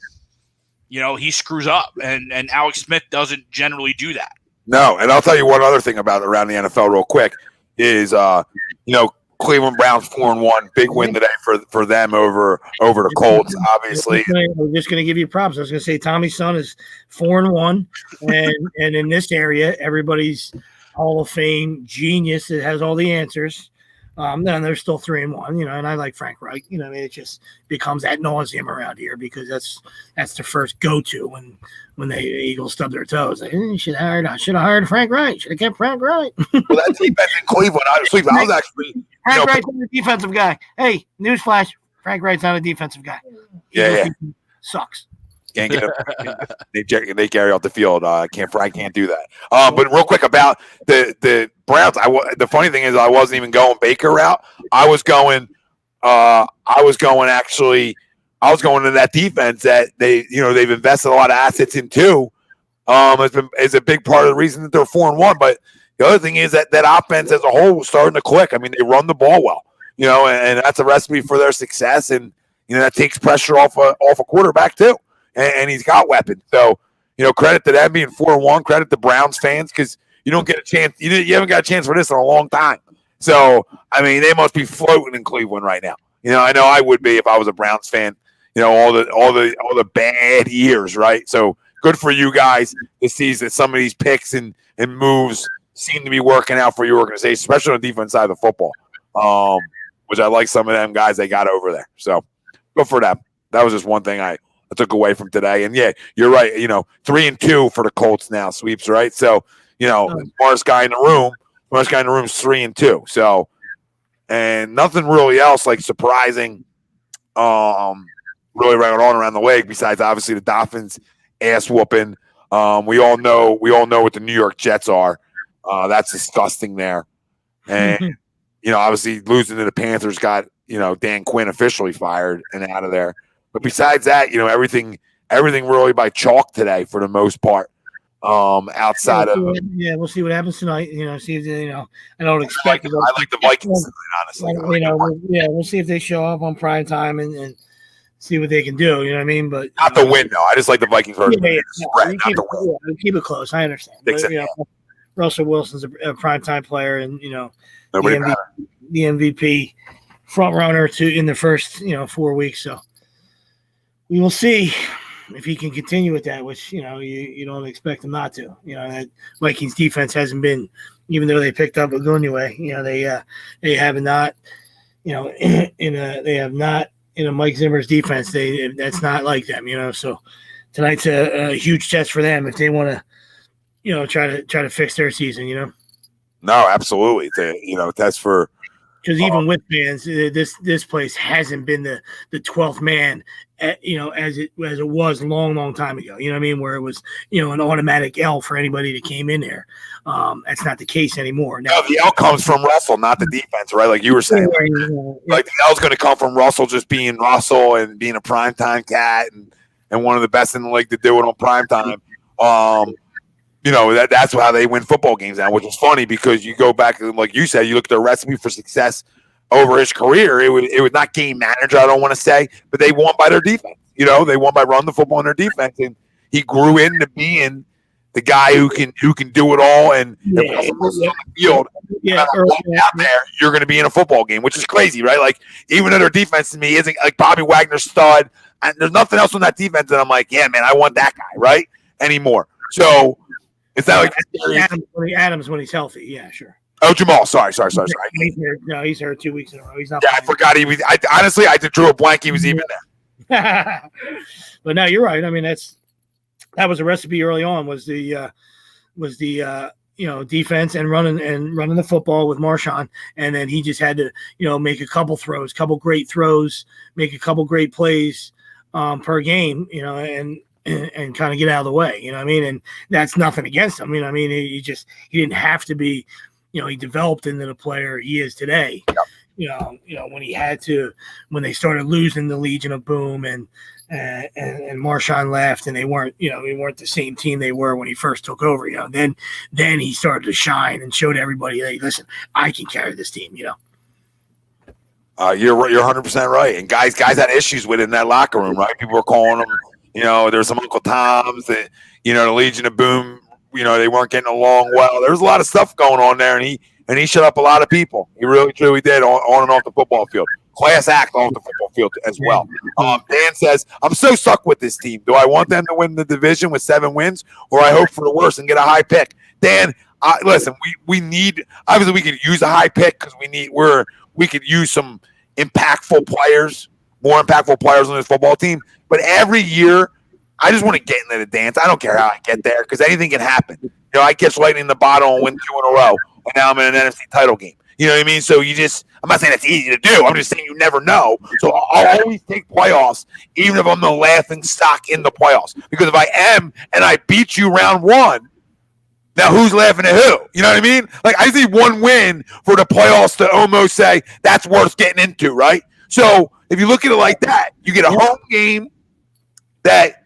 he screws up. And Alex Smith doesn't generally do that. No, and I'll tell you one other thing about around the NFL real quick is, Cleveland Browns 4-1, big win today for them over the Colts. Obviously, I'm just going to give you props. I was going to say Tommy's son is 4-1, and in this area, everybody's Hall of Fame genius that has all the answers. And they're still 3-1, and I like Frank Reich. It just becomes ad nauseum around here because that's the first go-to when the Eagles stub their toes. Like, I should have hired Frank Reich. Should have kept Frank Reich. Well, that defense in Cleveland, I was actually Frank Reich's not a defensive guy. Hey, newsflash: Frank Reich's not a defensive guy. Yeah. Sucks. Can't get them. They carry off the field. I can't do that. But real quick about the Browns. The funny thing is, I wasn't even going Baker route. I was going to that defense that they've invested a lot of assets into. Is a big part of the reason that they're 4-1. But the other thing is that offense as a whole was starting to click. They run the ball well. And that's a recipe for their success. And that takes pressure off a quarterback too. And he's got weapons. So, credit to them being 4-1. Credit to Browns fans because you don't get a chance. You haven't got a chance for this in a long time. So, they must be floating in Cleveland right now. I know I would be if I was a Browns fan. All the bad years, right? So good for you guys to see that some of these picks and moves seem to be working out for your organization, especially on the defense side of the football. Which I like some of them guys they got over there. So good for them. That was just one thing I took away from today. And yeah, you're right. 3-2 for the Colts now, sweeps, right? So, smartest guy in the room is 3-2. So, and nothing really else like surprising, really on around the league besides obviously the Dolphins ass whooping. We all know what the New York Jets are. That's disgusting there. And, obviously losing to the Panthers got, Dan Quinn officially fired and out of there. But besides that, everything really by chalk today for the most part. Outside of we'll see what happens tonight. See if I don't expect. I like the Vikings, honestly. We'll see if they show up on prime time and see what they can do. You know what I mean? But not the win though. I just like the Vikings version. Keep it close. I understand. But, Russell Wilson's a prime time player, and the MVP front runner in the first 4 weeks. So we will see if he can continue with that, which, you don't expect him not to. That Vikings defense hasn't been, even though they picked up Ogunwusi, they have not, they have not in a Mike Zimmer's defense. That's not like them, So tonight's a huge test for them if they want to, try to fix their season. No, absolutely. That's for. Because even with fans, this place hasn't been the 12th man, as it was a long, long time ago. You know what I mean? Where it was, an automatic L for anybody that came in there. That's not the case anymore. Now, no, the L comes from Russell, not the defense, right? Like you were saying, like the L's going to come from Russell just being Russell and being a primetime cat and one of the best in the league to do it on primetime. That's how they win football games now, which is funny because you go back and, like you said, you look at their recipe for success over his career. It was not game manager, I don't want to say, but they won by their defense. They won by running the football in their defense, and he grew into being the guy who can do it all. And on the field, out there, you're going to be in a football game, which is crazy, right? Like even though their defense to me isn't like Bobby Wagner's stud, and there's nothing else on that defense that I'm like, yeah, man, I want that guy, right? Anymore. So. Is that like Adams when he's healthy? Yeah, sure. Oh, Jamal. Sorry. He's hurt 2 weeks in a row. He's not. Yeah, I forgot he was. Honestly, I drew a blank. He was even there. But no, you're right. I mean, that was a recipe early on. Was the defense and running the football with Marshawn, and then he just had to make a couple great throws, make a couple great plays per game, and kind of get out of the way, you know what I mean? And that's nothing against him. He didn't have to be, he developed into the player he is today. Yep. When they started losing the Legion of Boom and Marshawn left and they weren't the same team they were when he first took over, then he started to shine and showed everybody, hey, listen, I can carry this team, You're 100% right. And guys had issues with it in that locker room, right? People were calling them. There's some Uncle Toms that, the Legion of Boom, they weren't getting along well. There was a lot of stuff going on there, and he shut up a lot of people. He really, truly did on and off the football field. Class act off the football field as well. Dan says, I'm so stuck with this team. Do I want them to win the division with 7 wins, or I hope for the worst and get a high pick? Dan, listen, we need – obviously we could use a high pick because we could use some impactful players, more impactful players on this football team. But every year, I just want to get into the dance. I don't care how I get there because anything can happen. I catch lightning in the bottle and win 2 in a row, and now I'm in an NFC title game. You know what I mean? So I'm not saying it's easy to do. I'm just saying you never know. So I'll always take playoffs, even if I'm the laughing stock in the playoffs. Because if I am and I beat you round 1, now who's laughing at who? You know what I mean? Like I just need 1 win for the playoffs to almost say that's worth getting into, right? So if you look at it like that, you get a home game that,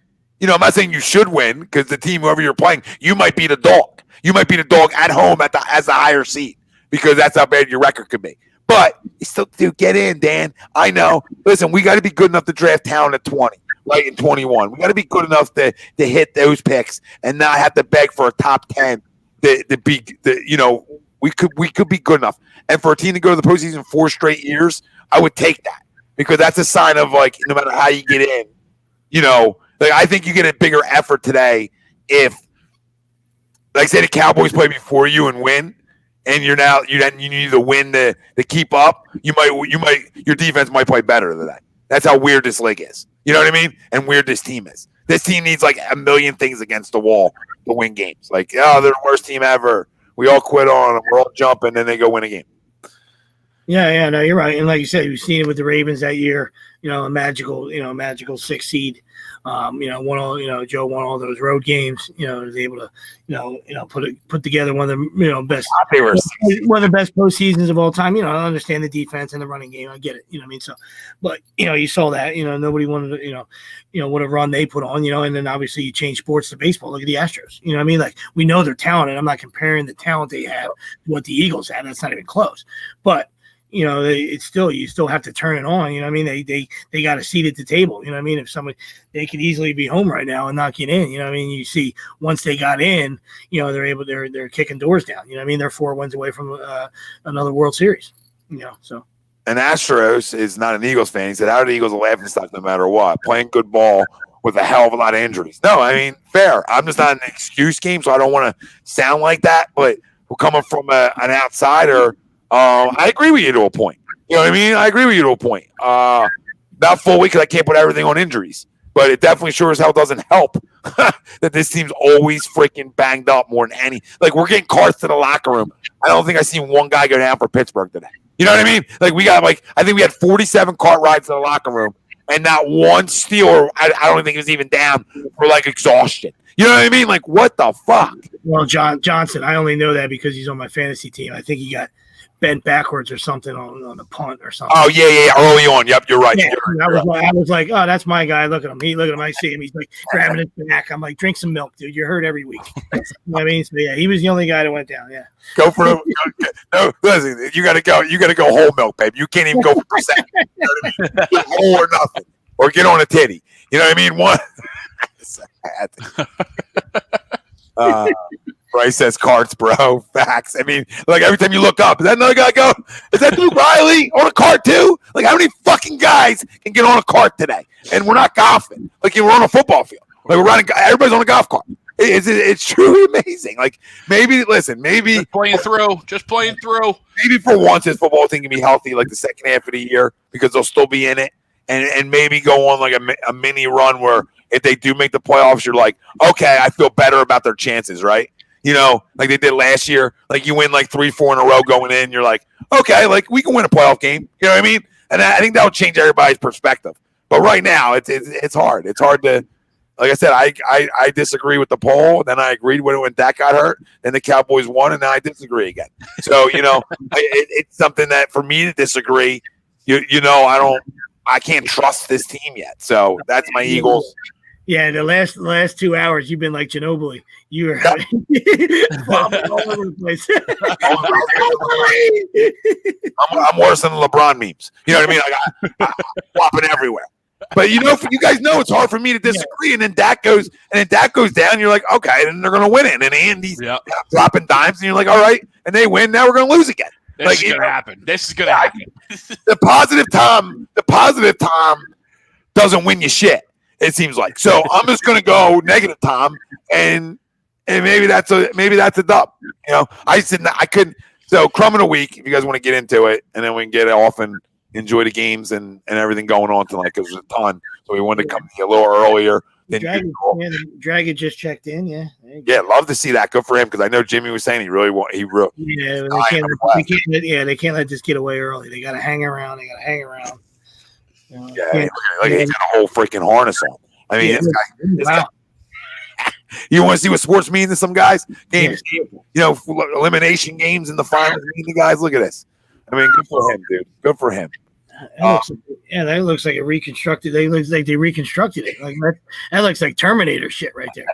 I'm not saying you should win because the team, whoever you're playing, you might be the dog. You might be the dog at home as the higher seed because that's how bad your record could be. But you still do get in, Dan. I know. Listen, we got to be good enough to draft talent at 20, right, in 21. We got to be good enough to hit those picks and not have to beg for a top 10 to be, we could be good enough. And for a team to go to the postseason 4 straight years, I would take that because that's a sign of, like, no matter how you get in, I think you get a bigger effort today if, like, say the Cowboys play before you and win, and you need to win to keep up. Your defense might play better than that. That's how weird this league is. You know what I mean? And weird this team is. This team needs like a million things against the wall to win games. Like, they're the worst team ever. We all quit on them. We're all jumping, and they go win a game. Yeah, no, you're right. And like you said, we've seen it with the Ravens that year. A magical 6 seed. Joe won all those road games. Was able to, put together one of the best. One of the best postseasons of all time. I understand the defense and the running game. I get it. You know what I mean? So, but you saw that. Nobody wanted to. What a run they put on. And then obviously you change sports to baseball. Look at the Astros. You know what I mean? Like we know they're talented. I'm not comparing the talent they have to what the Eagles have. That's not even close. But you still have to turn it on. I mean, they got a seat at the table. I mean, if somebody, they could easily be home right now and not get in. I mean, you see once they got in, they're kicking doors down. I mean, they're 4 wins away from another World Series. So an Astros is not an Eagles fan. He said, how are the Eagles a laughing stock no matter what? Playing good ball with a hell of a lot of injuries. No, I mean, fair. I'm just not an excuse game, so I don't want to sound like that. But we're coming from an outsider. I agree with you to a point. You know what I mean? I agree with you to a point. Not fully because I can't put everything on injuries. But it definitely sure as hell doesn't help that this team's always freaking banged up more than any. Like, we're getting carts to the locker room. I don't think I seen one guy go down for Pittsburgh today. You know what I mean? Like, we got, I think we had 47 cart rides to the locker room, and not one Steeler, I don't think it was even down for, exhaustion. You know what I mean? Like, what the fuck? Well, Johnson, I only know that because he's on my fantasy team. I think he got bent backwards or something on the punt or something. Oh, yeah, early on. Yep, you're right. Yeah, I was like, oh, that's my guy. Look at him. I see him. He's grabbing his back. I'm like, drink some milk, dude. You're hurt every week. You know what I mean? So, yeah, he was the only guy that went down. Yeah. Go for him. No, listen, you got to go. You got to go whole milk, babe. You can't even go for percent. You know what I mean? Whole or nothing. Or get on a titty. You know what I mean? One. Bryce says carts, bro. Facts. I mean, every time you look up, is that another guy go? Is that Duke Riley on a cart too? How many fucking guys can get on a cart today? And we're not golfing. We're on a football field. We're running. Everybody's on a golf cart. It's truly amazing. Maybe just playing through. Maybe for once his football team can be healthy the second half of the year because they'll still be in it, and maybe go on a mini run where if they do make the playoffs, you're like, okay, I feel better about their chances, right? You know, like they did last year. You win 3-4 in a row going in. You're like, okay, we can win a playoff game. You know what I mean? And I think that will change everybody's perspective. But right now, it's hard. It's hard to, like I said, I disagree with the poll. Then I agreed when Dak got hurt. Then the Cowboys won, and then I disagree again. So it's something that for me to disagree, I can't trust this team yet. So that's my Eagles. Yeah, the last 2 hours you've been like Ginobili. You were flopping all over the place. I'm worse than the LeBron memes. You know what I mean? I'm flopping everywhere. But you guys know it's hard for me to disagree. And then Dak goes down. You're like, okay, then they're gonna win it. And then Andy's dropping dimes, and you're like, all right, and they win. Now we're gonna lose again. This is gonna happen. The positive Tom doesn't win you shit. It seems like. So I'm just going to go negative Tom, and maybe that's a dub. I said I couldn't. So crumb of the week, if you guys want to get into it, and then we can get off and enjoy the games and everything going on tonight because there's a ton. So we wanted to come a little earlier. Dragon just checked in. Yeah, love to see that. Good for him because I know Jimmy was saying they can't let this get away early. They got to hang around. He's got a whole freaking harness on. I mean, this guy, you want to see what sports mean to some guys? Games, elimination games in the finals mean to guys. Look at this. I mean, good for him, dude. Good for him. That looks like a reconstructed. They reconstructed it. That looks like Terminator shit right there.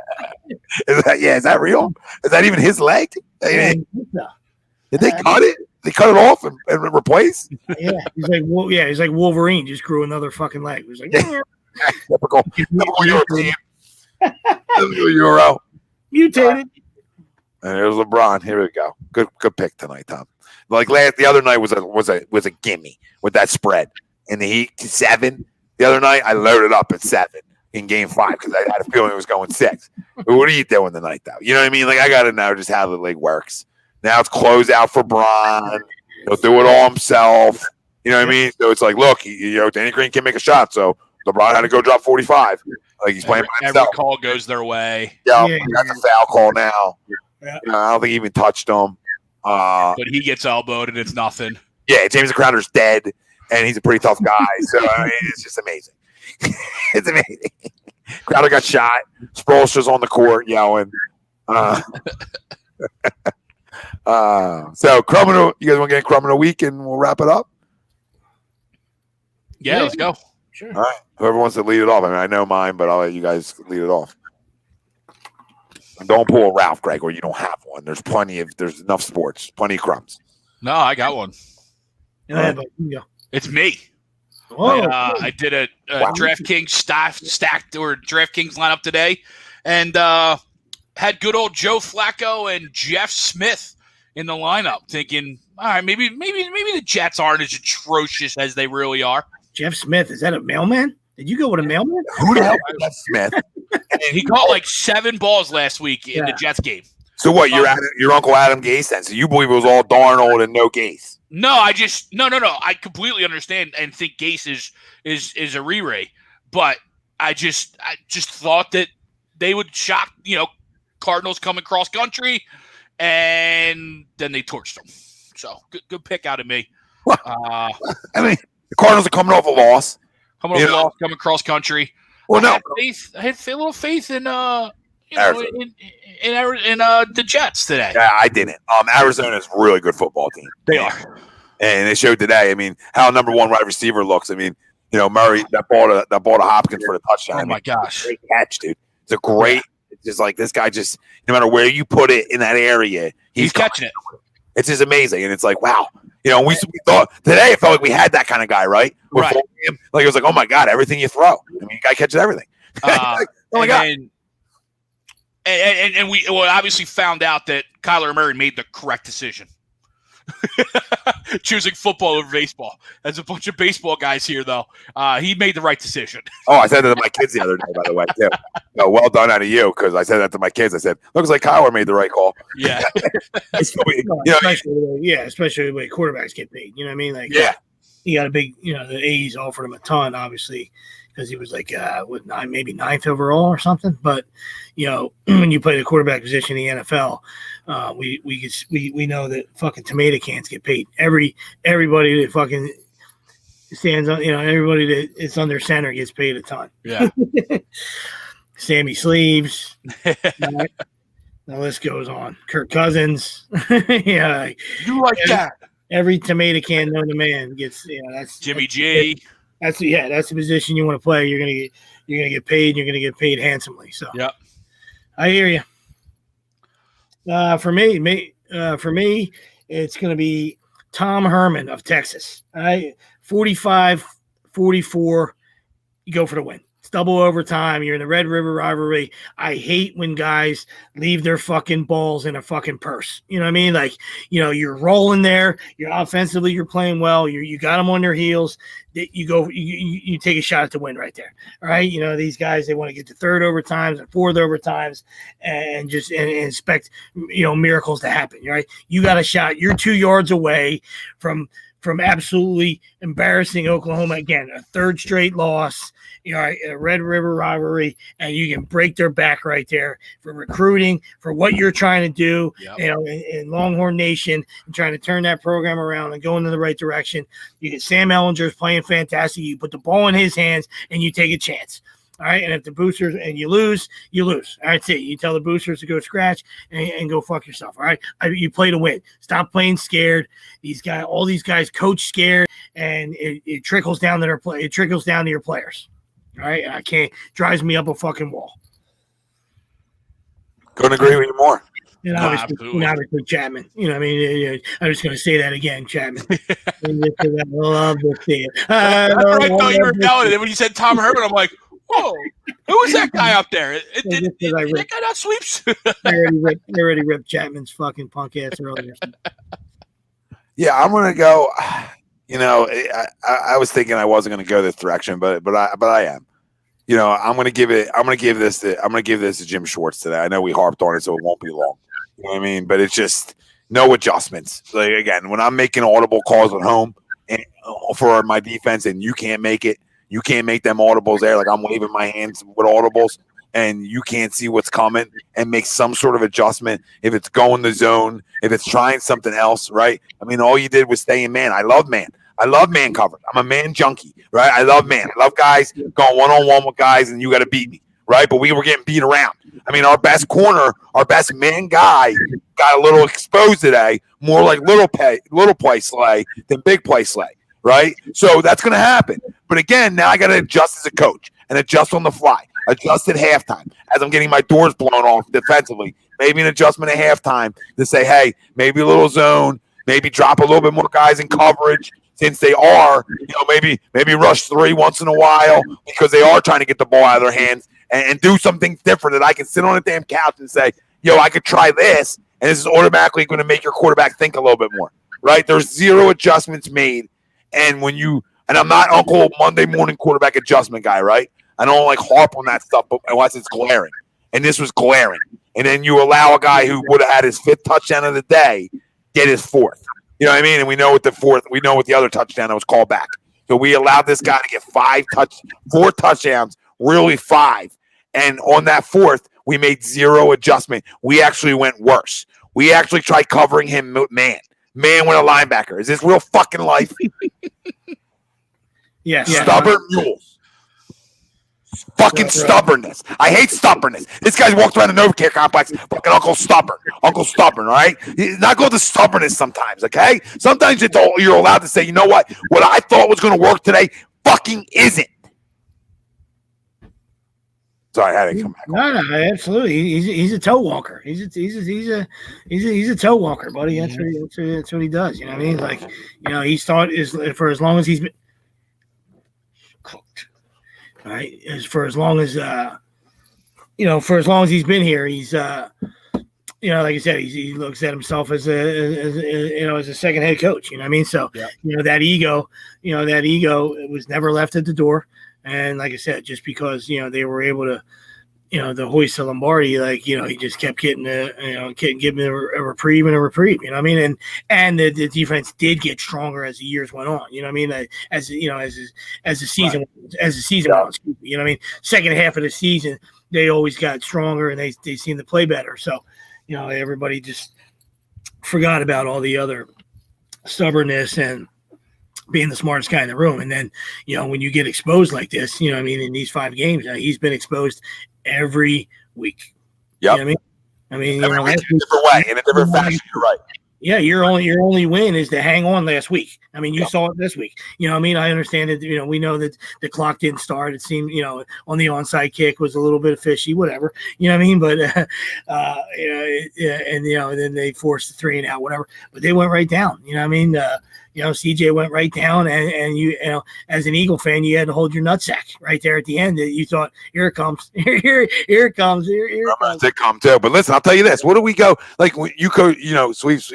Is that real? Is that even his leg? Did they cut it? They cut it off and replace? Yeah, he's like Wolverine. Just grew another fucking leg. He's like, typical European. Euro. Mutated. And there's LeBron. Here we go. Good pick tonight, Tom. The other night was a gimme with that spread. In the Heat 7. The other night I loaded up at 7 in Game 5 because I had a feeling it was going 6. But what are you doing tonight, though? You know what I mean? I got to know just how the league works. Now it's close out for Bron. He'll do it all himself. You know what I mean? So it's look, Danny Green can't make a shot, so LeBron had to go drop 45. He's playing by himself. Every call goes their way. Yeah, that's a foul call now. Yeah. I don't think he even touched him. But he gets elbowed, and it's nothing. Yeah, James Crowder's dead, and he's a pretty tough guy. So I mean, it's just amazing. It's amazing. Crowder got shot. Spoelstra's on the court yelling. So criminal, you guys want to get criminal week and we'll wrap it up? Yeah, let's go. Sure. All right. Whoever wants to lead it off. I mean, I know mine, but I'll let you guys lead it off. And don't pull a Ralph, Greg, or you don't have one. There's enough sports, plenty of crumbs. No, I got one. Yeah, it's me. I did a DraftKings stacked or DraftKings lineup today, and had good old Joe Flacco and Jeff Smith in the lineup, thinking all right, maybe the Jets aren't as atrocious as they really are. Jeff Smith, is that a mailman? Did you go with a mailman? Who the hell is Jeff Smith? And he caught like 7 balls last week in the Jets game. So what? You're your Uncle Adam Gase then? So you believe it was all Darnold and no Gase? No, no. I completely understand and think Gase is a re-ray, but I just thought that they would shock, Cardinals coming cross country, and then they torched them. So good pick out of me. I mean, the Cardinals are coming off a loss. Coming cross country. Well, I had a little faith in the Jets today. Yeah, I didn't. Arizona's a really good football team. They are, and they showed today. I mean, how number one wide receiver looks. I mean, Murray that ball to Hopkins for the touchdown. Oh my gosh, great catch, dude! It's a great. It's just like this guy. Just no matter where you put it in that area, he's catching it. It's just amazing, and it's like wow. We thought today. It felt like we had that kind of guy, right? Right. Like it was like, oh my god, everything you throw. I mean, guy catches everything. Oh my god. And we obviously found out that Kyler Murray made the correct decision. Choosing football over baseball. There's a bunch of baseball guys here, though. He made the right decision. Oh, I said that to my kids the other day, by the way, too. Well done out of you, because I said that to my kids. I said, looks like Kyler made the right call. Yeah. Especially the way quarterbacks get paid. You know what I mean? Like, he got a big, the A's offered him a ton, obviously, because he was like, maybe 9th overall or something. But, when you play the quarterback position in the NFL, we know that fucking tomato cans get paid. Everybody that fucking stands on, everybody that is under center gets paid a ton. Yeah. Sammy Sleeves. The list goes on. Kirk Cousins. Yeah. You like that. Every tomato can known to man gets, that's Jimmy G. That's the position you want to play. You're gonna get paid. And you're gonna get paid handsomely. So yeah, I hear you. For me, it's gonna be Tom Herman of Texas. 45-44. You go for the win. It's double overtime. You're in the Red River rivalry. I hate when guys leave their fucking balls in a fucking purse. You know what I mean? Like, you're rolling there. You're offensively, you're playing well. You got them on their heels. You take a shot at the win right there. All right. These guys, they want to get to third overtimes and fourth overtimes and just expect, miracles to happen. Right. You got a shot. You're 2 yards away from absolutely embarrassing Oklahoma again, a third straight loss, a Red River rivalry, and you can break their back right there for recruiting, for what you're trying to do, in Longhorn Nation, and trying to turn that program around and go in the right direction. You get Sam Ellinger's playing fantastic. You put the ball in his hands and you take a chance. All right, and if the boosters and you lose, you lose. All right, you tell the boosters to go scratch and go fuck yourself. All right, you play to win. Stop playing scared. All these guys coach scared, and it trickles down to their play. It trickles down to your players. All right, I can't. Drives me up a fucking wall. Couldn't agree with you more. And obviously Chapman. I'm just going to say that again, Chapman. I love this thing. I thought you were going. And when you said Tom Herman, I'm like, whoa, who is that guy up there? Did that guy not sweeps? I already ripped Chapman's fucking punk ass earlier. Yeah, I'm gonna go. I was thinking I wasn't gonna go this direction, but I am. I'm gonna give this to Jim Schwartz today. I know we harped on it, so it won't be long. You know what I mean? But it's just no adjustments. Like again, when I'm making audible calls at home and for my defense, and you can't make it. You can't make them audibles there. Like I'm waving my hands with audibles and you can't see what's coming and make some sort of adjustment. If it's going the zone, if it's trying something else, right? I mean, all you did was stay in man. I love man coverage. I'm a man junkie, right? I love man. I love guys going one-on-one with guys and you got to beat me, right? But we were getting beat around. I mean, our best man guy got a little exposed today, more like little play Slay than big play Slay. Right? So that's going to happen. But again, now I got to adjust as a coach and adjust on the fly, adjust at halftime as I'm getting my doors blown off defensively. Maybe an adjustment at halftime to say, hey, maybe a little zone, maybe drop a little bit more guys in coverage since they are, maybe rush 3 once in a while because they are trying to get the ball out of their hands and do something different that I can sit on a damn couch and say, I could try this. And this is automatically going to make your quarterback think a little bit more. right? There's zero adjustments made. And I'm not Uncle Monday morning quarterback adjustment guy, right? I don't like harp on that stuff, but unless it's glaring. And this was glaring. And then you allow a guy who would have had his 5th touchdown of the day get his 4th. You know what I mean? And we know what the other touchdown that was called back. So we allowed this guy to get 4 touchdowns, really 5. And on that 4th, we made zero adjustment. We actually went worse. We actually tried covering him man with a linebacker. Is this real fucking life? Yeah. Stubborn mules. Fucking stubbornness. I hate stubbornness. This guy's walked around the Novacare complex, fucking Uncle Stubborn, all right? He's not going to stubbornness sometimes, okay? Sometimes you're allowed to say, you know what I thought was going to work today fucking isn't. Sorry, I had to come back. No, absolutely. He's a toe walker. He's a toe walker, buddy. That's what he does. You know what I mean? Like, you know, he's thought is for as long as he's been cooked. All right, for as long as he's been here, he's like I said, he looks at himself as a second head coach. You know what I mean? So that ego was never left at the door. And like I said, just because they were able to the hoist of Lombardi, he just kept getting giving a reprieve and a reprieve. You know what I mean? And the defense did get stronger as the years went on. You know what I mean? As the season went, you know what I mean? Second half of the season, they always got stronger and they seemed to play better. So, everybody just forgot about all the other stubbornness and being the smartest guy in the room. And then, when you get exposed like this, in these 5 games, he's been exposed every week. Yeah. You know what I mean? Every week in a different way, in a different fashion. You're right. Yeah, your only win is to hang on last week. I mean, you saw it this week. You know what I mean? I understand that, we know that the clock didn't start. It seemed, on the onside kick was a little bit fishy, whatever. You know what I mean? But, then they forced the 3 and out, whatever. But they went right down. You know what I mean? CJ went right down, and you as an Eagle fan, you had to hold your nutsack right there at the end. That you thought, here it comes, here it comes, here it comes. It come too. But listen, I'll tell you this: what do we go like? When you coach, sweeps.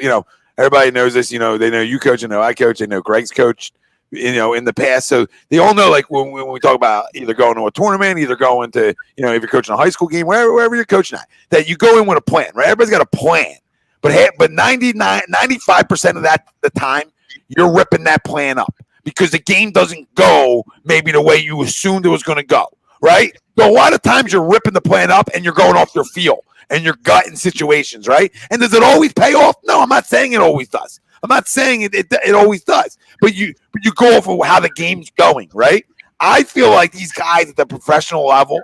Everybody knows this. They know you coach, and know I coach, and know Greg's coached. In the past, so they all know. Like when we talk about either going to a tournament, either going to if you're coaching a high school game, wherever you're coaching at, that you go in with a plan, right? Everybody's got a plan, but 95% of the time. You're ripping that plan up because the game doesn't go maybe the way you assumed it was going to go, right? So a lot of times you're ripping the plan up and you're going off your feel and your gut in situations, right? And does it always pay off? No, I'm not saying it always does. I'm not saying it always does. But you go off of how the game's going, right? I feel like these guys at the professional level,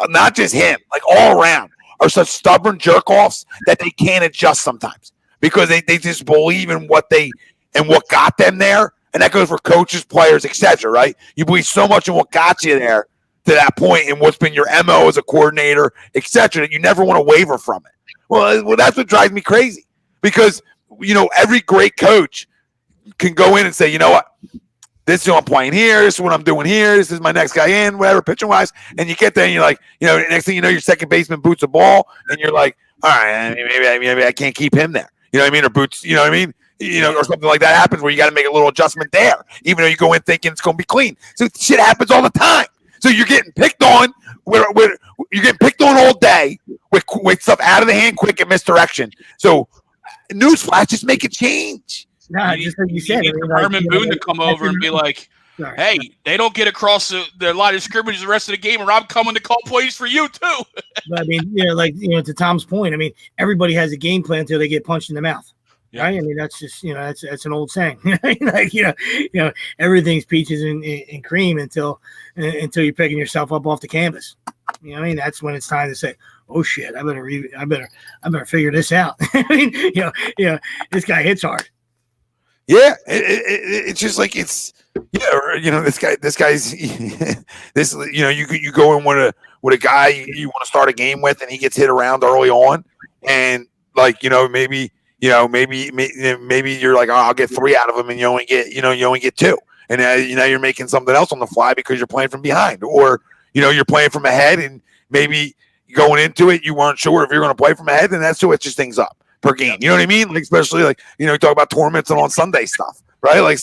not just him, like all around, are such stubborn jerk-offs that they can't adjust sometimes because they just believe in what got them there, and that goes for coaches, players, etc. Right? You believe so much in what got you there to that point, and what's been your MO as a coordinator, etc. That you never want to waver from it. Well, that's what drives me crazy because every great coach can go in and say, you know what, this is what I'm playing here, this is what I'm doing here, this is my next guy in, whatever, pitching wise, and you get there and you're like, next thing you know, your second baseman boots a ball, and you're like, all right, maybe I can't keep him there. You know what I mean? Or boots, you know what I mean? Or something like that happens where you got to make a little adjustment there, even though you go in thinking it's going to be clean. So shit happens all the time. So you're getting picked on. You're getting picked on all day with stuff out of the hand, quick and misdirection. So newsflash, just make a change. Nah, just like you said, you need Herman Boone to come over and be like, "Hey, they don't get across the line of scrimmage the rest of the game, or I'm coming to call plays for you too." But I mean, to Tom's point, I mean, everybody has a game plan until they get punched in the mouth. Yeah. Right? I mean, that's just that's an old saying. Everything's peaches and cream until you're picking yourself up off the canvas. You know what I mean? That's when it's time to say, "Oh shit, I better figure this out." I mean, this guy hits hard. Yeah, it's just like this guy's this. You go in with a guy you want to start a game with, and he gets hit around early on, and maybe you're like, oh, I'll get 3 out of him, and you only get 2, and now you're making something else on the fly because you're playing from behind, or you're playing from ahead, and maybe going into it you weren't sure if you're going to play from ahead, and that switches things up. per game. You know what I mean? Like, especially like, you talk about tournaments and on Sunday stuff, right? Like,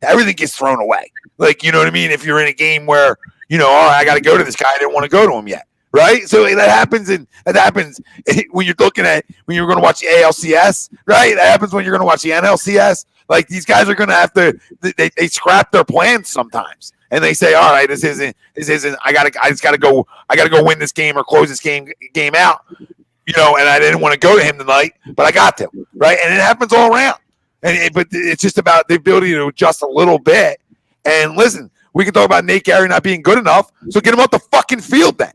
everything gets thrown away. Like, you know what I mean? If you're in a game where, I got to go to this guy, I didn't want to go to him yet. Right. So that happens when you're going to watch the ALCS, right? That happens when you're going to watch the NLCS. Like, these guys are going to have to, they scrap their plans sometimes. And they say, all right, this isn't, I just got to go win this game or close this game out, and I didn't want to go to him tonight, but I got to, right? And it happens all around. But it's just about the ability to adjust a little bit. And listen, we can talk about Nate Gary not being good enough, so get him off the fucking field then.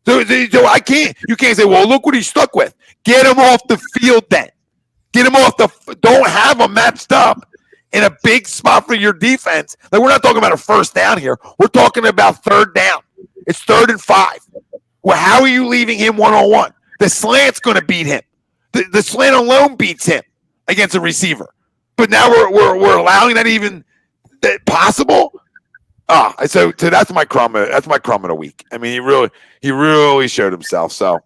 So you can't say, well, look what he's stuck with. Get him off the field then. Get him off don't have him matched up in a big spot for your defense. Like, we're not talking about a first down here. We're talking about third down. It's 3rd and 5. Well, how are you leaving him one-on-one? The slant's going to beat him. The slant alone beats him against a receiver. But now we're allowing that possible? So that's my crumb. That's my crumb of the week. I mean, he really showed himself. So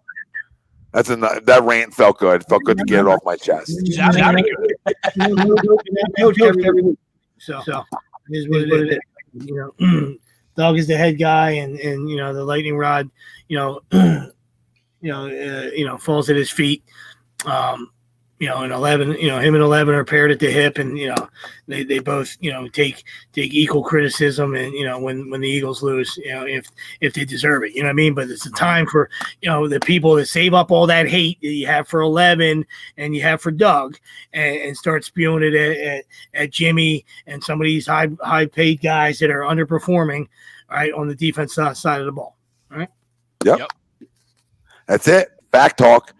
that rant felt good. It felt good to get it off my chest. So it is what it is. Doug is the head guy, and the lightning rod, falls at his feet. And 11, him and 11 are paired at the hip, and they both take equal criticism, and when the Eagles lose, if they deserve it, you know what I mean. But it's a time for the people to save up all that hate that you have for 11 and you have for Doug, and start spewing it at Jimmy and some of these high paid guys that are underperforming, right, on the defense side of the ball. All right. Yep. That's it. Back talk.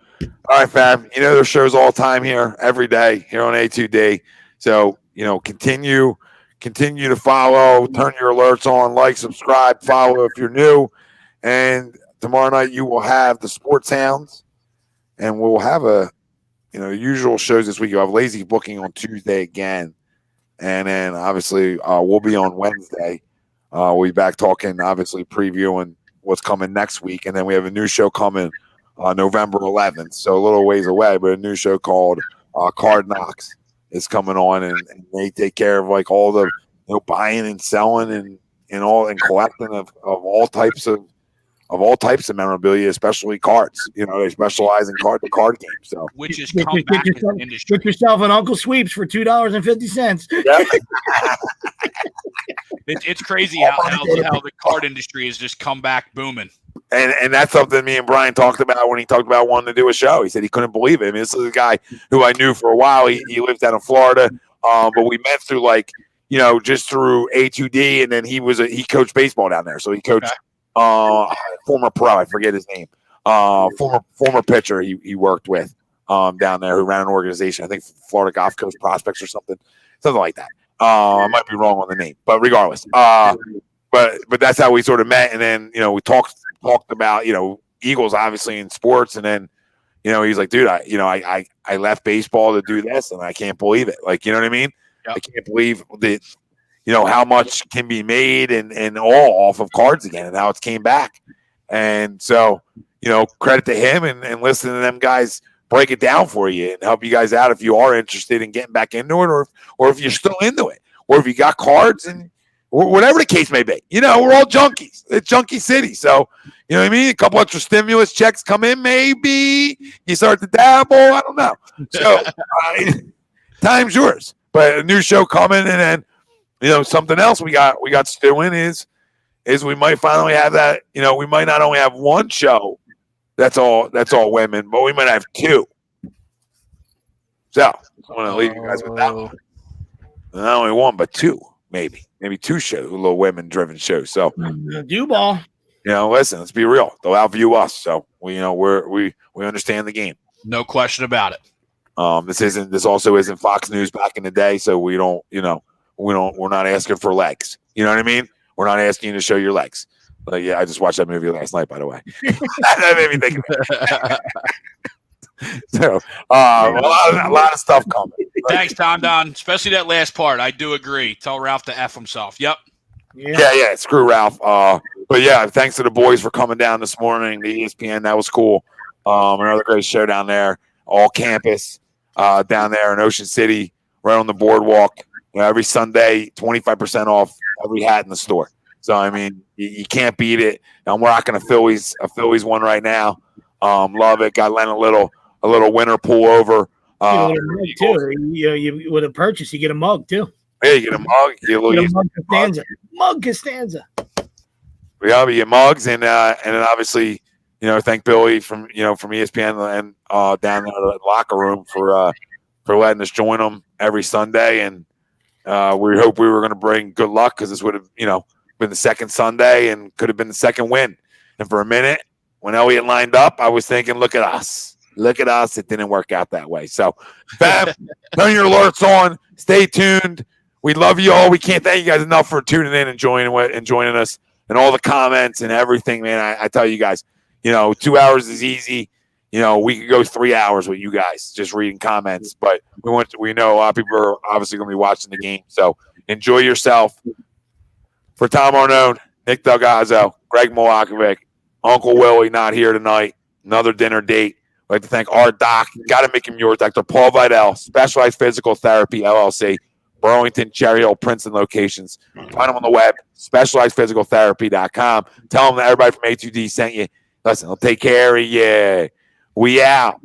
All right, fam. There's shows all the time here, every day here on A2D. So, continue to follow, turn your alerts on, like, subscribe, follow if you're new. And tomorrow night you will have the Sports Hounds, and we'll have usual shows this week. You'll have Lazy Booking on Tuesday again. And then obviously we'll be on Wednesday. We'll be back talking, obviously previewing what's coming next week. And then we have a new show coming November 11th, so a little ways away, but a new show called Card Knocks is coming on, and they take care of like all the buying and selling and all and collecting of all types of memorabilia, especially cards. They specialize in the card game. So which is come back in the industry. Get yourself an Uncle Sweeps for $2.50. Yeah. It's crazy how the card industry has just come back booming. And that's something me and Brian talked about when he talked about wanting to do a show. He said he couldn't believe it. I mean, this is a guy who I knew for a while. He lives down in Florida, but we met through just through A2D, and then he coached baseball down there. So he coached former pro, I forget his name, former pitcher he worked with down there who ran an organization. I think Florida Golf Coast Prospects or something like that. I might be wrong on the name, but regardless, but that's how we sort of met, and then we talked about Eagles obviously in sports, and then he's like, dude, I left baseball to do this, and I can't believe it. Like, you know what I mean? Yep. I can't believe that how much can be made and all off of cards again, and how it's came back. And so credit to him, and listening to them guys break it down for you and help you guys out if you are interested in getting back into it, or if you're still into it, or if you got cards and whatever the case may be. We're all junkies. It's junkie city. So, you know what I mean? A couple extra stimulus checks come in, maybe you start to dabble. I don't know. So time's yours. But a new show coming, and then something else we got stewing is we might finally have that. We might not only have one show that's all women, but we might have two. So I want to leave you guys with that one. Not only one, but two, maybe two shows, little women-driven shows. So do ball. Listen, let's be real. They'll outview us, so we understand the game. No question about it. This also isn't Fox News back in the day, so we're not asking for legs. You know what I mean? We're not asking you to show your legs. But yeah, I just watched that movie last night, by the way. That made me think of it. So a lot of stuff coming. Thanks, Tom Don. Especially that last part. I do agree. Tell Ralph to F himself. Yep. Yeah. Screw Ralph. But yeah, thanks to the boys for coming down this morning. The ESPN, that was cool. Another great show down there. all campus down there in Ocean City, right on the boardwalk. Every Sunday, 25% off every hat in the store. So, I mean, you can't beat it. I'm rocking a Phillies one right now. Love it. Got Len a little winter pullover. You with a purchase, you get a mug too. Yeah, you get a mug. You get a mug Costanza. Mug Costanza. We have you mugs, and then obviously, thank Billy from ESPN and down there in the locker room for letting us join them every Sunday. And we hope we were going to bring good luck because this would have been the second Sunday and could have been the second win. And for a minute, when Elliott lined up, I was thinking, look at us. Look at us. It didn't work out that way. So, fam, turn your alerts on. Stay tuned. We love you all. We can't thank you guys enough for tuning in and joining us and all the comments and everything, man. I tell you guys, 2 hours is easy. We could go 3 hours with you guys just reading comments, but we know a lot of people are obviously going to be watching the game. So enjoy yourself. For Tom Arnone, Nick DelGozzo, Greg Milakovic, Uncle Willie not here tonight. Another dinner date. I'd like to thank our doc. Got to make him yours, Dr. Paul Vidal, Specialized Physical Therapy, LLC, Burlington, Cherry Hill, Princeton locations. Find them on the web, specializedphysicaltherapy.com. Tell them that everybody from A2D sent you. Listen, they'll take care of you. We out.